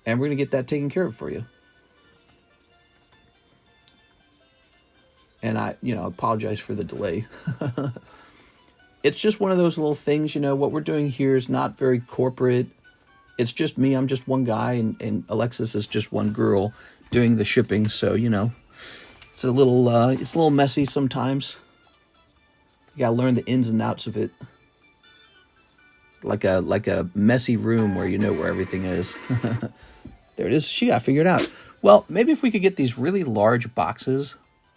and we're going to get that taken care of for you. And I, apologize for the delay. It's just one of those little things, what we're doing here is not very corporate. It's just me. I'm just one guy, and Alexis is just one girl doing the shipping. So, it's a little messy sometimes. You gotta learn the ins and outs of it. Like a messy room where you know where everything is. There it is. She got figured out. Well, maybe if we could get these really large boxes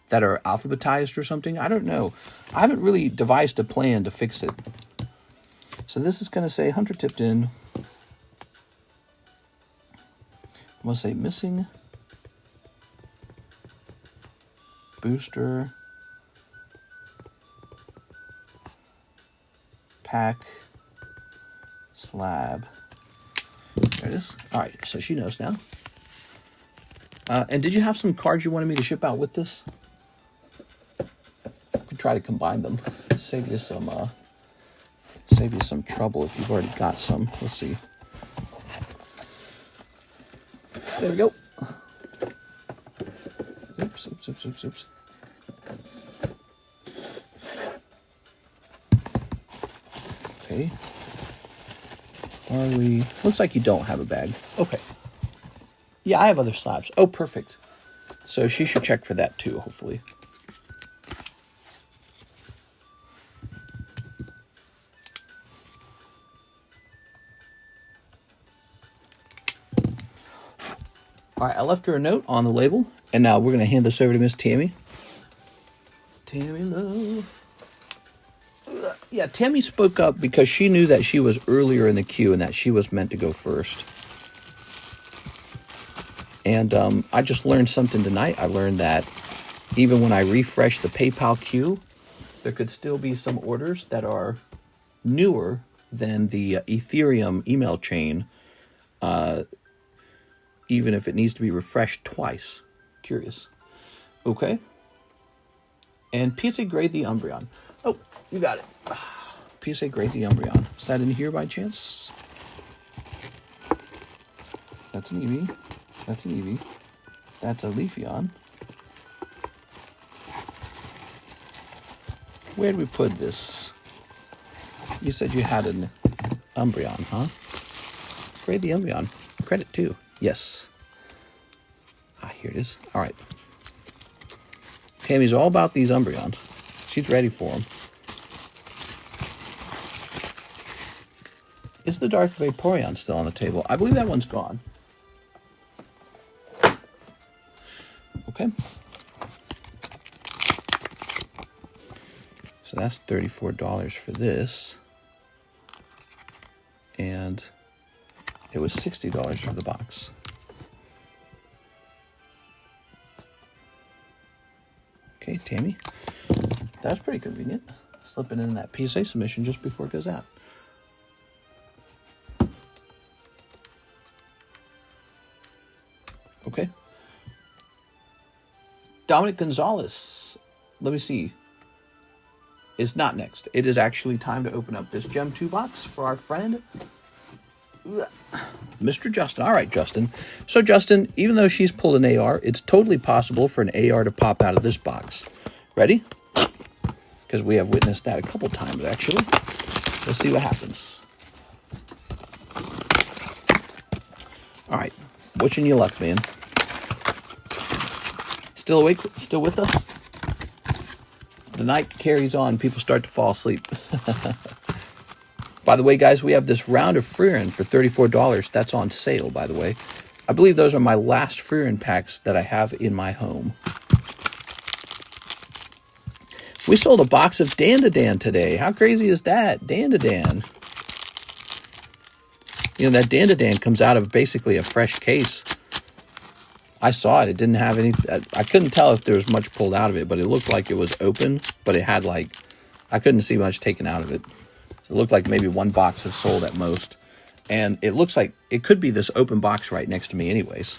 that are alphabetized or something. I don't know. I haven't really devised a plan to fix it. So this is gonna say Hunter tipped in. I'm gonna say missing booster pack slab. There it is. All right, so she knows now. And did you have some cards you wanted me to ship out with this? I could try to combine them. Save you some Save you some trouble if you've already got some. Let's see. There we go. Oops, oops, oops, oops, oops. Okay. Are we... Looks like you don't have a bag. Okay. Yeah, I have other slabs. Oh, perfect. So she should check for that too, hopefully. All right, I left her a note on the label, and now we're going to hand this over to Miss Tammy. Tammy Love. Yeah, Tammy spoke up because she knew that she was earlier in the queue and that she was meant to go first. And I just learned something tonight. I learned that even when I refresh the PayPal queue, there could still be some orders that are newer than the Ethereum email chain, even if it needs to be refreshed twice. Curious. Okay. And PSA Grade the Umbreon. Oh, you got it. PSA Grade the Umbreon. Is that in here by chance? That's an Eevee. That's an Eevee. That's a Leafeon. Where did we put this? You said you had an Umbreon, huh? Grade the Umbreon. Credit too. Yes. Ah, here it is. All right. Tammy's all about these Umbreons. She's ready for them. Is the Dark Vaporeon still on the table? I believe that one's gone. Okay. So that's $34 for this. And it was $60 for the box. Okay, Tammy. That's pretty convenient. Slipping in that PSA submission just before it goes out. Okay. Dominic Gonzalez. Let me see. Is not next. It is actually time to open up this Gem 2 box for our friend, Mr. Justin. All right, Justin. So, Justin, even though she's pulled an AR, it's totally possible for an AR to pop out of this box. Ready? Because we have witnessed that a couple times, actually. Let's see what happens. All right. Wishing you luck, man. Still awake? Still with us? The night carries on. People start to fall asleep. By the way, guys, we have this round of Frieren for $34. That's on sale, by the way. I believe those are my last Frieren packs that I have in my home. We sold a box of Dandadan today. How crazy is that? Dandadan. You know, that Dandadan comes out of basically a fresh case. I saw it. It didn't have any... I couldn't tell if there was much pulled out of it, but it looked like it was open, but it had like... I couldn't see much taken out of it. So it looked like maybe one box has sold at most. And it looks like it could be this open box right next to me anyways.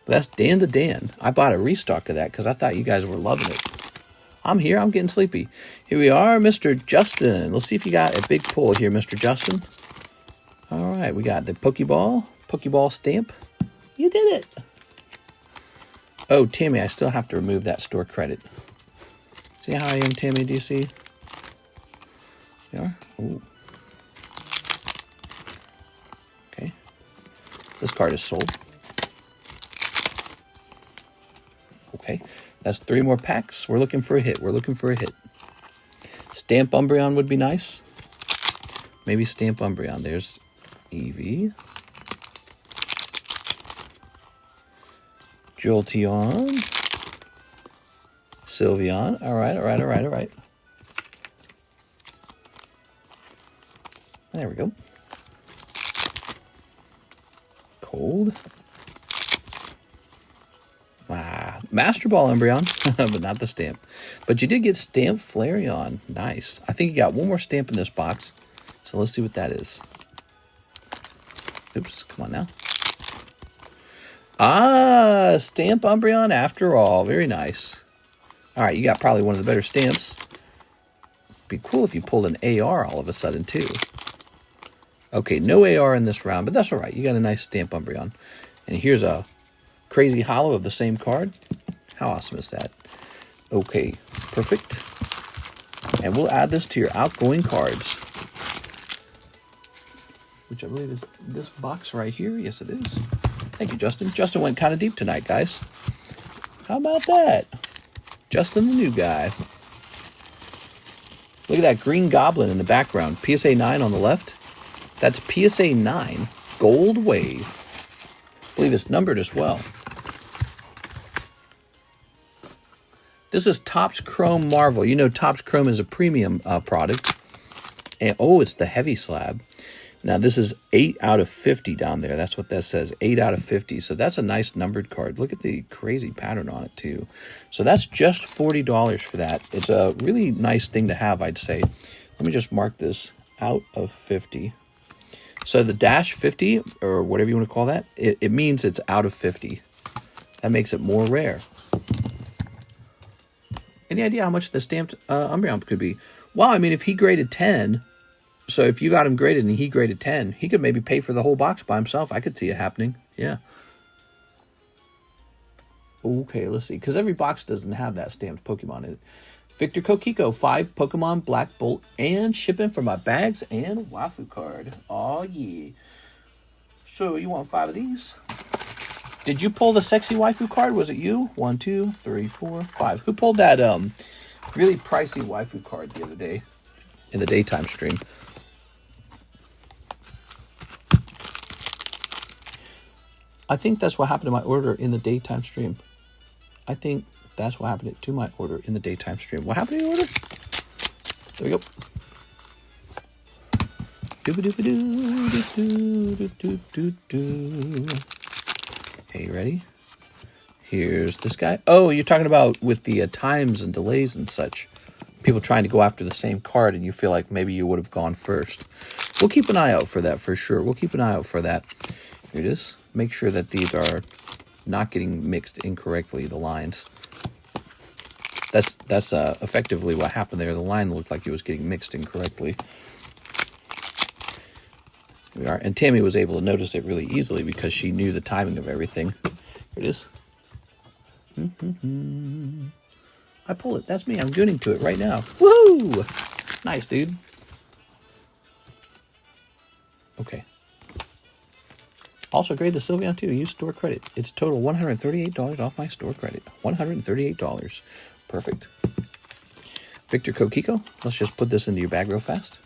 But that's Dandadan. I bought a restock of that because I thought you guys were loving it. I'm here. I'm getting sleepy. Here we are, Mr. Justin. Let's see if you got a big pull here, Mr. Justin. All right. We got the Pokeball stamp. You did it. Oh, Tammy, I still have to remove that store credit. See how I am, Tammy, do you see? You are? Ooh. Okay. This card is sold. Okay. That's 3 more packs. We're looking for a hit. We're looking for a hit. Stamp Umbreon would be nice. Maybe Stamp Umbreon. There's Eevee. Jolteon. Sylveon. All right, all right, all right, all right. There we go. Cold. Master Ball Umbreon, but not the stamp. But you did get Stamp Flareon. Nice. I think you got one more stamp in this box. So let's see what that is. Oops, come on now. Ah, Stamp Umbreon after all. Very nice. All right, you got probably one of the better stamps. Be cool if you pulled an AR all of a sudden, too. Okay, no AR in this round, but that's all right. You got a nice stamp Umbreon. And here's a crazy holo of the same card. How awesome is that? Okay, perfect. And we'll add this to your outgoing cards, which I believe is this box right here. Yes, it is. Thank you, Justin. Justin went kind of deep tonight, guys. How about that? Justin, the new guy. Look at that green goblin in the background. PSA 9 on the left. That's PSA 9 Gold Wave. I believe it's numbered as well. This is Topps Chrome Marvel. You know Topps Chrome is a premium product. And oh, it's the heavy slab. Now this is 8 out of 50 down there. That's what that says, 8 out of 50. So that's a nice numbered card. Look at the crazy pattern on it too. So that's just $40 for that. It's a really nice thing to have, I'd say. Let me just mark this, out of 50. So the dash 50, or whatever you want to call that, it means it's out of 50. That makes it more rare. Any idea how much the stamped Umbreon could be? Well, I mean, if he graded 10, so if you got him graded and he graded 10, he could maybe pay for the whole box by himself. I could see it happening. Yeah. Okay, let's see. Because every box doesn't have that stamped Pokemon in it. Victor Kokiko, 5 Pokemon Black Bolt and shipping for my bags and waifu card. Oh, yeah. So you want 5 of these? Did you pull the sexy waifu card? Was it you? 1, 2, 3, 4, 5. Who pulled that really pricey waifu card the other day in the daytime stream? I think that's what happened to my order in the daytime stream. I think that's what happened to my order in the daytime stream. What happened to your order? There we go. Okay, ready? Here's this guy. Oh, you're talking about with the times and delays and such. People trying to go after the same card and you feel like maybe you would have gone first. We'll keep an eye out for that for sure. We'll keep an eye out for that. Here it is. Make sure that these are not getting mixed incorrectly, the lines. That's effectively what happened there. The line looked like it was getting mixed incorrectly. Here we are. And Tammy was able to notice it really easily because she knew the timing of everything. Here it is. I pull it. That's me. I'm gunning to it right now. Woohoo! Nice, dude. Okay. Also grade the Sylveon too. Use store credit. It's total $138 off my store credit. $138. Perfect. Victor Kokiko. Let's just put this into your bag real fast.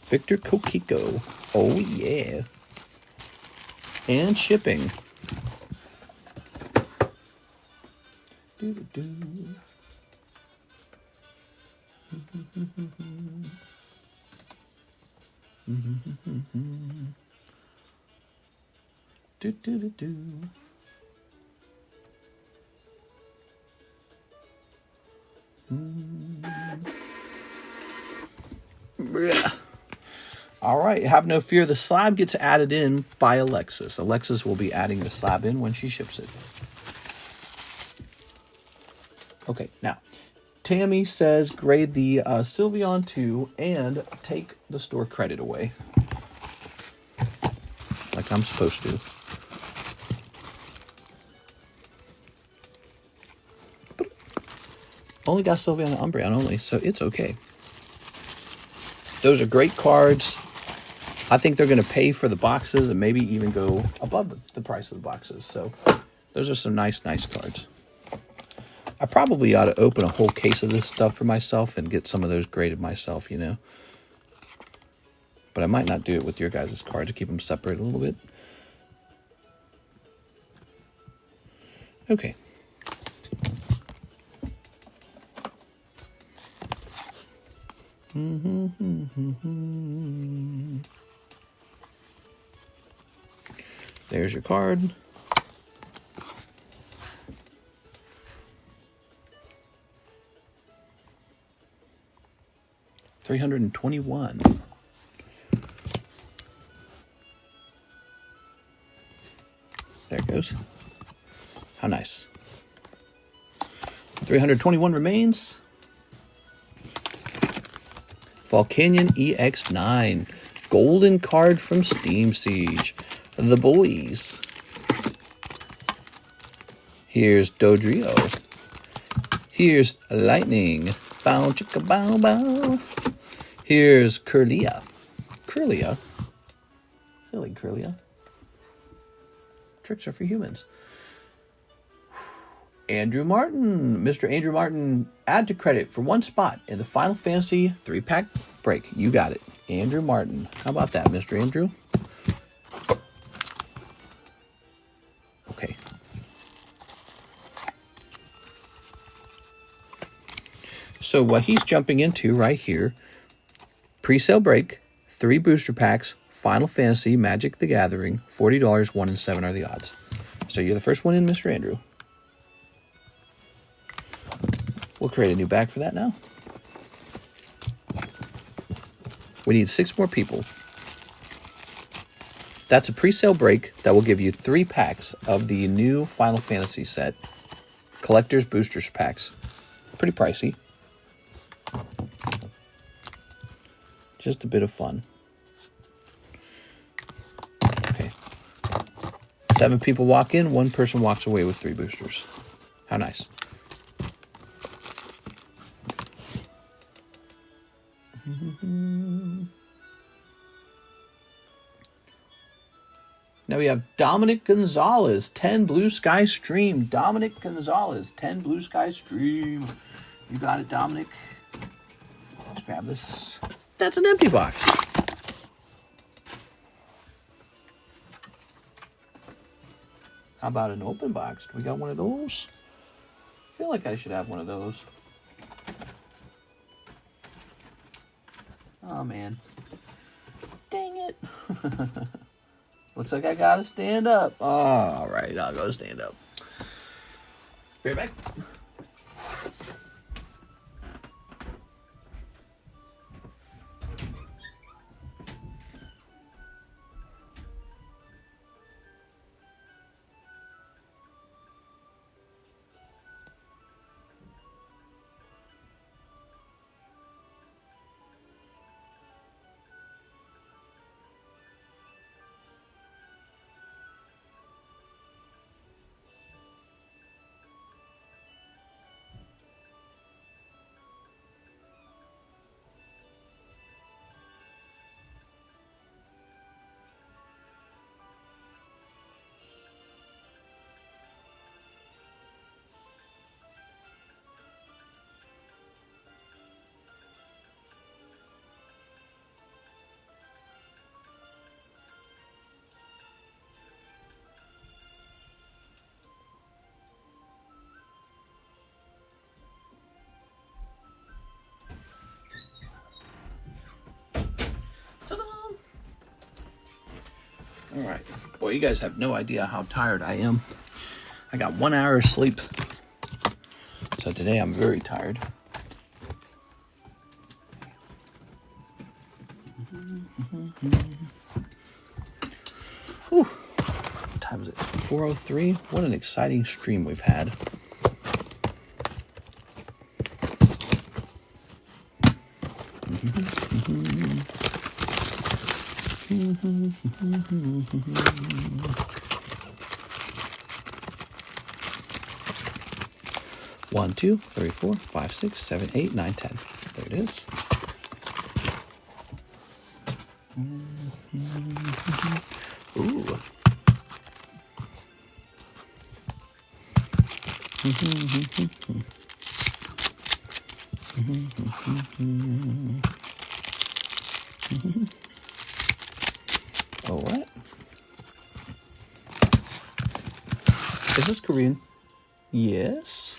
Victor Kokiko. Oh yeah. And shipping. All right, have no fear. The slab gets added in by Alexis. Alexis will be adding the slab in when she ships it. Okay, now, Tammy says grade the Sylveon 2 and take the store credit away. Like I'm supposed to. But only got Sylveon and Umbreon only, so it's okay. Those are great cards. I think they're going to pay for the boxes and maybe even go above the price of the boxes. So those are some nice cards. I probably ought to open a whole case of this stuff for myself and get some of those graded myself, you know. But I might not do it with your guys' cards to keep them separate a little bit. Okay. There's your card. $321. goes. How nice. 321 remains. Volcanion EX9. Golden card from Steam Siege. The boys. Here's Dodrio. Here's Lightning. Bow chicka bow bow. Here's Curlia. Curlia? Silly Curlia. Tricks are for humans. Andrew Martin. Mr. Andrew Martin, add to credit for 1 spot in the Final Fantasy 3-pack break. You got it. Andrew Martin. How about that, Mr. Andrew? Okay. So what he's jumping into right here, pre-sale break, 3 booster packs, Final Fantasy, Magic the Gathering, $40, 1 in 7 are the odds. So you're the first one in, Mr. Andrew. We'll create a new bag for that now. We need 6 more people. That's a pre-sale break that will give you 3 packs of the new Final Fantasy set. Collector's Boosters packs. Pretty pricey. Just a bit of fun. Okay. 7 people walk in, 1 person walks away with 3 boosters. How nice. Now we have Dominic Gonzalez, 10 Blue Sky Stream. Dominic Gonzalez, 10 Blue Sky Stream. You got it, Dominic. Let's grab this. That's an empty box. How about an open box? Do we got one of those? I feel like I should have one of those. Oh, man. Dang it. Looks like I gotta stand up. Oh, all right, I'll go stand up. Be right back. All right. Boy, you guys have no idea how tired I am. I got 1 hour of sleep. So today I'm very tired. Whew. What time is it? 4:03. What an exciting stream we've had. One, 2, 3, 4, 5, 6, 7, 8, 9, 10. There it is. Ooh. All right. Is this Korean? Yes.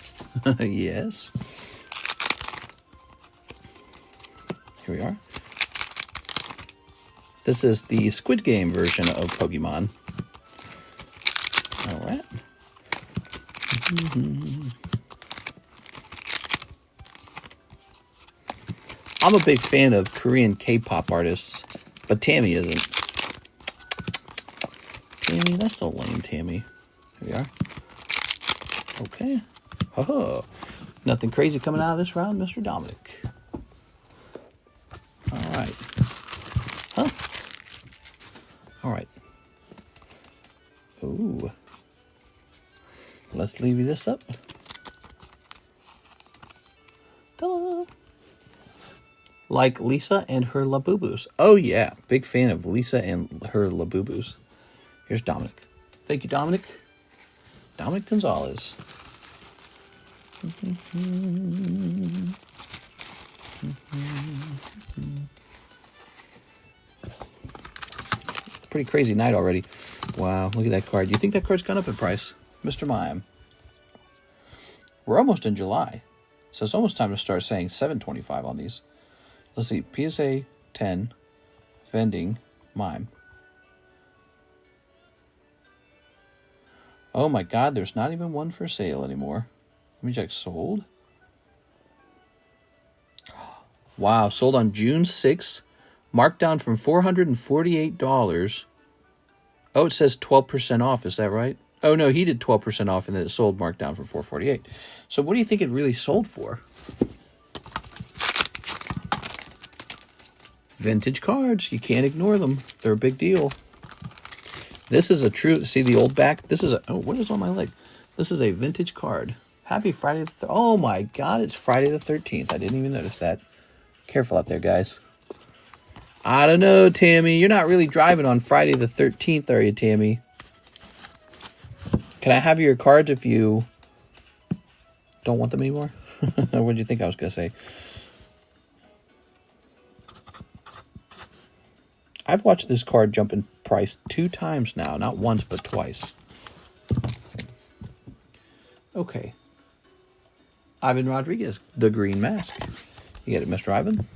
Yes. Here we are. This is the Squid Game version of Pokemon. All right. I'm a big fan of Korean K-pop artists, but Tammy isn't. Tammy, that's so lame, Tammy. we are. Okay. Oh, nothing crazy coming out of this round, Mr. Dominic. All right. Huh? All right. Ooh. Let's leave this up. Ta-da! Like Lisa and her Labubus. Oh, yeah. Big fan of Lisa and her Labubus. Here's Dominic. Thank you, Dominic. Dominic Gonzalez. Pretty crazy night already. Wow, look at that card. Do you think that card's gone up in price? Mr. Mime. We're almost in July, so it's almost time to start saying $7.25 on these. Let's see, PSA 10, vending, Mime. Oh my God, there's not even one for sale anymore. Let me check, sold? Wow, sold on June 6th, marked down from $448. Oh, it says 12% off, is that right? Oh no, he did 12% off and then it sold marked down for $448. So what do you think it really sold for? Vintage cards, you can't ignore them. They're a big deal. This is a true, see the old back? This is a, oh, what is on my leg? This is a vintage card. Happy Friday the, oh my God, it's Friday the 13th. I didn't even notice that. Careful out there, guys. I don't know, Tammy. You're not really driving on Friday the 13th, are you, Tammy? Can I have your cards if you don't want them anymore? What did you think I was going to say? I've watched this card jump in price 2 times now. Not once, but twice. Okay. Ivan Rodriguez, the green mask. You get it, Mr. Ivan?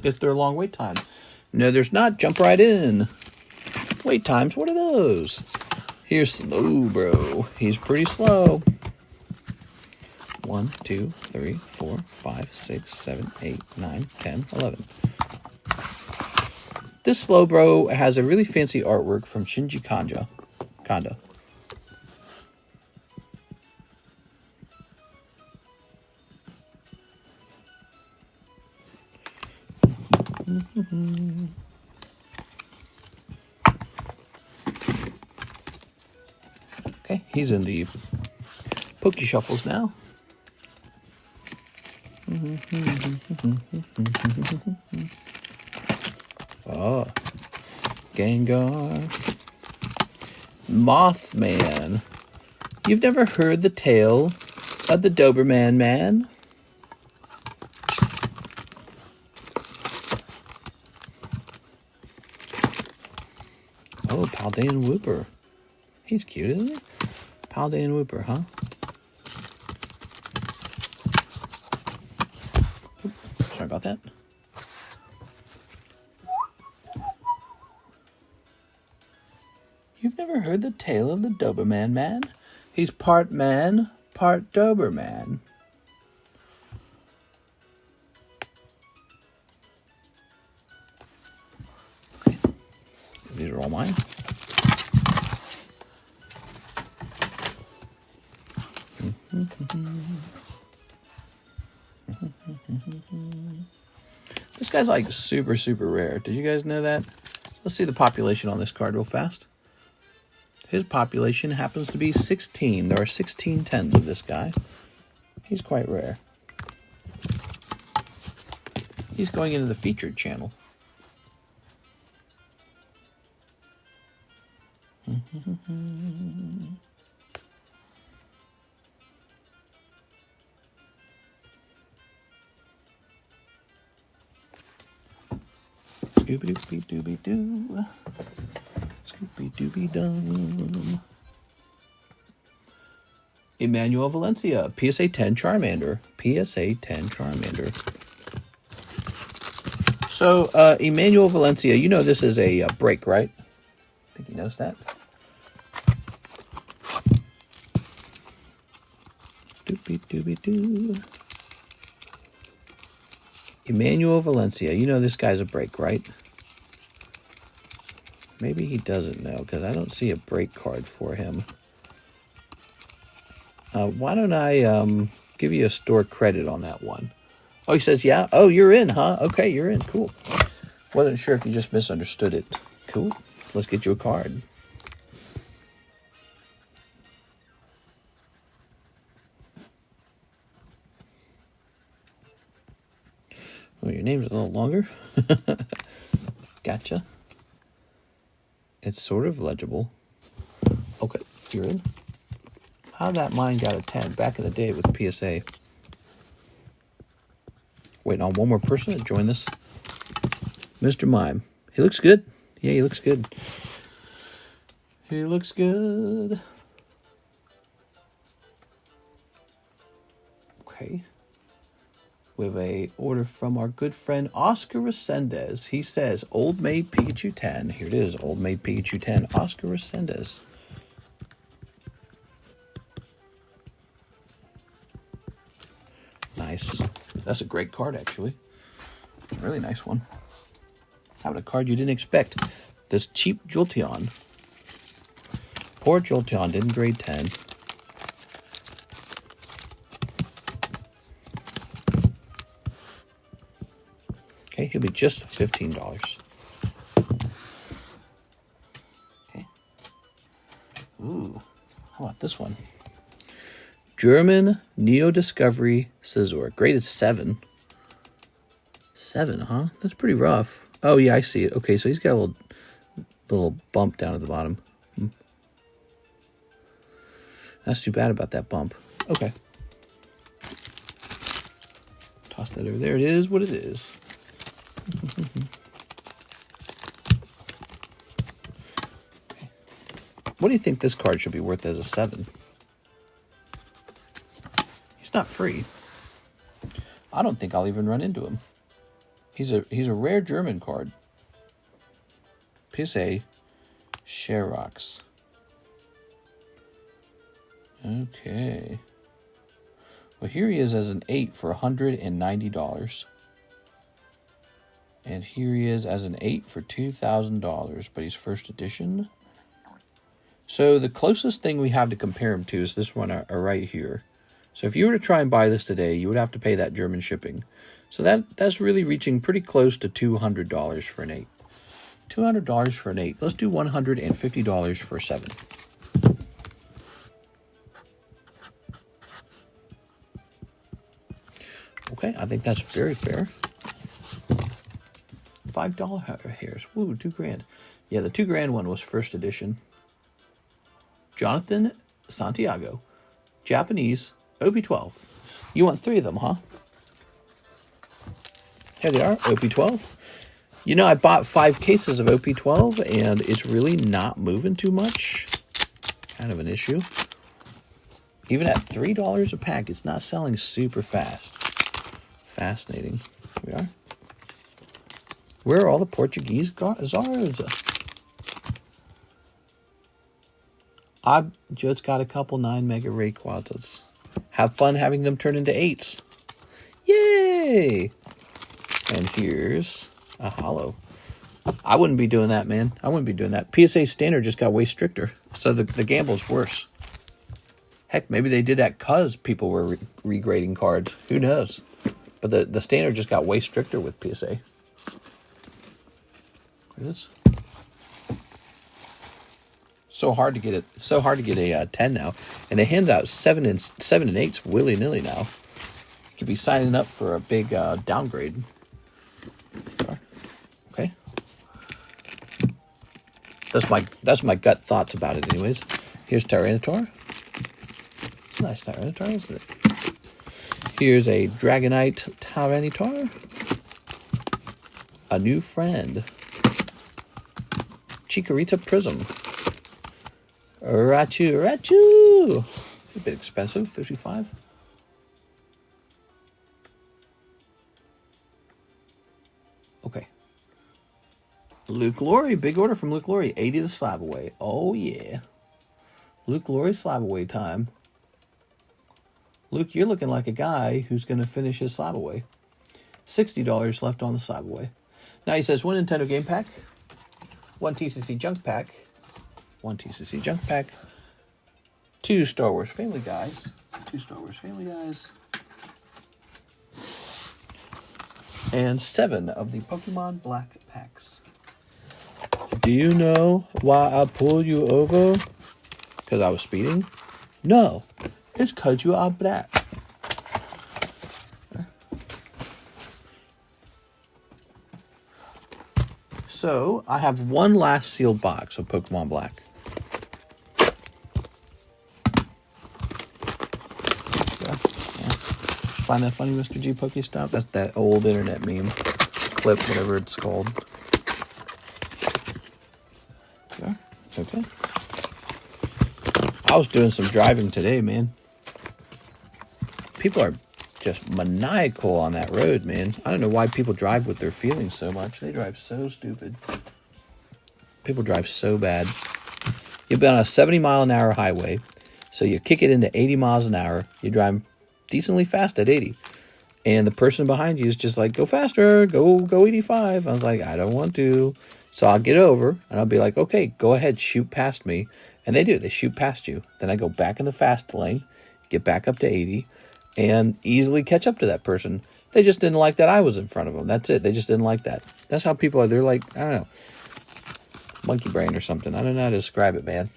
Is there a long wait time? No, there's not. Jump right in. Wait times, what are those? Here's Slow Bro. He's pretty slow. 1, 2, 3, 4, 5, 6, 7, 8, 9, 10, 11. This Slow Bro has a really fancy artwork from Shinji Kanda. Okay, he's in the Pokey Shuffles now. Oh, Gengar. Mothman. You've never heard the tale of the Doberman Man? Oh, Paldean Whooper. He's cute, isn't he? Paldean Whooper, huh? Oops, sorry about that. You've never heard the tale of the Doberman Man? He's part man, part Doberman. Okay. These are all mine. This guy's like super, super rare. Did you guys know that? Let's see the population on this card real fast. His population happens to be 16. There are 16 tens of this guy. He's quite rare. He's going into the featured channel. Scooby-Dooby-Dooby-Doo. Scooby-Dooby-Dum. Emmanuel Valencia, PSA 10 Charmander. PSA 10 Charmander. So, Emmanuel Valencia, you know this is a break, right? I think he knows that. Doobie-dooby-doo. Emmanuel Valencia. You know this guy's a break, right? Maybe he doesn't know, because I don't see a break card for him. Why don't I give you a store credit on that one? Oh, he says, yeah. Oh, you're in, huh? Okay, you're in. Cool. Wasn't sure if you just misunderstood it. Cool. Let's get you a card. Oh, your name's a little longer. Gotcha. It's sort of legible. Okay, you're in. How that mine got a 10 back in the day with the PSA. Waiting on one more person to join this. Mr. Mime. He looks good. Yeah, he looks good. He looks good. Okay. We have a order from our good friend Oscar Resendez. He says, Old Maid Pikachu 10. Here it is, Old Maid Pikachu 10, Oscar Resendez. Nice. That's a great card, actually. It's a really nice one. Having a card you didn't expect. This cheap Jolteon. Poor Jolteon didn't grade 10. Okay, he'll be just $15. Okay. Ooh, how about this one? German Neo Discovery Scizor. Graded 7. 7, huh? That's pretty rough. Oh, yeah, I see it. Okay, so he's got a little bump down at the bottom. That's too bad about that bump. Okay. Toss that over there. It is what it is. Okay. What do you think this card should be worth as a 7? He's not free. I don't think I'll even run into him. He's a rare German card. PSA Sherox. Okay. Well, here he is as an 8 for $190. And here he is as an 8 for $2,000, but he's first edition. So the closest thing we have to compare him to is this one right here. So if you were to try and buy this today, you would have to pay that German shipping. So that's really reaching pretty close to $200 for an 8. $200 for an 8. Let's do $150 for a 7. Okay, I think that's very fair. $5 hairs. Woo, $2,000. Yeah, the $2,000 one was first edition. Jonathan Santiago. Japanese. OP12. You want 3 of them, huh? Here they are, OP12. You know, I bought 5 cases of OP12, and it's really not moving too much. Kind of an issue. Even at $3 a pack, it's not selling super fast. Fascinating. Here we are. Where are all the Portuguese Zars? I just got a couple 9 mega ray quads. Have fun having them turn into 8s. Yay! And here's a holo. I wouldn't be doing that, man. I wouldn't be doing that. PSA standard just got way stricter, so the gamble's worse. Heck, maybe they did that because people were regrading cards. Who knows? But the standard just got way stricter with PSA. It is. So hard to get it. So hard to get a 10 now, and they hand out 7 and 8s willy nilly now. You could be signing up for a big downgrade. Okay. That's my gut thoughts about it, anyways. Here's Tyranitar. It's a nice Tyranitar, isn't it? Here's a Dragonite Tyranitar. A new friend. Chikorita Prism. Raichu. A bit expensive, $55. Okay. Luke Laurie, big order from Luke Laurie. 80 to slab away. Oh yeah. Luke Laurie slab away time. Luke, you're looking like a guy who's going to finish his slab away. $60 left on the sideway. Now he says 1 Nintendo game pack, 1 TCC junk pack, 1 TCC junk pack, 2 Star Wars Family Guys, 2 Star Wars Family Guys, and 7 of the Pokemon Black packs. Do you know why I pulled you over? Because I was speeding? No, it's because you are black. So, I have one last sealed box of Pokemon Black. Find that funny, Mr. G Pokestop? That's that old internet meme clip, whatever it's called. Okay. I was doing some driving today, man. People are just maniacal on that road, man. I don't know why people drive with their feelings so much. They drive so stupid. People drive so bad. You've been on a 70-mile-an-hour highway, so you kick it into 80 miles an hour. You drive decently fast at 80. And the person behind you is just like, go faster, go 85. I was like, I don't want to. So I'll get over, and I'll be like, okay, go ahead, shoot past me. And they do. They shoot past you. Then I go back in the fast lane, get back up to 80, and easily catch up to that person. They just didn't like that I was in front of them. That's it. They just didn't like that. That's how people are. They're like, I don't know, monkey brain or something. I don't know how to describe it, man.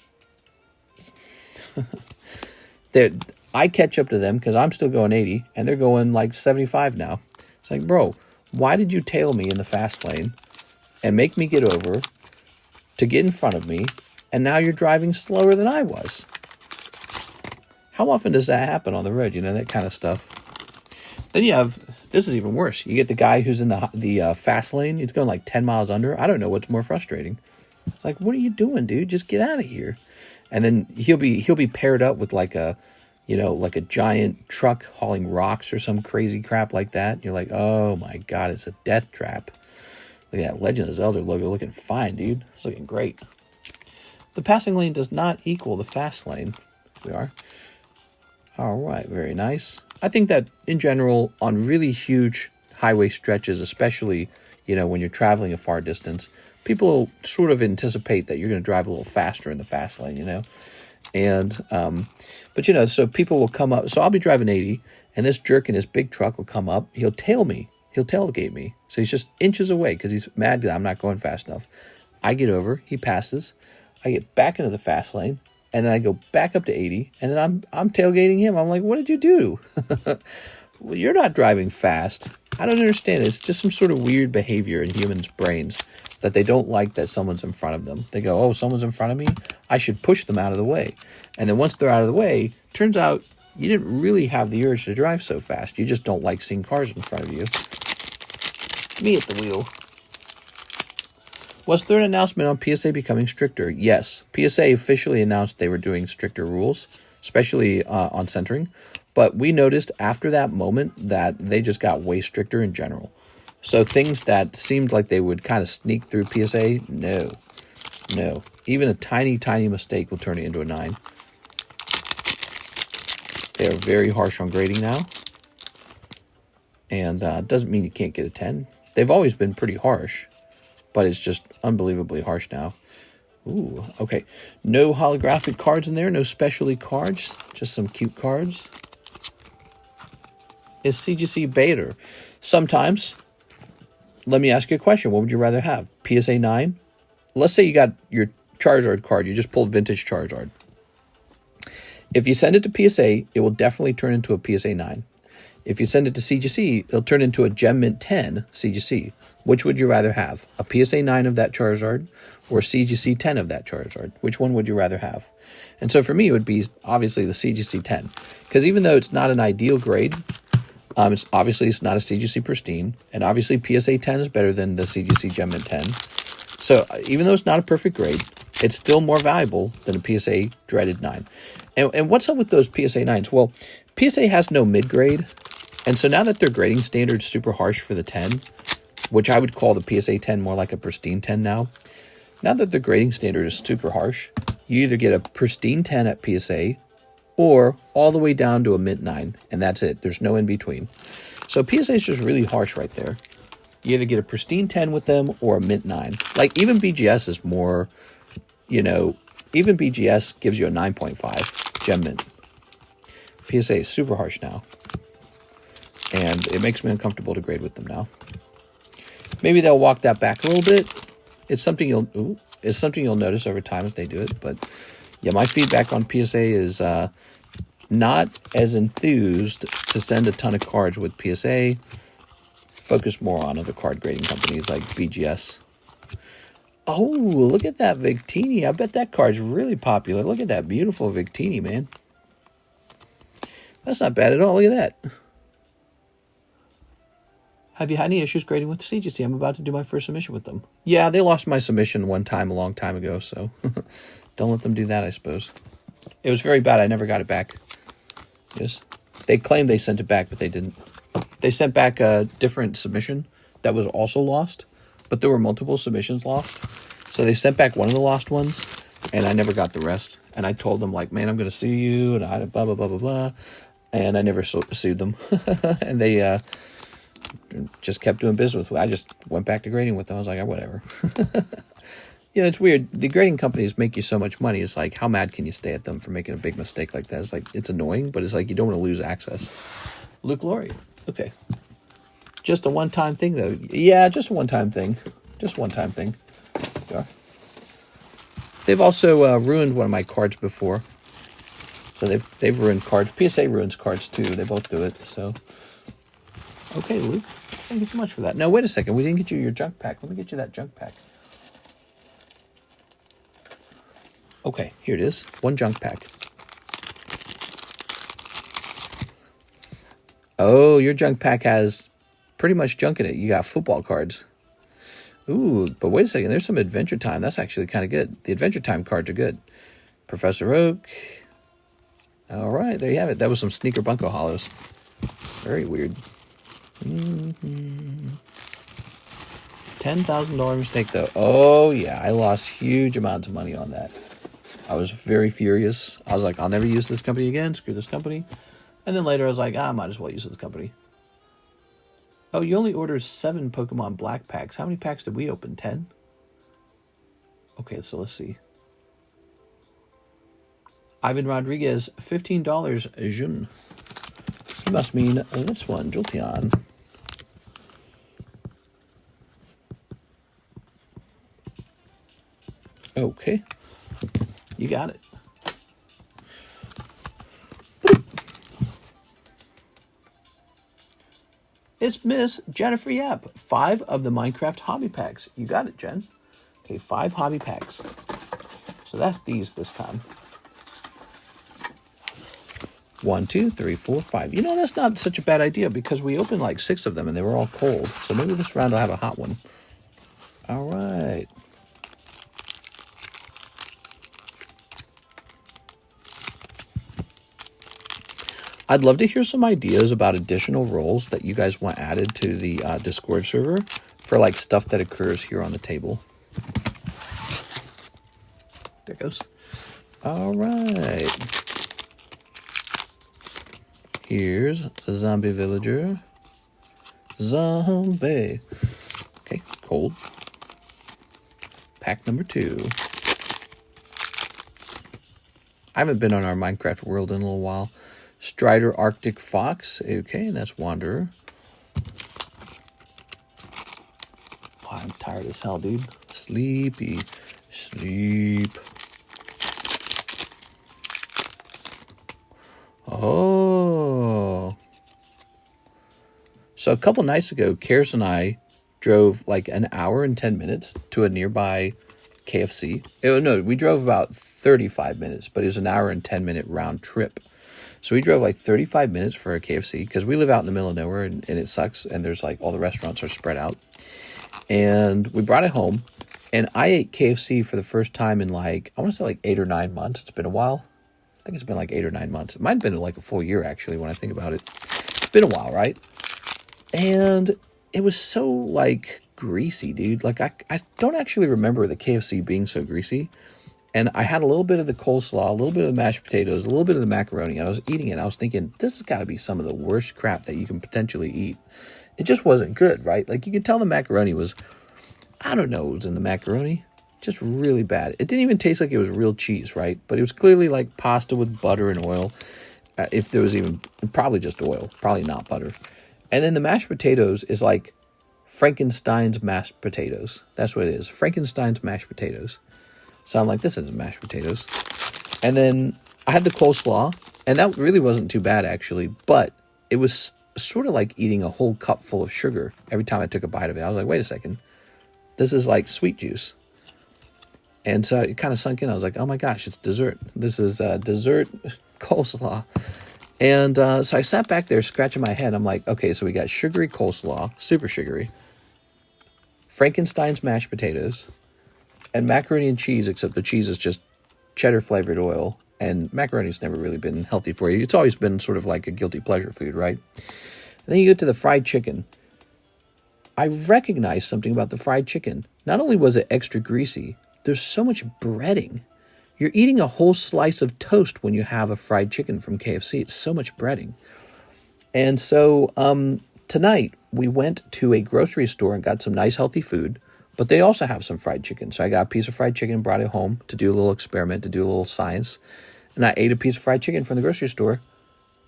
I catch up to them because I'm still going 80, and they're going like 75 now. It's like, bro, why did you tail me in the fast lane and make me get over to get in front of me, and now you're driving slower than I was? How often does that happen on the road? You know, that kind of stuff. Then you have, this is even worse. You get the guy who's in the fast lane. He's going like 10 miles under. I don't know what's more frustrating. It's like, what are you doing, dude? Just get out of here. And then he'll be paired up with like a, you know, like a giant truck hauling rocks or some crazy crap like that. You're like, oh my God, it's a death trap. Look at that Legend of Zelda logo looking fine, dude. It's looking great. The passing lane does not equal the fast lane. We are. All right, very nice. I think that in general, on really huge highway stretches, especially, you know, when you're traveling a far distance, people sort of anticipate that you're going to drive a little faster in the fast lane, you know. And, but you know, so people will come up. So I'll be driving 80, and this jerk in his big truck will come up. He'll tail me. He'll tailgate me. So he's just inches away because he's mad that I'm not going fast enough. I get over. He passes. I get back into the fast lane. And then I go back up to 80, and then I'm tailgating him. I'm like, what did you do? Well, you're not driving fast. I don't understand. It's just some sort of weird behavior in humans' brains that they don't like that someone's in front of them. They go, oh, someone's in front of me? I should push them out of the way. And then once they're out of the way, turns out you didn't really have the urge to drive so fast. You just don't like seeing cars in front of you. Me at the wheel. Was there an announcement on PSA becoming stricter? Yes. PSA officially announced they were doing stricter rules, especially on centering. But we noticed after that moment that they just got way stricter in general. So things that seemed like they would kind of sneak through PSA, no. Even a tiny, tiny mistake will turn it into a 9. They are very harsh on grading now. And doesn't mean you can't get a 10. They've always been pretty harsh. But it's just unbelievably harsh now. Ooh, okay. No holographic cards in there. No specialty cards. Just some cute cards. Is CGC beta? Sometimes. Let me ask you a question. What would you rather have? PSA 9? Let's say you got your Charizard card. You just pulled vintage Charizard. If you send it to PSA, it will definitely turn into a PSA 9. If you send it to CGC, it'll turn into a Gem Mint 10 CGC. Which would you rather have? A PSA 9 of that Charizard or a CGC 10 of that Charizard? Which one would you rather have? And so for me, it would be obviously the CGC 10. Because even though it's not an ideal grade, it's not a CGC Pristine. And obviously PSA 10 is better than the CGC Gem Mint 10. So even though it's not a perfect grade, it's still more valuable than a PSA dreaded 9. And what's up with those PSA 9s? Well, PSA has no mid-grade. And so now that their grading standard is super harsh for the 10, which I would call the PSA 10 more like a pristine 10 now that the grading standard is super harsh, you either get a pristine 10 at PSA or all the way down to a mint 9, and that's it. There's no in between. So PSA is just really harsh right there. You either get a pristine 10 with them or a mint 9. Like, even BGS is more, you know, even BGS gives you a 9.5 gem mint. PSA is super harsh now, and it makes me uncomfortable to grade with them now. Maybe they'll walk that back a little bit. It's something you'll notice over time if they do it. But yeah, my feedback on PSA is not as enthused to send a ton of cards with PSA. Focus more on other card grading companies like BGS. Oh, look at that Victini. I bet that card's really popular. Look at that beautiful Victini, man. That's not bad at all. Look at that. Have you had any issues grading with the CGC? I'm about to do my first submission with them. Yeah, they lost my submission one time a long time ago, so don't let them do that, I suppose. It was very bad. I never got it back. Yes. They claimed they sent it back, but they didn't. They sent back a different submission that was also lost, but there were multiple submissions lost. So they sent back one of the lost ones, and I never got the rest. And I told them, like, man, I'm going to sue you, and I blah, blah, blah, blah, blah. And I never sued them. And they just kept doing business with me. I just went back to grading with them. I was like, oh, whatever. You know, it's weird. The grading companies make you so much money. It's like, how mad can you stay at them for making a big mistake like that? It's like, it's annoying, but it's like you don't want to lose access. Luke Laurie. Okay. Just a one-time thing, though. Yeah, just a one-time thing. Just a one-time thing. Yeah. They've also ruined one of my cards before. So they've ruined cards. PSA ruins cards, too. They both do it, so... Okay, Luke. Thank you so much for that. No, wait a second. We didn't get you your junk pack. Let me get you that junk pack. Okay, here it is. One junk pack. Oh, your junk pack has pretty much junk in it. You got football cards. Ooh, but wait a second. There's some Adventure Time. That's actually kind of good. The Adventure Time cards are good. Professor Oak. All right, there you have it. That was some Sneaker Bunko Hollows. Very weird. $10,000 mistake, though. Oh, yeah. I lost huge amounts of money on that. I was very furious. I was like, I'll never use this company again. Screw this company. And then later I was like, I might as well use this company. Oh, you only ordered 7 Pokemon Black packs. How many packs did we open? 10? Okay, so let's see. Ivan Rodriguez, $15. June. You must mean this one, Jolteon. Okay. You got it. It's Miss Jennifer Yap. 5 of the Minecraft hobby packs. You got it, Jen. Okay, 5 hobby packs. So that's these this time. 1, 2, 3, 4, 5. You know, that's not such a bad idea because we opened like 6 of them and they were all cold. So maybe this round I'll have a hot one. All right. I'd love to hear some ideas about additional roles that you guys want added to the Discord server for like stuff that occurs here on the table. There it goes. All right. Here's a zombie villager. Zombie. Okay, cold. Pack number 2. I haven't been on our Minecraft world in a little while. Strider Arctic Fox. Okay, that's Wanderer. Oh, I'm tired as hell, dude. Sleepy. Sleep. Oh. So a couple nights ago, Karis and I drove like an hour and 10 minutes to a nearby KFC. No, we drove about 35 minutes, but it was an hour and 10-minute round trip. So we drove like 35 minutes for a KFC because we live out in the middle of nowhere and it sucks. And there's like all the restaurants are spread out. And we brought it home and I ate KFC for the first time in like, I want to say like 8 or 9 months. It's been a while. I think it's been like 8 or 9 months. It might have been like a full year actually when I think about it. It's been a while, right? And it was so like greasy, dude. Like I don't actually remember the KFC being so greasy. And I had a little bit of the coleslaw, a little bit of the mashed potatoes, a little bit of the macaroni. And I was eating it. And I was thinking, this has got to be some of the worst crap that you can potentially eat. It just wasn't good, right? Like you could tell the macaroni was, I don't know what was in the macaroni. Just really bad. It didn't even taste like it was real cheese, right? But it was clearly like pasta with butter and oil. If there was even, probably just oil, probably not butter. And then the mashed potatoes is like Frankenstein's mashed potatoes. That's what it is. Frankenstein's mashed potatoes. So I'm like, this isn't mashed potatoes. And then I had the coleslaw, and that really wasn't too bad, actually. But it was sort of like eating a whole cup full of sugar every time I took a bite of it. I was like, wait a second. This is like sweet juice. And so it kind of sunk in. I was like, oh my gosh, it's dessert. This is dessert coleslaw. And so I sat back there scratching my head. I'm like, okay, so we got sugary coleslaw, super sugary, Frankenstein's mashed potatoes, and macaroni and cheese, except the cheese is just cheddar flavored oil. And macaroni's never really been healthy for you. It's always been sort of like a guilty pleasure food, right? And then you get to the fried chicken. I recognized something about the fried chicken. Not only was it extra greasy, there's so much breading. You're eating a whole slice of toast when you have a fried chicken from KFC. It's so much breading. And so tonight we went to a grocery store and got some nice healthy food. But they also have some fried chicken. So I got a piece of fried chicken, brought it home to do a little experiment, to do a little science. And I ate a piece of fried chicken from the grocery store.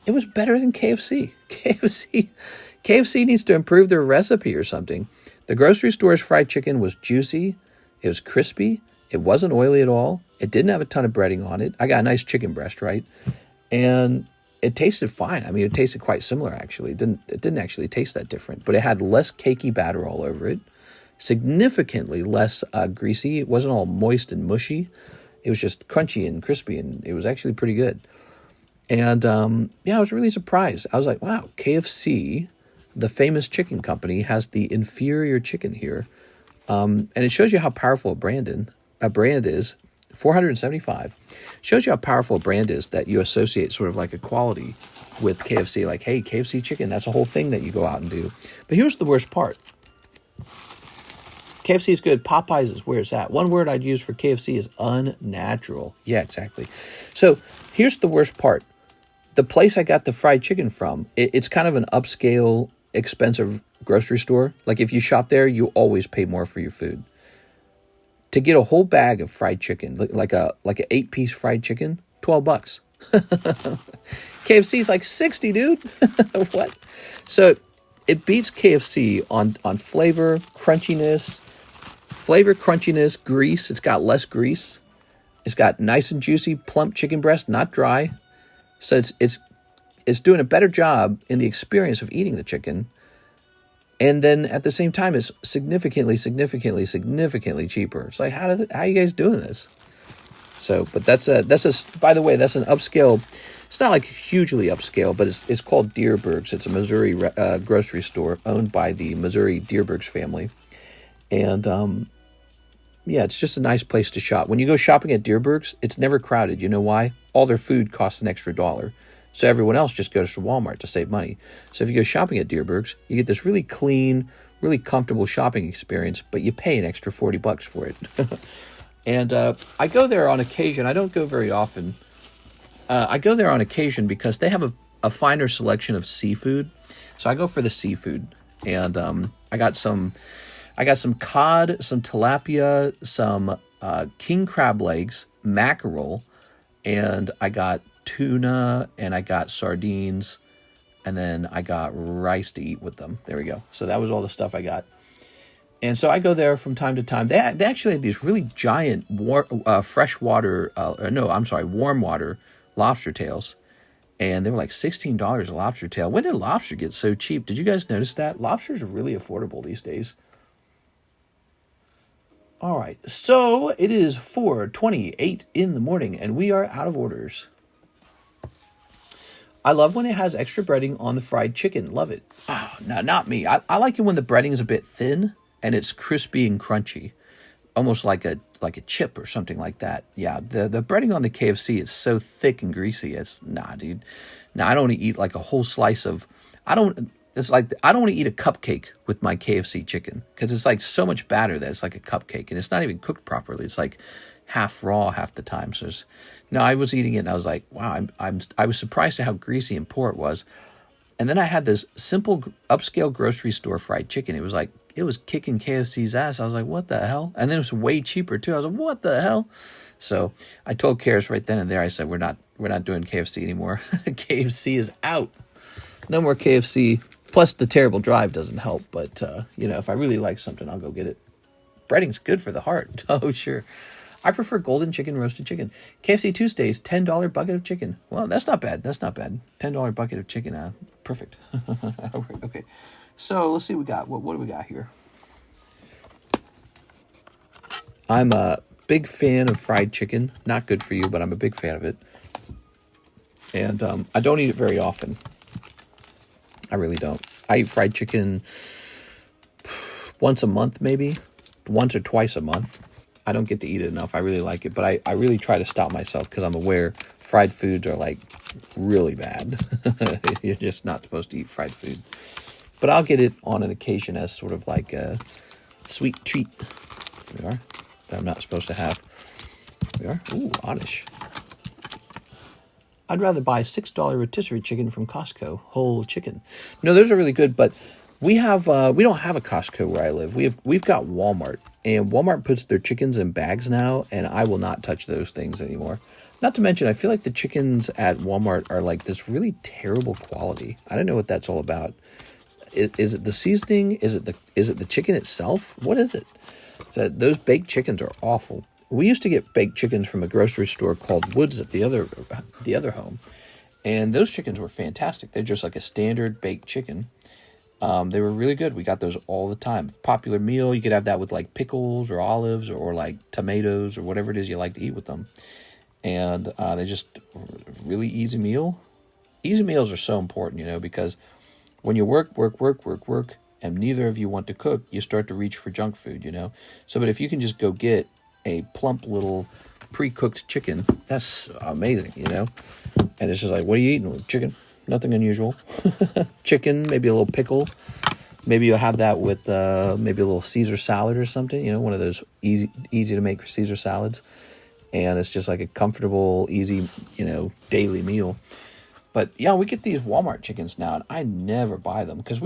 It was better than KFC. KFC needs to improve their recipe or something. The grocery store's fried chicken was juicy. It was crispy. It wasn't oily at all. It didn't have a ton of breading on it. I got a nice chicken breast, right? And it tasted fine. I mean, it tasted quite similar, actually. It didn't actually taste that different. But it had less cakey batter all over it. Significantly less greasy. It wasn't all moist and mushy. It was just crunchy and crispy, and it was actually pretty good. And I was really surprised. I was like, wow, KFC, the famous chicken company, has the inferior chicken here. And it shows you how powerful a brand is. $475. Shows you how powerful a brand is that you associate sort of like a quality with KFC. Like, hey, KFC chicken, that's a whole thing that you go out and do. But here's the worst part. KFC is good. Popeyes is where it's at. One word I'd use for KFC is unnatural. Yeah, exactly. So here's the worst part. The place I got the fried chicken from, it's kind of an upscale, expensive grocery store. Like if you shop there, you always pay more for your food. To get a whole bag of fried chicken, like an 8-piece fried chicken, $12. KFC is like 60, dude. What? So it beats KFC on flavor, crunchiness, grease. It's got less grease. It's got nice and juicy, plump chicken breast, not dry. So it's doing a better job in the experience of eating the chicken. And then at the same time, it's significantly cheaper. It's like, how are you guys doing this? So, but by the way, that's an upscale. It's not like hugely upscale, but it's called Dierberg's. It's a Missouri grocery store owned by the Missouri Dierberg's family. And it's just a nice place to shop. When you go shopping at Dierberg's, it's never crowded. You know why? All their food costs an extra $1. So everyone else just goes to Walmart to save money. So if you go shopping at Dierberg's, you get this really clean, really comfortable shopping experience, but you pay an extra $40 for it. And I go there on occasion. I don't go very often. I go there on occasion because they have a finer selection of seafood. So I go for the seafood. And I got some cod, some tilapia, some king crab legs, mackerel, and I got tuna, and I got sardines, and then I got rice to eat with them. There we go. So that was all the stuff I got. And so I go there from time to time. They actually had these really giant warm water lobster tails. And they were like $16 a lobster tail. When did lobster get so cheap? Did you guys notice that? Lobsters are really affordable these days. All right, so it is 4:28 in the morning, and we are out of orders. I love when it has extra breading on the fried chicken. Love it. Oh, no, not me. I like it when the breading is a bit thin and it's crispy and crunchy, almost like a chip or something like that. Yeah, the breading on the KFC is so thick and greasy. Dude. Nah, I don't want to eat like a whole slice of. I don't want to eat a cupcake with my KFC chicken because it's like so much batter that it's like a cupcake and it's not even cooked properly. It's like half raw half the time. So no, I was eating it and I was like, wow, I was surprised at how greasy and poor it was. And then I had this simple upscale grocery store fried chicken. It was like, it was kicking KFC's ass. I was like, what the hell? And then it was way cheaper too. I was like, what the hell? So I told Karis right then and there, I said, we're not doing KFC anymore. KFC is out. No more KFC. Plus the terrible drive doesn't help. But, if I really like something, I'll go get it. Breading's good for the heart. Oh, sure. I prefer golden chicken, roasted chicken. KFC Tuesdays, $10 bucket of chicken. Well, that's not bad. $10 bucket of chicken. Perfect. Okay. So let's see what we got. What do we got here? I'm a big fan of fried chicken. Not good for you, but I'm a big fan of it. And I don't eat it very often. I really don't. I eat fried chicken once a month, maybe. Once or twice a month. I don't get to eat it enough. I really like it, but I really try to stop myself because I'm aware fried foods are like really bad. You're just not supposed to eat fried food. But I'll get it on an occasion as sort of like a sweet treat. There we are. That I'm not supposed to have. There we are. Ooh, oddish. I'd rather buy $6 rotisserie chicken from Costco, whole chicken. No, those are really good, but we don't have a Costco where I live. We've got Walmart, and Walmart puts their chickens in bags now, and I will not touch those things anymore. Not to mention, I feel like the chickens at Walmart are like this really terrible quality. I don't know what that's all about. Is it the seasoning? Is it the chicken itself? What is it? So those baked chickens are awful. We used to get baked chickens from a grocery store called Woods at the other home, and those chickens were fantastic. They're just like a standard baked chicken. They were really good. We got those all the time. Popular meal. You could have that with like pickles or olives or like tomatoes or whatever it is you like to eat with them. And they're just really easy meal. Easy meals are so important, because when you work, and neither of you want to cook, you start to reach for junk food, So, but if you can just go get a plump little pre-cooked chicken, that's amazing, And it's just like, what are you eating? Chicken. Nothing unusual. Chicken, maybe a little pickle. Maybe you'll have that with maybe a little Caesar salad or something. One of those easy to make Caesar salads. And it's just like a comfortable, easy, daily meal. But yeah, we get these Walmart chickens now, and I never buy them because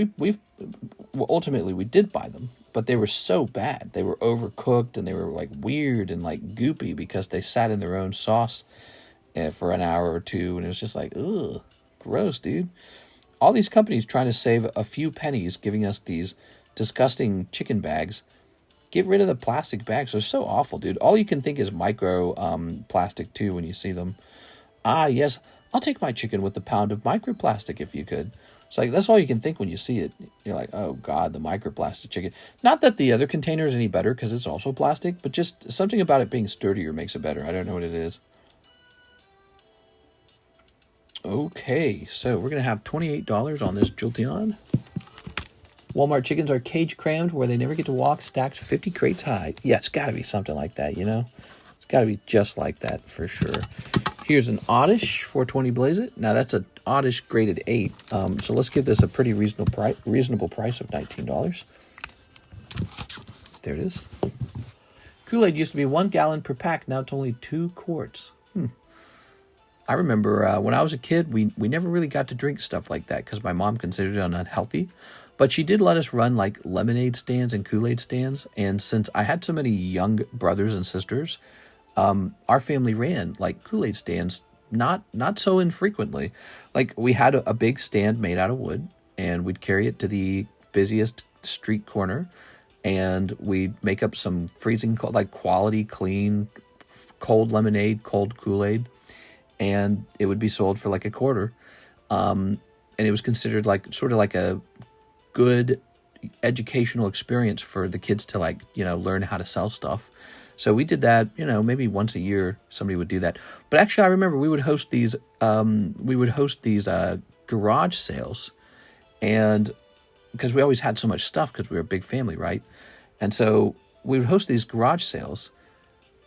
ultimately we did buy them, but they were so bad. They were overcooked and they were like weird and like goopy because they sat in their own sauce for an hour or two, and it was just like, ugh. Gross, dude. All these companies trying to save a few pennies giving us these disgusting chicken bags. Get rid of the plastic bags. They're so awful, dude. All you can think is micro plastic, too, when you see them. Ah, yes, I'll take my chicken with a pound of microplastic if you could. It's like, that's all you can think when you see it. You're like, oh, God, the microplastic chicken. Not that the other container is any better because it's also plastic, but just something about it being sturdier makes it better. I don't know what it is. Okay, so we're going to have $28 on this Jolteon. Walmart chickens are cage crammed where they never get to walk, stacked 50 crates high. Yeah, it's got to be something like that, It's got to be just like that for sure. Here's an Oddish 420 Blaze It. Now, that's an Oddish graded 8. So let's give this a pretty reasonable price of $19. There it is. Kool-Aid used to be 1 gallon per pack. Now it's only 2 quarts. I remember when I was a kid, we never really got to drink stuff like that because my mom considered it unhealthy. But she did let us run like lemonade stands and Kool-Aid stands. And since I had so many young brothers and sisters, our family ran like Kool-Aid stands not so infrequently. Like we had a big stand made out of wood, and we'd carry it to the busiest street corner, and we'd make up some freezing cold, like quality, clean, cold lemonade, cold Kool-Aid. And it would be sold for like a quarter. And it was considered like sort of like a good educational experience for the kids to like, learn how to sell stuff. So we did that, maybe once a year somebody would do that. But actually I remember we would host these garage sales, and because we always had so much stuff because we were a big family, right? And so we would host these garage sales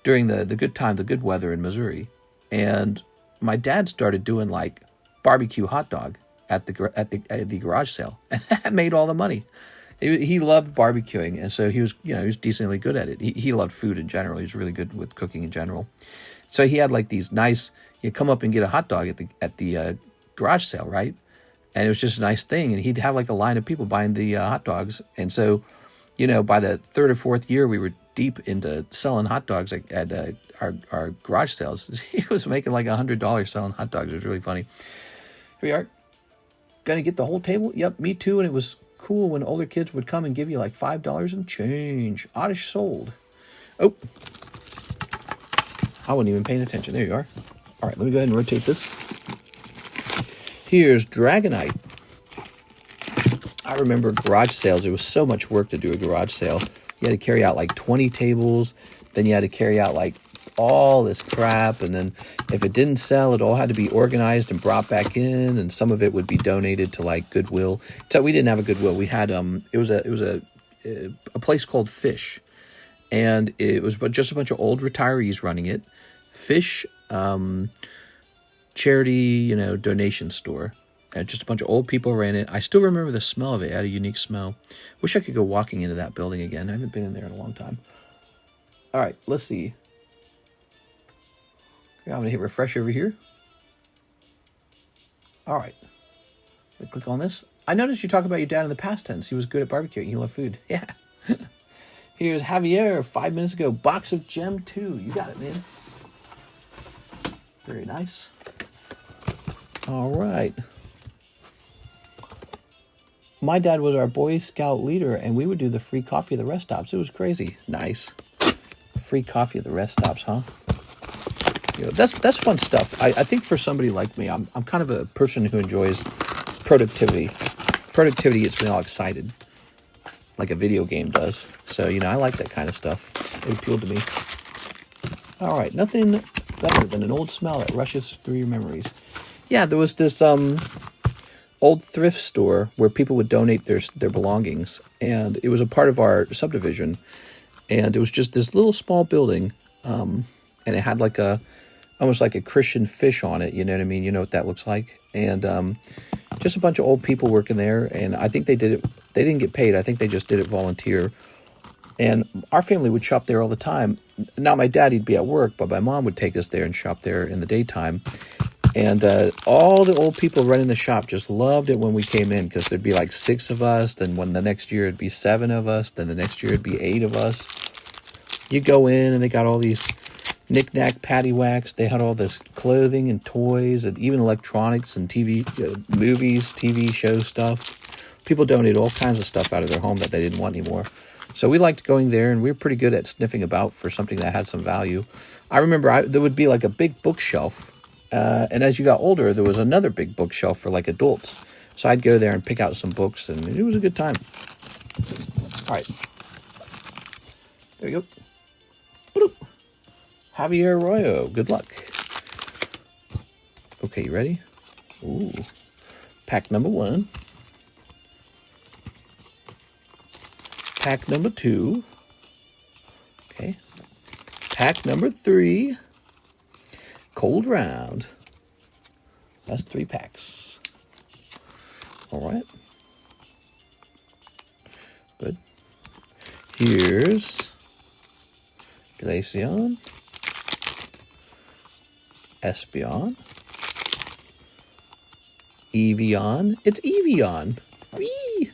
during the good time, the good weather in Missouri. And my dad started doing like barbecue hot dog at the garage sale, and that made all the money He loved barbecuing, and so he was, he was decently good at it. He loved food in general. He was really good with cooking in general. So he had like these nice. You come up and get a hot dog at the garage sale, right? And it was just a nice thing. And he'd have like a line of people buying the hot dogs. And so, by the third or fourth year, we were deep into selling hot dogs at our garage sales. He was making like $100 selling hot dogs. It was really funny. Here we are. Gonna get the whole table? Yep, me too. And it was cool when older kids would come and give you like $5 and change. Oddish sold. Oh, I wasn't even paying attention. There you are. All right, let me go ahead and rotate this. Here's Dragonite. I remember garage sales. It was so much work to do a garage sale. You had to carry out like 20 tables. Then you had to carry out like all this crap. And then if it didn't sell, it all had to be organized and brought back in. And some of it would be donated to like Goodwill. So we didn't have a Goodwill. We had it was a place called Fish. And it was just a bunch of old retirees running it. Fish charity, donation store. And just a bunch of old people ran it. I still remember the smell of it. It had a unique smell. Wish I could go walking into that building again. I haven't been in there in a long time. All right, let's see. Okay, I'm going to hit refresh over here. All right. Click on this. I noticed you talk about your dad in the past tense. He was good at barbecuing. He loved food. Yeah. Here's Javier 5 minutes ago. Box of Gem 2. You got it, man. Very nice. All right. My dad was our Boy Scout leader, and we would do the free coffee at the rest stops. It was crazy. Nice. Free coffee at the rest stops, huh? That's fun stuff. I think for somebody like me, I'm kind of a person who enjoys productivity. Productivity gets me all excited, like a video game does. So, I like that kind of stuff. It appealed to me. All right, nothing better than an old smell that rushes through your memories. Yeah, there was this old thrift store where people would donate their belongings, and it was a part of our subdivision, and it was just this little small building, and it had like almost like a Christian fish on it. You know what I mean? You know what that looks like? And just a bunch of old people working there, and I think they didn't get paid. I think they just did it volunteer. And our family would shop there all the time. Not my dad, he'd be at work, but my mom would take us there and shop there in the daytime. And all the old people running the shop just loved it when we came in, because there'd be like 6 of us. Then when the next year it'd be 7 of us. Then the next year it'd be 8 of us. You go in and they got all these knick-knack paddywhacks. They had all this clothing and toys and even electronics and TV, movies, TV show stuff. People donated all kinds of stuff out of their home that they didn't want anymore. So we liked going there, and we were pretty good at sniffing about for something that had some value. I remember there would be like a big bookshelf. And as you got older, there was another big bookshelf for like adults. So I'd go there and pick out some books, and it was a good time. All right. There you go. Boop. Javier Arroyo. Good luck. Okay, you ready? Ooh. Pack number 1. Pack number 2. Okay. Pack number 3. Cold round. That's 3 packs. All right. Good. Here's Glaceon, Espeon, Evian. It's Evian. Whee!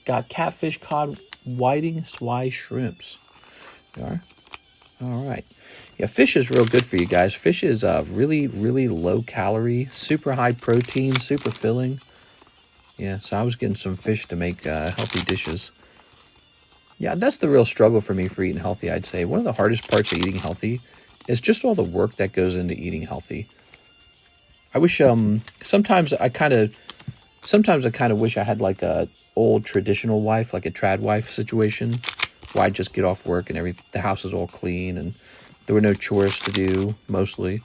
Got catfish, cod, whiting, swai, shrimps. You are? All right. Yeah, fish is real good for you guys. Fish is really, really low calorie, super high protein, super filling. Yeah, so I was getting some fish to make healthy dishes. Yeah, that's the real struggle for me for eating healthy, I'd say. One of the hardest parts of eating healthy is just all the work that goes into eating healthy. I wish sometimes I kind of wish I had like a old traditional wife, like a trad wife situation, where I'd just get off work and the house is all clean and there were no chores to do mostly,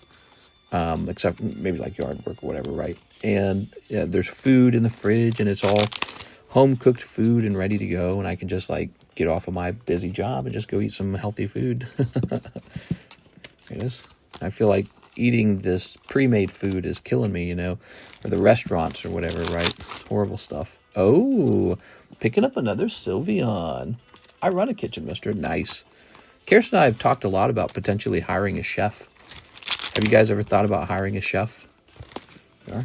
except maybe like yard work or whatever, right? And yeah, there's food in the fridge and it's all home cooked food and ready to go, and I can just like get off of my busy job and just go eat some healthy food. It is. I feel like eating this pre-made food is killing me, or the restaurants or whatever, right? It's horrible stuff. Oh, picking up another Sylveon. I run a kitchen mister. Nice. Kirsten and I have talked a lot about potentially hiring a chef. Have you guys ever thought about hiring a chef? Yeah.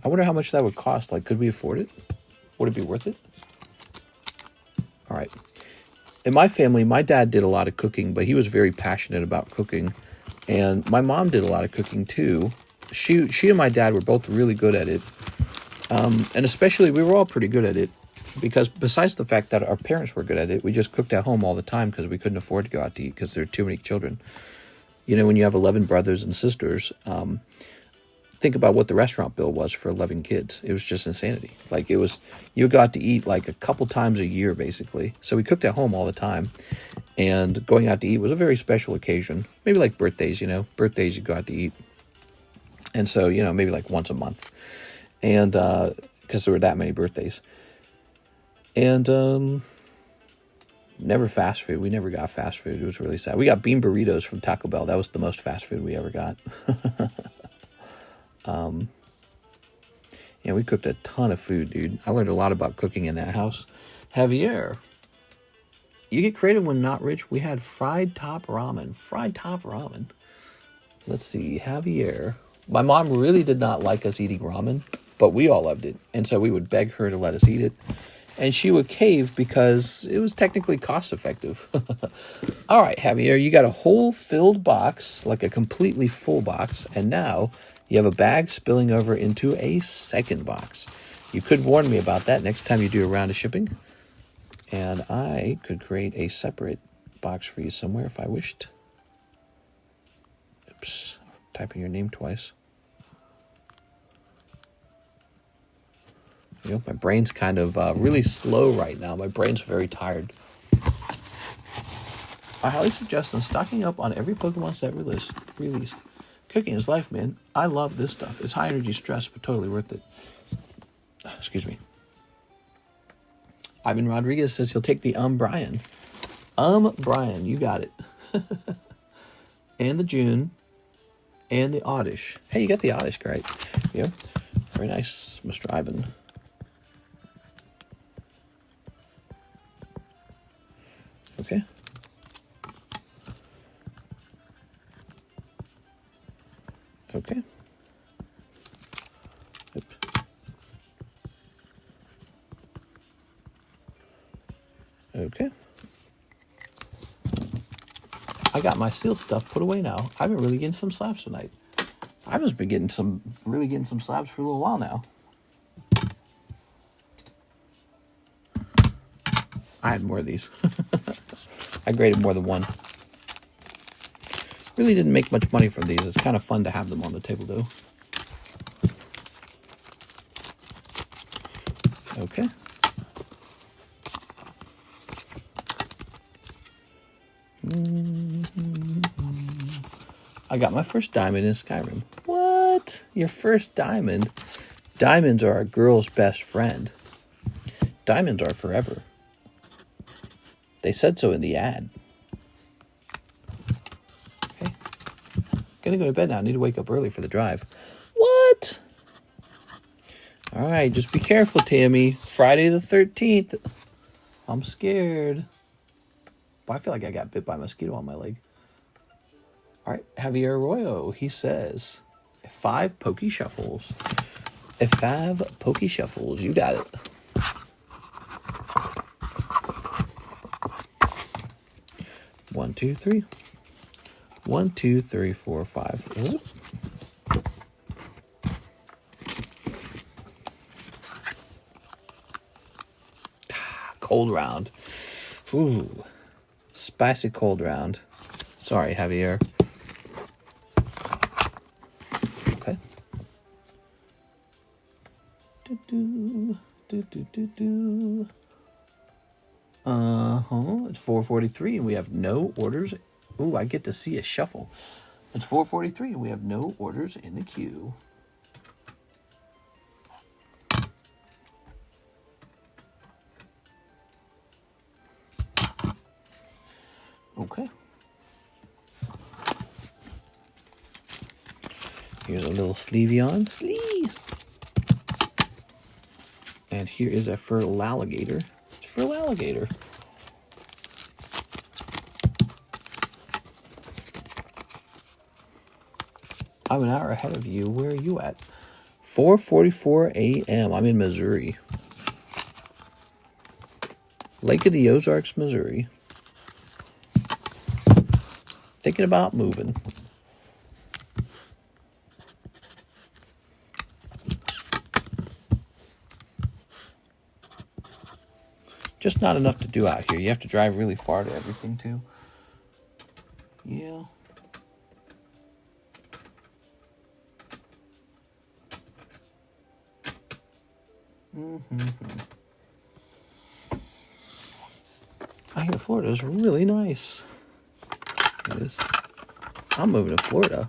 I wonder how much that would cost. Like, could we afford it? Would it be worth it? All right. In my family, my dad did a lot of cooking, but he was very passionate about cooking. And my mom did a lot of cooking too. She and my dad were both really good at it. And especially, we were all pretty good at it. Because besides the fact that our parents were good at it, we just cooked at home all the time because we couldn't afford to go out to eat because there are too many children. You know, when you have 11 brothers and sisters, think about what the restaurant bill was for 11 kids. It was just insanity. Like, it was, you got to eat like a couple times a year, basically. So we cooked at home all the time. And going out to eat was a very special occasion. Maybe like birthdays, you know. Birthdays, you go out to eat. And so, you know, maybe like once a month. And because there were that many birthdays. And never fast food. We never got fast food. It was really sad. We got bean burritos from Taco Bell. That was the most fast food we ever got. Yeah, we cooked a ton of food, dude. I learned a lot about cooking in that house. Javier, you get creative when not rich. We had fried top ramen. Fried top ramen. Let's see, Javier. My mom really did not like us eating ramen, but we all loved it. And so we would beg her to let us eat it. And she would cave because it was technically cost effective. All right, Javier, you got a whole filled box, like a completely full box. And now you have a bag spilling over into a second box. You could warn me about that next time you do a round of shipping. And I could create a separate box for you somewhere if I wished. Oops, typing your name twice. You know, my brain's kind of really slow right now. My brain's very tired. I highly suggest on stocking up on every Pokemon set released. Cooking is life, man. I love this stuff. It's high energy stress, but totally worth it. Excuse me. Ivan Rodriguez says he'll take the Brian. Brian, you got it. And the June. And the Oddish. Hey, you got the Oddish, great. Yeah. Very nice, Mr. Ivan. Okay. Okay. Oops. Okay. I got my seal stuff put away now. I've been really getting some slabs tonight. I've just been getting some slabs for a little while now. I had more of these. I graded more than one. Really didn't make much money from these. It's kind of fun to have them on the table, though. Okay. I got my first diamond in Skyrim. What? Your first diamond? Diamonds are a girl's best friend. Diamonds are forever. They said so in the ad. Okay. Gonna go to bed now. I need to wake up early for the drive. What? All right, just be careful, Tammy. Friday the 13th. I'm scared. But I feel like I got bit by a mosquito on my leg. All right, Javier Arroyo, he says, 5 Pokey Shuffles. 5 Pokey Shuffles. You got it. One, two, three. 1, 2, 3, 4, 5. Is it? Cold round. Ooh. Spicy cold round. Sorry, Javier. Okay. It's 4:43 and we have no orders. Ooh, I get to see a shuffle. It's 4:43 and we have no orders in the queue. Okay. Here's a little Sleeveon. Sleeve. And here is a fertile alligator. It's a fertile alligator. I'm an hour ahead of you. Where are you at? 4:44 a.m. I'm in Missouri. Lake of the Ozarks, Missouri. Thinking about moving. Just not enough to do out here. You have to drive really far to everything, too. Yeah. I hear Florida is really nice. It is. I'm moving to Florida.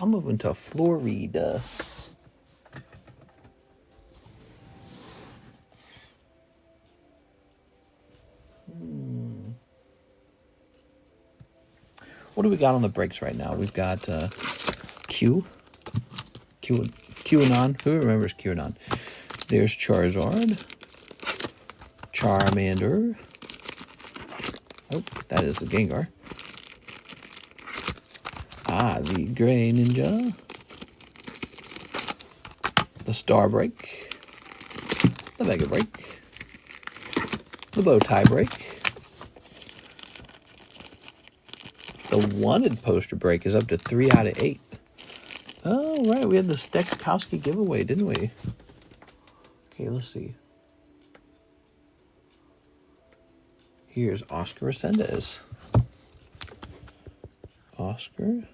I'm moving to Florida. What do we got on the breaks right now? We've got QAnon. Who remembers QAnon? There's Charizard. Charmander. Oh, that is the Gengar. Ah, the Gray Ninja. The Star Break. The Mega Break. The Bowtie Break. The Wanted poster break is up to 3 out of 8. Oh, right. We had the Stexkowski giveaway, didn't we? Okay, let's see. Here's Oscar Resendez. Oscar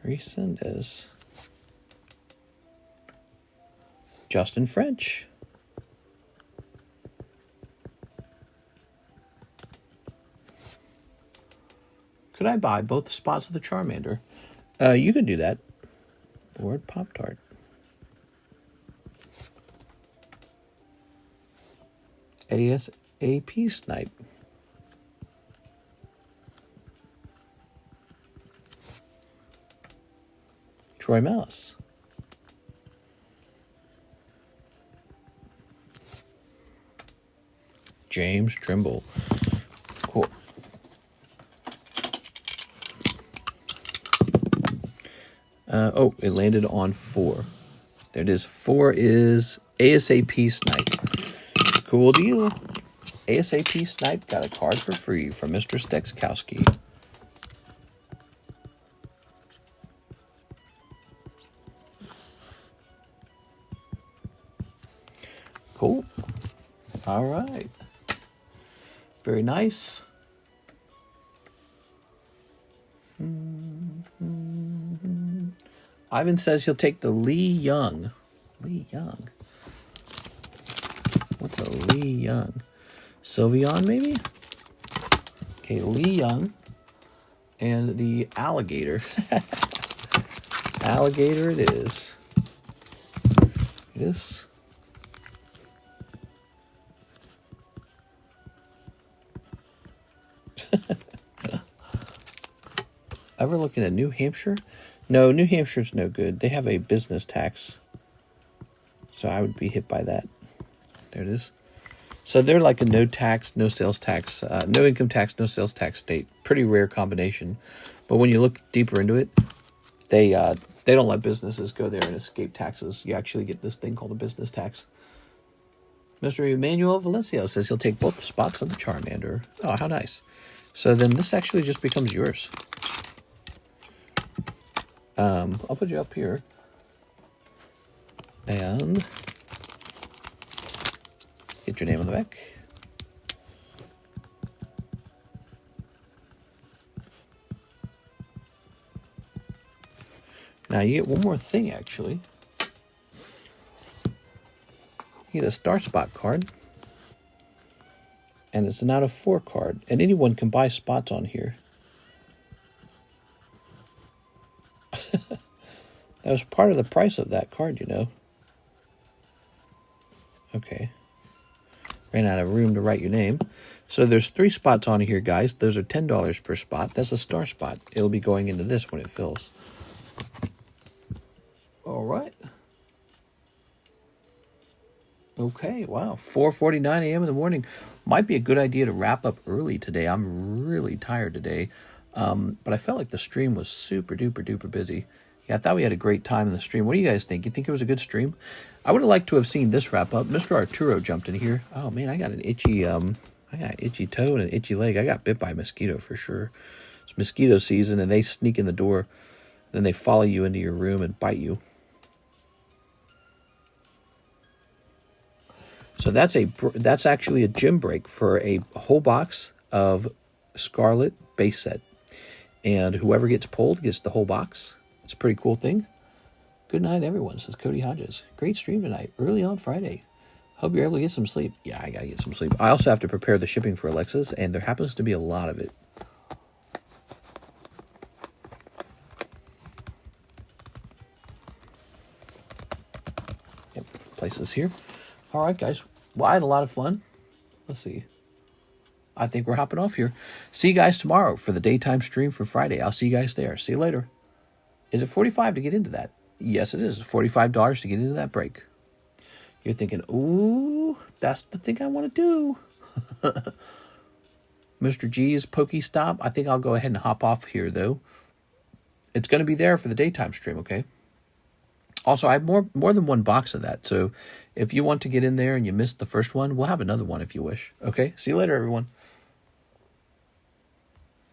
Resendez. Justin French. Could I buy both the spots of the Charmander? You could do that. Board Pop-Tart. ASAP Snipe. Troy Mouse. James Trimble. Cool. Oh, it landed on 4. There it is. 4 is ASAP Snipe. Cool deal. ASAP Snipe got a card for free from Mr. Stexkowski. Cool. All right. Very nice. Ivan says he'll take the Lee Young. Lee Young. What's a Lee Young? Sylveon, maybe? Okay, Lee Young. And the alligator. Alligator it is. Yes. Ever looking at New Hampshire? No, New Hampshire's no good. They have a business tax. So I would be hit by that. There it is. So they're like a no tax, no sales tax, no income tax, no sales tax state. Pretty rare combination. But when you look deeper into it, they don't let businesses go there and escape taxes. You actually get this thing called a business tax. Mr. Emmanuel Valencia says he'll take both the spots of the Charmander. Oh, how nice. So then this actually just becomes yours. I'll put you up here. And get your name on the back. Now you get one more thing, actually. You get a Star Spot card. And it's an out of 4 card. And anyone can buy spots on here. That was part of the price of that card, you know. Okay. Ran out of room to write your name. So there's 3 spots on here, guys. Those are $10 per spot. That's a Star Spot. It'll be going into this when it fills. All right. Okay, wow. 4:49 a.m. in the morning. Might be a good idea to wrap up early today. I'm really tired today. But I felt like the stream was super duper duper busy. Yeah, I thought we had a great time in the stream. What do you guys think? You think it was a good stream? I would have liked to have seen this wrap up. Mr. Arturo jumped in here. Oh man, I got an itchy toe and an itchy leg. I got bit by a mosquito for sure. It's mosquito season and they sneak in the door. Then they follow you into your room and bite you. So that's actually a gym break for a whole box of Scarlet base set. And whoever gets pulled gets the whole box. It's a pretty cool thing. Good night, everyone, says Cody Hodges. Great stream tonight, early on Friday. Hope you're able to get some sleep. Yeah, I gotta get some sleep. I also have to prepare the shipping for Alexa's, and there happens to be a lot of it. Yep, place this here. All right, guys. Well, I had a lot of fun. Let's see. I think we're hopping off here. See you guys tomorrow for the daytime stream for Friday. I'll see you guys there. See you later. Is it $45 to get into that? Yes, it is. $45 to get into that break. You're thinking, ooh, that's the thing I want to do. Mr. G's Pokestop. I think I'll go ahead and hop off here, though. It's going to be there for the daytime stream, okay? Also, I have more than one box of that. So if you want to get in there and you missed the first one, we'll have another one if you wish. Okay? See you later, everyone.